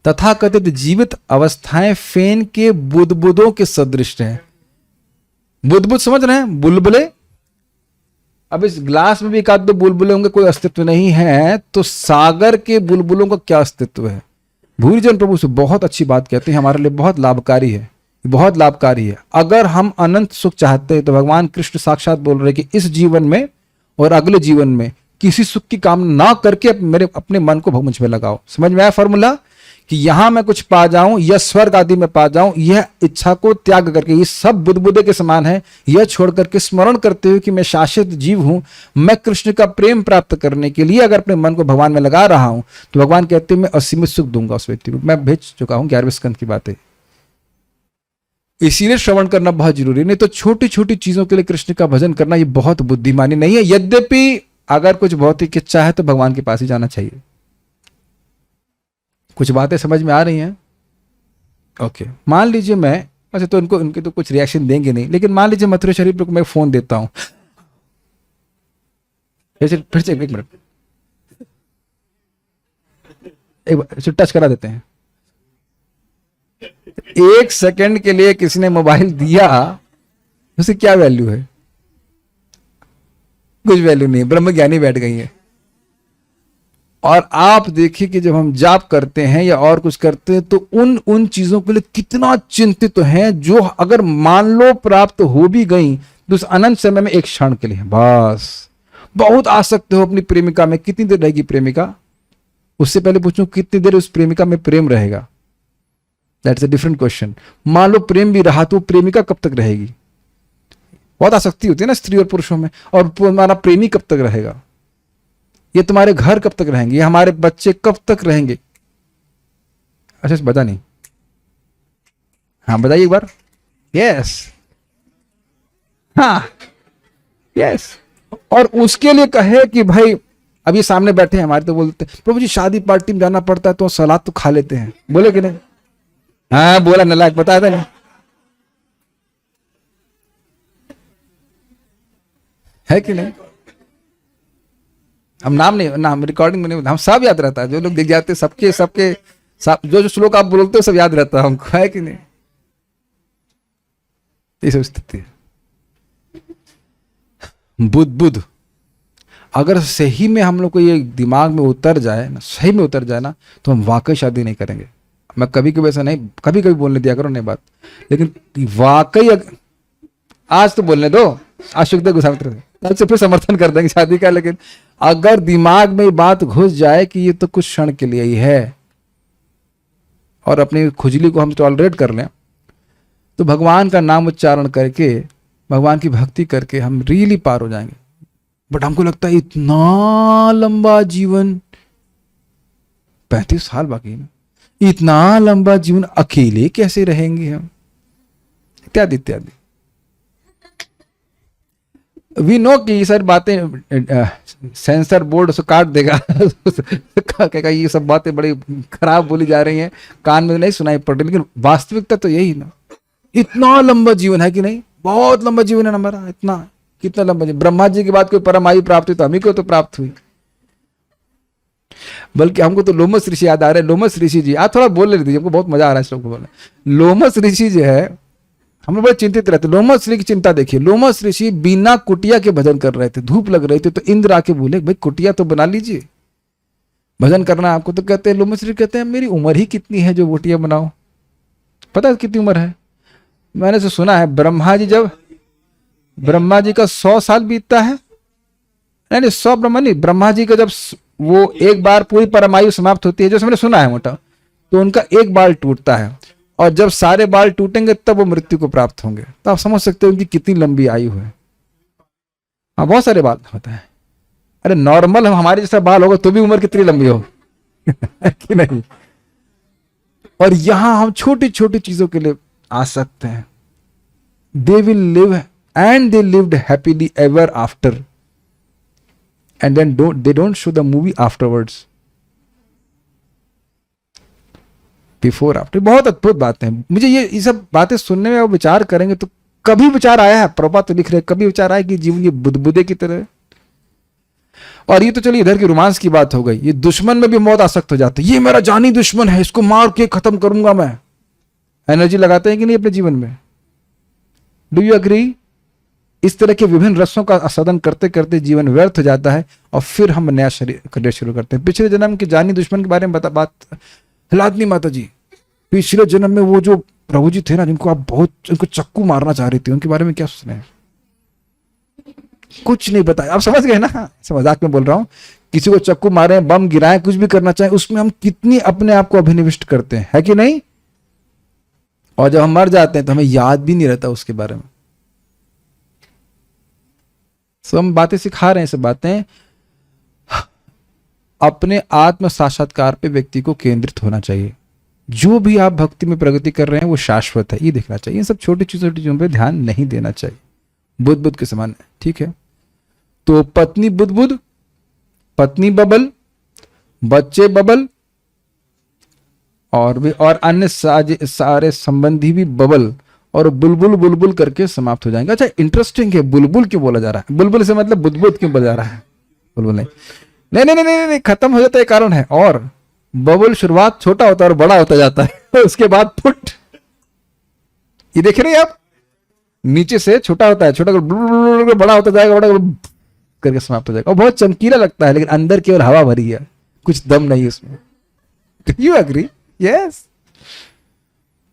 तथाकथित जीवित अवस्थाएं फेन के बुदबुदों के सदृश हैं। बुदबुद समझ रहे हैं? बुलबुले। अब इस ग्लास में भी एक आध दो बुलबुले होंगे, कोई अस्तित्व नहीं है, तो सागर के बुलबुलों का क्या अस्तित्व है? भूरिजन प्रभु से बहुत अच्छी बात कहते हैं, हमारे लिए बहुत लाभकारी है, बहुत लाभकारी है। अगर हम अनंत सुख चाहते हैं तो भगवान कृष्ण साक्षात बोल रहे कि इस जीवन में और अगले जीवन में किसी सुख की कामना ना करके अपने मन को मुझ में लगाओ। समझ में आया फॉर्मूला? कि यहां मैं कुछ पा जाऊं या स्वर्ग आदि में पा जाऊं, यह इच्छा को त्याग करके, ये सब बुदबुदे के समान है, यह छोड़ करके स्मरण करते हुए कि मैं शाश्वत जीव हूं, मैं कृष्ण का प्रेम प्राप्त करने के लिए अगर अपने मन को भगवान में लगा रहा हूं तो भगवान कहते हैं मैं असीमित सुख दूंगा उस व्यक्ति को। मैं भेज चुका हूं 11वें स्कंद की बातें। इसीलिए श्रवण करना बहुत जरूरी, नहीं तो छोटी छोटी चीजों के लिए कृष्ण का भजन करना ये बहुत बुद्धिमानी नहीं है। यद्यपि अगर कुछ भौतिक इच्छा है तो भगवान के पास ही जाना चाहिए। कुछ बातें समझ में आ रही हैं? ओके, मान लीजिए मैं, अच्छा तो उनके तो कुछ रिएक्शन देंगे नहीं, लेकिन मान लीजिए मथुरा शरीफ को मैं फोन देता हूं, फिर से एक मिनट, एक टच करा देते हैं। 1 सेकंड के लिए किसी ने मोबाइल दिया, उसे क्या वैल्यू है? कुछ वैल्यू नहीं, ब्रह्म ज्ञानी बैठ गई है। और आप देखिए कि जब हम जाप करते हैं या और कुछ करते हैं तो उन चीजों के लिए कितना चिंतित हैं, जो अगर मान लो प्राप्त हो भी गई तो उस अनंत समय में एक क्षण के लिए बस। बहुत आसक्त हो अपनी प्रेमिका में, कितनी देर रहेगी प्रेमिका? उससे पहले पूछूं कितनी देर उस प्रेमिका में प्रेम रहेगा? That's a different question. मान लो प्रेम भी रहा तो प्रेमिका कब तक रहेगी? बहुत आसक्ति होती है ना स्त्री और पुरुषों में। और तुम्हारा प्रेमी कब तक रहेगा? ये तुम्हारे घर कब तक रहेंगे? ये हमारे बच्चे कब तक रहेंगे? अच्छा बता नहीं, हाँ बताइए एक बार। यस, हाँ यस। और उसके लिए कहे कि भाई अब ये सामने बैठे हैं हमारे, तो बोलते हैं प्रभु जी शादी पार्टी में जाना पड़ता है तो सलाद तो खा लेते हैं, बोले कि नहीं? हाँ बोला, नालायक बताया था नहीं, है कि नहीं? हम नाम नहीं, नाम रिकॉर्डिंग में नहीं, हम सब याद रहता है, जो लोग दिख जाते सबके सबके सब, जो श्लोक आप बोलते हो सब याद रहता है हमको, है कि नहीं? ये सब स्थिति है। बुद्ध अगर सही में हम लोग को ये दिमाग में उतर जाए ना, सही में उतर जाए ना, तो हम वाकई शादी नहीं करेंगे। मैं कभी कभी ऐसा नहीं, कभी कभी बोलने दिया करो नहीं बात, लेकिन वाकई आज तो बोलने दो, आज सुखदेव गोस्वामी कल से फिर समर्थन कर देंगे शादी का। लेकिन अगर दिमाग में ये बात घुस जाए कि ये तो कुछ क्षण के लिए ही है और अपनी खुजली को हम टॉलरेट कर लें, तो भगवान का नाम उच्चारण करके, भगवान की भक्ति करके हम रियली पार हो जाएंगे। बट हमको लगता है इतना लंबा जीवन, 35 साल बाकी है, इतना लंबा जीवन अकेले कैसे रहेंगे हम, इत्यादि इत्यादि। वी नो कि ये सारी बातें सेंसर बोर्ड उसको काट देगा कहेगा ये सब बातें बड़ी खराब बोली जा रही हैं, कान में नहीं सुनाई पड़ रही, लेकिन वास्तविकता तो यही ना। इतना लंबा जीवन है कि नहीं? बहुत लंबा जीवन है हमारा। इतना कितना लंबा जीवन? ब्रह्मा जी के बाद कोई परम आयु प्राप्त हुई तो हमी को तो प्राप्त हुई। बल्कि हमको तो लोमस ऋषि याद आ रहे हैं। लोमस ऋषि जी, आप थोड़ा बोल ले दीजिए, हमको बहुत मजा आ रहा है श्लोक को बोलने। लोमस ऋषि जो है, हम लोग बड़े चिंतित रहते। लोमस ऋषि की चिंता देखिए। लोमस ऋषि बिना कुटिया के भजन कर रहे थे, धूप लग रही थी, तो इंद्र आके बोले भाई कुटिया तो बना लीजिए, भजन करना है आपको। तो कहते हैं, लोमस ऋषि कहते हैं मेरी उम्र ही कितनी है जो कुटिया बनाओ? पता है कितनी उम्र है? मैंने तो सुना है ब्रह्मा जी, जब ब्रह्मा जी का 100 साल बीतता है, नहीं 100 ब्रह्मा जी का जब वो एक बार पूरी परमायु समाप्त होती है, जो मैंने सुना है मोटा, तो उनका एक बाल टूटता है, और जब सारे बाल टूटेंगे तब वो मृत्यु को प्राप्त होंगे। तो आप समझ सकते हो उनकी कितनी लंबी आयु है। हाँ बहुत सारे बाल होता है। अरे नॉर्मल हम हमारे जैसा बाल होगा तो भी उम्र कितनी लंबी हो कि नहीं? और यहां हम छोटी छोटी चीजों के लिए आ सकते हैं। They will live and they lived happily ever after, and then they don't show the movie afterwards, before after. बहुत अद्भुत बातें हैं। मुझे ये सब बातें सुनने में, और विचार करेंगे तो कभी विचार आया है, प्रभुपाद तो लिख रहे, कभी विचार आया कि जीवन ये बुदबुदे की तरह है। और ये तो चलिए इधर की रोमांस की बात हो गई, ये दुश्मन में भी मौत आसक्त हो जाते, ये मेरा जानी दुश्मन है, इसको मार के खत्म करूंगा मैं। एनर्जी लगाते हैं कि नहीं अपने जीवन में? Do you agree? इस तरह के विभिन्न रसों का आस्वादन करते करते जीवन व्यर्थ हो जाता है, और फिर हम नया शरीर शुरू करते हैं। पिछले जन्म के जानी दुश्मन के बारे में बात हिलादनी माता जी, पिछले जन्म में वो जो प्रभु जी थे ना, जिनको आप बहुत, उनको चक्कू मारना चाह रही थी, उनके बारे में क्या सोच रहे हैं? कुछ नहीं बताया। आप समझ गए ना? मजाक में बोल रहा हूं। किसी को चक्कू मारे, बम गिराएं, कुछ भी करना चाहे, उसमें हम कितनी अपने आप को अभिनिविष्ट करते हैं, है कि नहीं? और जब हम मर जाते हैं तो हमें याद भी नहीं रहता उसके बारे में। तो हम बातें सिखा रहे हैं, सब बातें अपने आत्म साक्षात्कार पे व्यक्ति को केंद्रित होना चाहिए। जो भी आप भक्ति में प्रगति कर रहे हैं वो शाश्वत है, ये देखना चाहिए। इन सब छोटी चीजों पे ध्यान नहीं देना चाहिए। बुद्ध के समान, ठीक है? तो पत्नी बुद्ध, पत्नी बबल, बच्चे बबल, और भी और अन्य सारे संबंधी भी बबल, और बुलबुल बुलबुल करके समाप्त हो जाएंगे। अच्छा इंटरेस्टिंग है, बुलबुल क्यों बोला जा रहा है? बुलबुल से मतलब बुद्ध क्यों बोला जा रहा है? बुलबुल नहीं, नहीं नहीं नहीं नहीं, खत्म हो जाता है, कारण है। और बबल शुरुआत छोटा होता है और बड़ा होता जाता है उसके बाद फुट, ये देख रहे हैं आप, नीचे से छोटा होता है, छोटा बड़ा होता जाएगा, बड़ा करके समाप्त हो जाएगा, और बहुत चमकीला लगता है, लेकिन अंदर केवल हवा भरी है, कुछ दम नहीं उसमें। You agree? यस।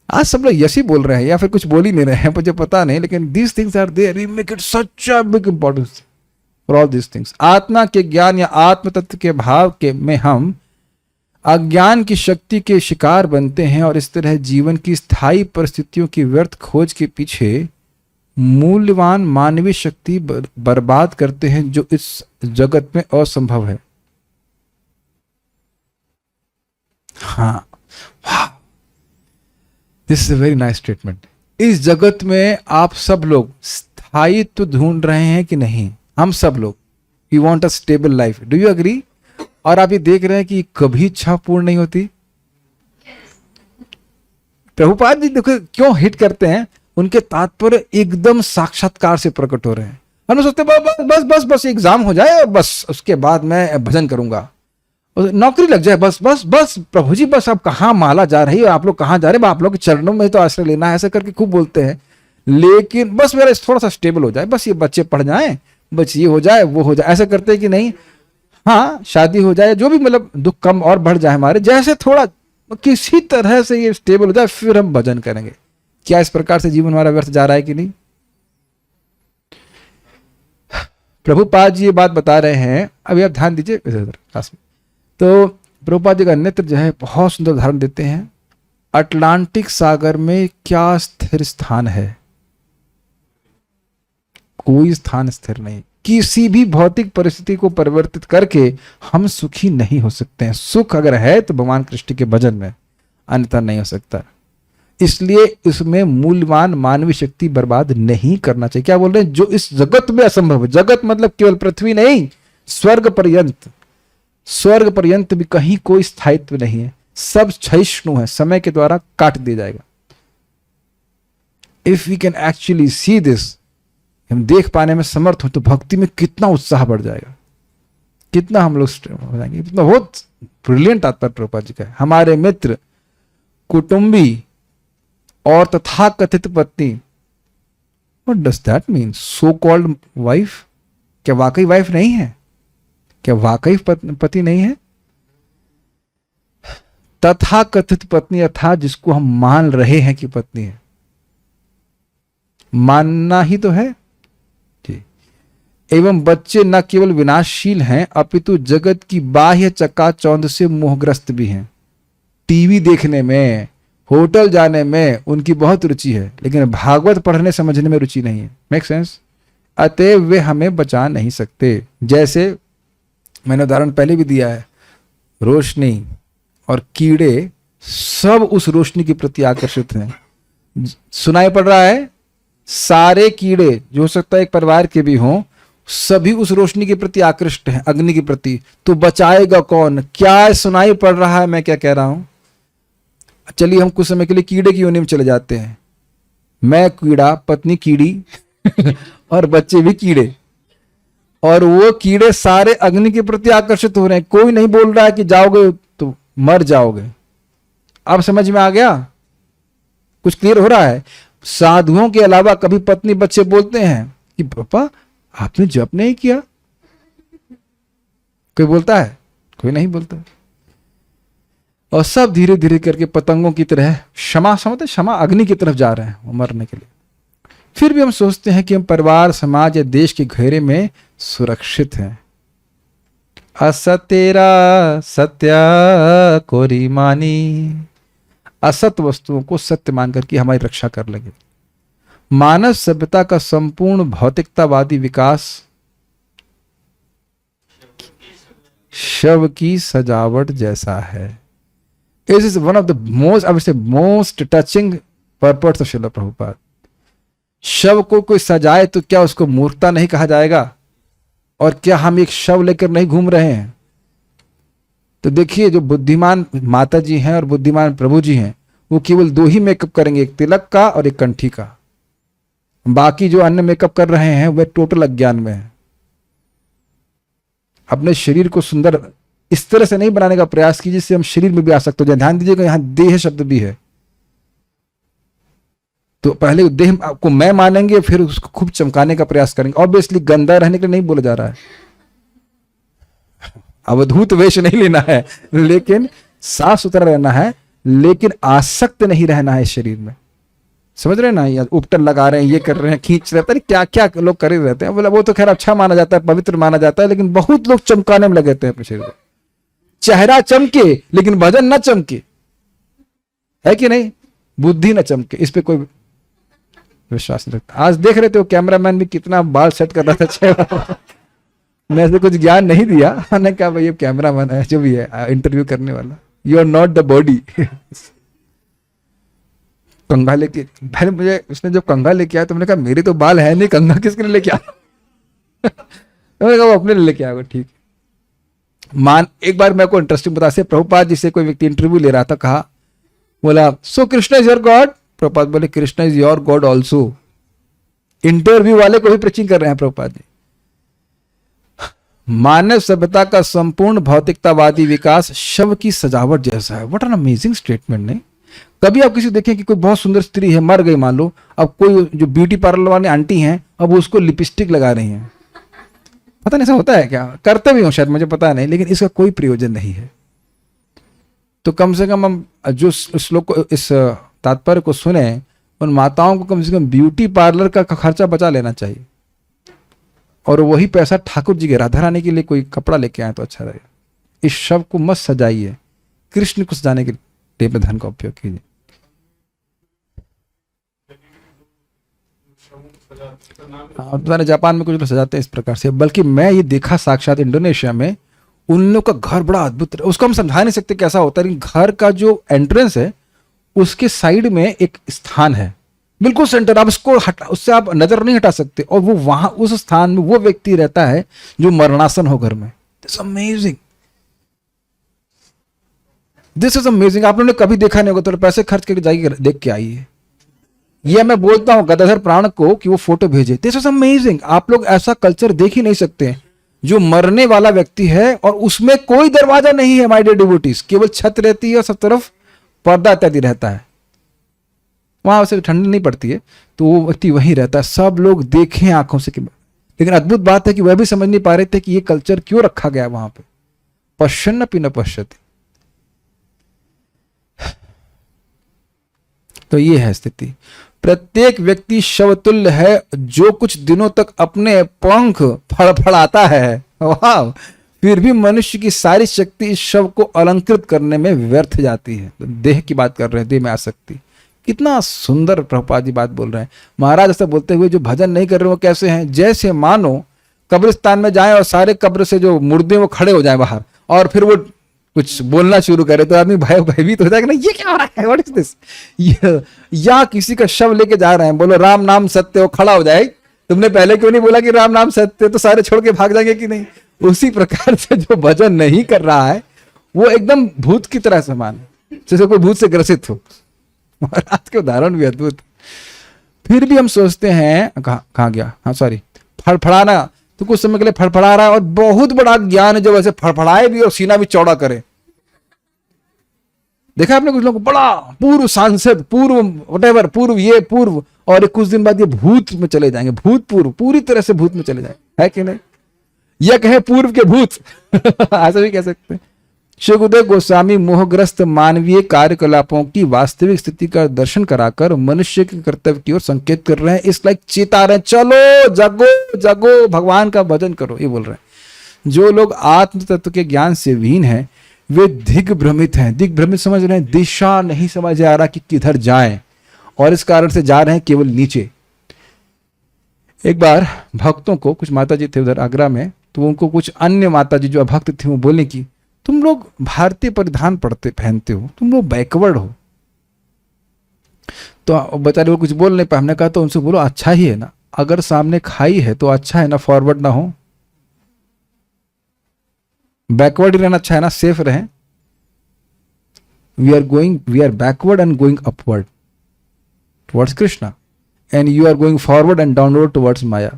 आज सब लोग यस ही बोल रहे हैं या फिर कुछ बोल ही नहीं रहे हैं, मुझे पता नहीं, लेकिन these things are there, we make it such a big importance for all these things. आत्मा के ज्ञान या आत्म तत्व के भाव के में हम अज्ञान की शक्ति के शिकार बनते हैं और इस तरह जीवन की स्थायी परिस्थितियों की व्यर्थ खोज के पीछे मूल्यवान मानवीय शक्ति बर्बाद करते हैं जो इस जगत में असंभव है। हाँ, this is a very nice statement. इस जगत में आप सब लोग स्थायित्व ढूंढ रहे हैं कि नहीं? हम सब लोग, we want a stable life, do you agree? और आप ये देख रहे हैं कि कभी इच्छा पूर्ण नहीं होती। प्रभुपाद जी देखो क्यों हिट करते हैं, उनके तात्पर्य एकदम साक्षात्कार से प्रकट हो रहे हैं। हम सोचते हैं बस बस बस बस एग्जाम हो जाए और बस उसके बाद मैं भजन करूंगा, नौकरी लग जाए, बस बस बस प्रभु जी बस अब कहाँ माला जा रही है, आप लोग कहाँ जा रहे हैं, आप लोग के चरणों में तो आश्रय लेना है, ऐसा करके खूब बोलते हैं। लेकिन बस मेरा थोड़ा सा स्टेबल हो जाए, बस ये बच्चे पढ़ जाएं, बस ये हो जाए वो हो जाए, ऐसा करते हैं कि नहीं? हाँ, शादी हो जाए, जो भी मतलब दुख कम और बढ़ जाए हमारे, जैसे थोड़ा किसी तरह से ये स्टेबल हो जाए फिर हम भजन करेंगे। क्या इस प्रकार से जीवन हमारा व्यर्थ जा रहा है कि नहीं? प्रभुपाद जी ये बात बता रहे हैं, अभी आप ध्यान दीजिए क्लास में। तो प्रभुपाद जी का अन्यत्र जो है बहुत सुंदर उदाहरण देते हैं। अटलांटिक सागर में क्या स्थिर स्थान है? कोई स्थान स्थिर नहीं। किसी भी भौतिक परिस्थिति को परिवर्तित करके हम सुखी नहीं हो सकते हैं। सुख अगर है तो भगवान कृष्ण के भजन में, अन्यथा नहीं हो सकता। इसलिए इसमें मूल्यवान मानवीय शक्ति बर्बाद नहीं करना चाहिए। क्या बोल रहे हैं? जो इस जगत में असंभव है, जगत मतलब केवल पृथ्वी नहीं, स्वर्ग पर्यंत, स्वर्ग पर्यंत भी कहीं कोई स्थायित्व नहीं है, सब क्षयिष्णु है, समय के द्वारा काट दिया जाएगा। If we can actually see this, हम देख पाने में समर्थ हो, तो भक्ति में कितना उत्साह बढ़ जाएगा, कितना हम लोग हो जाएंगे। इतना बहुत ब्रिलियंट तात्पर्य प्रभुपाद जी का है। हमारे मित्र, कुटुंबी और तथाकथित पत्नी, what does that mean? So called wife, क्या वाकई वाइफ नहीं है? क्या वाकई पति नहीं है? तथाकथित पत्नी अर्थात जिसको हम मान रहे हैं कि पत्नी है, मानना ही तो है जी। एवं बच्चे न केवल विनाशशील हैं अपितु जगत की बाह्य चकाचौंध से मोहग्रस्त भी हैं। टीवी देखने में, होटल जाने में उनकी बहुत रुचि है, लेकिन भागवत पढ़ने समझने में रुचि नहीं है। Make sense? अतएव वे हमें बचा नहीं सकते। जैसे मैंने उदाहरण पहले भी दिया है, रोशनी और कीड़े सब उस रोशनी के प्रति आकर्षित हैं। सुनाई पड़ रहा है, सारे कीड़े जो हो सकता है एक परिवार के भी हों, सभी उस रोशनी के प्रति आकृष्ट हैं, अग्नि के प्रति। तो बचाएगा कौन? क्या सुनाई पड़ रहा है मैं क्या कह रहा हूं? चलिए हम कुछ समय के लिए कीड़े की योनि में चले जाते हैं। मैं कीड़ा, पत्नी कीड़ी और बच्चे भी कीड़े, और वो कीड़े सारे अग्नि के प्रति आकर्षित हो रहे हैं। कोई नहीं बोल रहा है कि जाओगे तो मर जाओगे। अब समझ में आ गया? कुछ क्लियर हो रहा है? साधुओं के अलावा कभी पत्नी बच्चे बोलते हैं कि पापा आपने जप नहीं किया? कोई बोलता है? कोई नहीं बोलता। और सब धीरे धीरे करके पतंगों की तरह क्षमा अग्नि की तरफ जा रहे हैं मरने के लिए। फिर भी हम सोचते हैं कि हम परिवार, समाज या देश के घेरे में सुरक्षित हैं। असतेरा सत्या कोरी मानी, असत वस्तुओं को सत्य मानकर के हमारी रक्षा कर लगे। मानव सभ्यता का संपूर्ण भौतिकतावादी विकास शव की सजावट जैसा है। This is one of the most, I would say, most touching purpose of Srila Prabhupada. शव को कोई सजाए तो क्या उसको मूर्खता नहीं कहा जाएगा? और क्या हम एक शव लेकर नहीं घूम रहे हैं? तो देखिए, जो बुद्धिमान माता जी हैं और बुद्धिमान प्रभु जी हैं, वो केवल दो ही मेकअप करेंगे, एक तिलक का और एक कंठी का। बाकी जो अन्य मेकअप कर रहे हैं वह टोटल अज्ञान में है। अपने शरीर को सुंदर इस तरह से नहीं बनाने का प्रयास कीजिए जिससे हम शरीर में भी आ सकते हो जाए। ध्यान दीजिएगा, यहां देह शब्द भी है। तो पहले देह को मैं मानेंगे, फिर उसको खूब चमकाने का प्रयास करेंगे। ऑब्वियसली गंदा रहने के लिए नहीं बोला जा रहा है। अवधूत वेश नहीं लेना है, लेकिन साफ सुथरा रहना है, लेकिन आसक्त नहीं रहना है इस शरीर में। समझ रहे हैं ना, या उपटन लगा रहे हैं, ये कर रहे हैं, खींच रहे हैं, पता नहीं क्या क्या लोग कर ही रहते हैं। बोला वो तो खैर अच्छा माना जाता है, पवित्र माना जाता है, लेकिन बहुत लोग चमकाने में लगे हैं अपने शरीर को। चेहरा चमके लेकिन भजन न चमके, है कि नहीं, बुद्धि न चमके, इस पे कोई विश्वास नहीं रखता। आज देख रहे थे वो कैमरामैन भी कितना बाल सेट कर रहा था चेहरा। मैं ऐसे कुछ ज्ञान नहीं दिया, मैंने कहा भाई ये कैमरामैन है जो भी है इंटरव्यू करने वाला, you are not the body. कंघा लेके, पहले मुझे उसने जब कंघा लेके आया तो मैंने कहा मेरे तो बाल है नहीं, कंघा किसके लिए लेके आया? मैंने कहा वो अपने लिए लेके आएगा, ठीक। मान एक बार मेरे को इंटरेस्टिंग बता से, प्रभुपाद जी से कोई व्यक्ति इंटरव्यू ले रहा था, कहा बोला so Krishna is your god? Prabhupada बोले Krishna is your god also. Interview वाले को भी प्रीचिंग कर रहे हैं प्रभुपाद जी। मानव सभ्यता का संपूर्ण भौतिकतावादी विकास शव की सजावट जैसा है। What an amazing statement. नहीं, कभी आप किसी देखें कि कोई बहुत सुंदर स्त्री है, मर गई मान लो, अब कोई जो ब्यूटी पार्लर वाली आंटी हैं अब उसको लिपस्टिक लगा रही हैं। पता नहीं ऐसा होता है क्या, करते भी हो शायद, मुझे पता नहीं, लेकिन इसका कोई प्रयोजन नहीं है। तो कम से कम हम जो श्लोक को, इस तात्पर्य को सुने, उन माताओं को कम से कम ब्यूटी पार्लर का खर्चा बचा लेना चाहिए, और वही पैसा ठाकुर जी के राधा रानी के लिए कोई कपड़ा लेके आए तो अच्छा रहेगा। इस शव को मत सजाइए, कृष्ण को सजाने के लिए धन का उपयोग कीजिए। तुम्हारे जापान में कुछ लोग सजाते हैं इस प्रकार से, बल्कि मैं ये देखा साक्षात इंडोनेशिया में, उन लोग का घर बड़ा अद्भुत, उसको हम समझा नहीं सकते कैसा होता है, लेकिन घर का जो एंट्रेंस है उसके साइड में एक स्थान है, बिल्कुल सेंटर, आप उसको हटा, उससे आप नजर नहीं हटा सकते, और वो वहां उस स्थान में वो व्यक्ति रहता है जो मरणासन हो घर में। This amazing, this is amazing. आप लोगों ने कभी देखा नहीं होगा तो पैसे खर्च करके जाइए, देख के आइए। ये मैं बोलता हूं गदाधर प्राण को कि वो फोटो भेजे। This is amazing. आप लोग ऐसा कल्चर देख ही नहीं सकते जो मरने वाला व्यक्ति है और उसमें कोई दरवाजा नहीं है, माय डियर डिवोटीज, केवल छत रहती है और सब तरफ पर्दा इत्यादि रहता है, वहां उसे ठंड नहीं पड़ती है, तो वो व्यक्ति वहीं रहता है, सब लोग देखें आंखों से। लेकिन अद्भुत बात है कि वह भी समझ नहीं पा रहे थे कि ये कल्चर क्यों रखा गया वहां पे। पश्यन्नपि न पश्यति। तो ये है स्थिति। प्रत्येक व्यक्ति शवतुल्य है जो कुछ दिनों तक अपने पंख फड़फड़ाता है, वाह, फिर भी मनुष्य की सारी शक्ति इस शव को अलंकृत करने में व्यर्थ जाती है। तो देह की बात कर रहे हैं, देह में आसक्ति। कितना सुंदर प्रभुपाद जी बात बोल रहे हैं। महाराज ऐसा बोलते हुए जो भजन नहीं कर रहे वो कैसे हैं, जैसे मानो कब्रिस्तान में जाएं और सारे कब्र से जो मुर्दे वो खड़े हो जाए बाहर, और फिर वो कुछ बोलना शुरू करे तो आदमी भयभीत हो जाएगा ना, ये क्या हो रहा है, व्हाट इज दिस। या किसी का शव लेके जा रहे हैं, बोलो राम नाम सत्य, वो खड़ा हो जाए, तुमने पहले क्यों नहीं बोला कि राम नाम सत्य, तो सारे छोड़ के भाग जाएंगे कि नहीं। उसी प्रकार से जो भजन नहीं कर रहा है वो एकदम भूत की तरह समान, जैसे कोई भूत से ग्रसित हो। महाराज के उदाहरण भी अद्भुत। फिर भी हम सोचते हैं कहाँ गया, हाँ सॉरी, फड़फड़ाना, तो कुछ समय के लिए फड़फड़ा रहा है और बहुत बड़ा ज्ञान है जो वैसे फड़फड़ाए भी और सीना भी चौड़ा करे। देखा आपने कुछ लोग बड़ा पूर्व सांसद, पूर्व वटेवर, पूर्व ये पूर्व, और कुछ दिन बाद ये भूत में चले जाएंगे, भूतपूर्व, पूरी तरह से भूत में चले जाएंगे, है कि नहीं। यह कहे पूर्व के भूत ऐसा भी कह सकते हैं। श्री गुरुदेव गोस्वामी मोहग्रस्त मानवीय कार्यकलापों की वास्तविक स्थिति का दर्शन कराकर मनुष्य के कर्तव्य की ओर संकेत कर रहे हैं। इस लाइक चेता रहे हैं, चलो जगो जगो, भगवान का भजन करो, ये बोल रहे हैं। जो लोग आत्म तत्व के ज्ञान से विहीन हैं वे दिग्भ्रमित हैं। दिग्भ्रमित समझ रहे हैं, दिशा नहीं समझ आ रहा कि किधर जाएं, और इस कारण से जा रहे हैं केवल नीचे। एक बार भक्तों को, कुछ माता जी थे उधर आगरा में, तो उनको कुछ अन्य माता जी जो अभक्त थी वो बोलने की, तुम लोग भारतीय परिधान पहनते हो, तुम लोग बैकवर्ड हो। तो बेचारे वो कुछ बोल नहीं पाए। हमने कहा तो उनसे बोलो अच्छा ही है ना, अगर सामने खाई है तो अच्छा है ना, फॉरवर्ड ना हो, बैकवर्ड ही रहना अच्छा है ना, सेफ रहें। We are backward and going upward towards Krishna, and you are going forward and downward towards maya.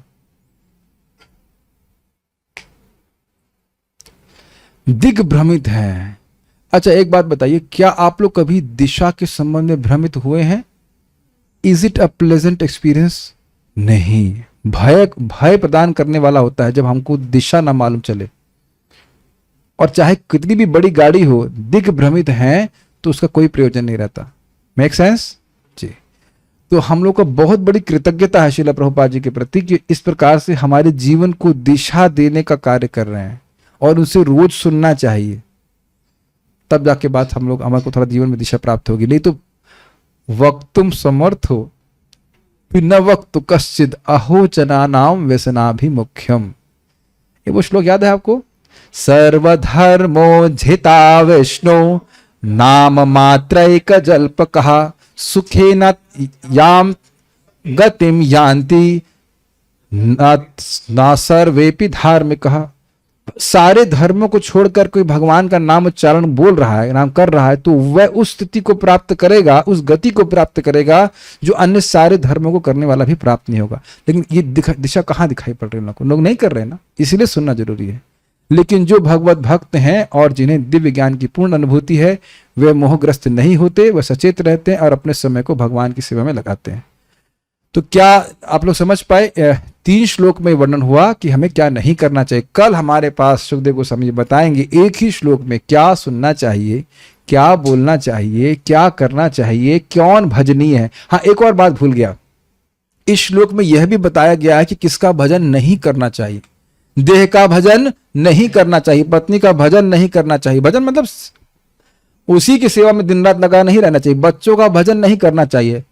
दिग्भ्रमित है। अच्छा एक बात बताइए, क्या आप लोग कभी दिशा के संबंध में भ्रमित हुए हैं? Is it a pleasant experience? नहीं, भय प्रदान करने वाला होता है जब हमको दिशा ना मालूम चले और चाहे कितनी भी बड़ी गाड़ी हो, दिग्भ्रमित हैं तो उसका कोई प्रयोजन नहीं रहता। मेक सेंस जी। तो हम लोग को बहुत बड़ी कृतज्ञता है श्रील प्रभुपाद जी के प्रति कि इस प्रकार से हमारे जीवन को दिशा देने का कार्य कर रहे हैं, और उनसे रोज सुनना चाहिए, तब जाके बात हमारे को थोड़ा जीवन में दिशा प्राप्त होगी। नहीं तो वक्तुम समर्थो न वक्त कश्चिद अहोचना नाम व्यसनाभिमुख्यम। ये वो श्लोक याद है आपको? सर्वधर्मो झिता विष्णु नाम मात्रैक जल्प कहा सुखे न याम गतिम यान्ति ना सर्वेपि धार्मिकः। सारे धर्मों को छोड़कर कोई भगवान का नाम उच्चारण बोल रहा है, नाम कर रहा है, तो वह उस स्थिति को प्राप्त करेगा, उस गति को प्राप्त करेगा जो अन्य सारे धर्मों को करने वाला भी प्राप्त नहीं होगा। लेकिन ये दिशा कहाँ दिखाई पड़ रही है? लोग नहीं कर रहे हैं ना, इसीलिए सुनना जरूरी है। लेकिन जो भगवत भक्त हैं और जिन्हें दिव्य ज्ञान की पूर्ण अनुभूति है, वे मोहग्रस्त नहीं होते, वे सचेत रहते हैं और अपने समय को भगवान की सेवा में लगाते हैं। तो क्या आप लोग समझ पाए? 3 श्लोक में वर्णन हुआ कि हमें क्या नहीं करना चाहिए। कल हमारे पास सुखदेव गोस्वामी जी बताएंगे एक ही श्लोक में क्या सुनना चाहिए, क्या बोलना चाहिए, क्या करना चाहिए, कौन भजनीय है। हाँ, एक और बात भूल गया, इस श्लोक में यह भी बताया गया है कि किसका भजन नहीं करना चाहिए। देह का भजन नहीं करना चाहिए, पत्नी का भजन नहीं करना चाहिए। भजन मतलब उसी की सेवा में दिन रात लगा नहीं रहना चाहिए। बच्चों का भजन नहीं करना चाहिए,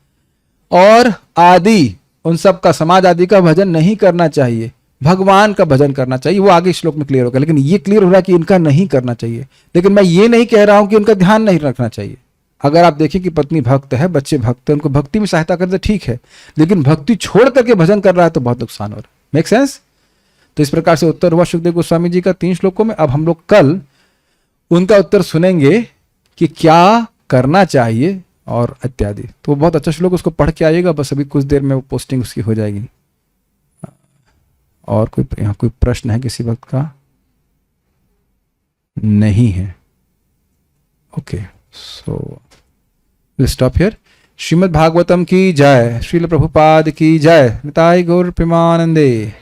और आदि उन सब का, समाज आदि का भजन नहीं करना चाहिए। भगवान का भजन करना चाहिए। वो आगे श्लोक में क्लियर होगा, लेकिन ये क्लियर हो रहा है कि इनका नहीं करना चाहिए। लेकिन मैं ये नहीं कह रहा हूं कि इनका ध्यान नहीं रखना चाहिए। अगर आप देखें कि पत्नी भक्त है, बच्चे भक्त है, उनको भक्ति में सहायता करते ठीक है, लेकिन भक्ति छोड़ करके भजन कर रहा है तो बहुत नुकसान हो रहा है। Make sense? तो इस प्रकार से उत्तर हुआ सुखदेव गोस्वामी जी का 3 श्लोकों में। अब हम लोग कल उनका उत्तर सुनेंगे कि क्या करना चाहिए और इत्यादि। तो बहुत अच्छा श्लोक, उसको पढ़ के आइएगा, बस अभी कुछ देर में वो पोस्टिंग उसकी हो जाएगी। और यहाँ कोई प्रश्न है किसी वक्त का? नहीं है। Okay, so stop here. Shrimad Bhagavatam की जय, श्रील प्रभुपाद की जय, निताई गौर प्रेमानंदे।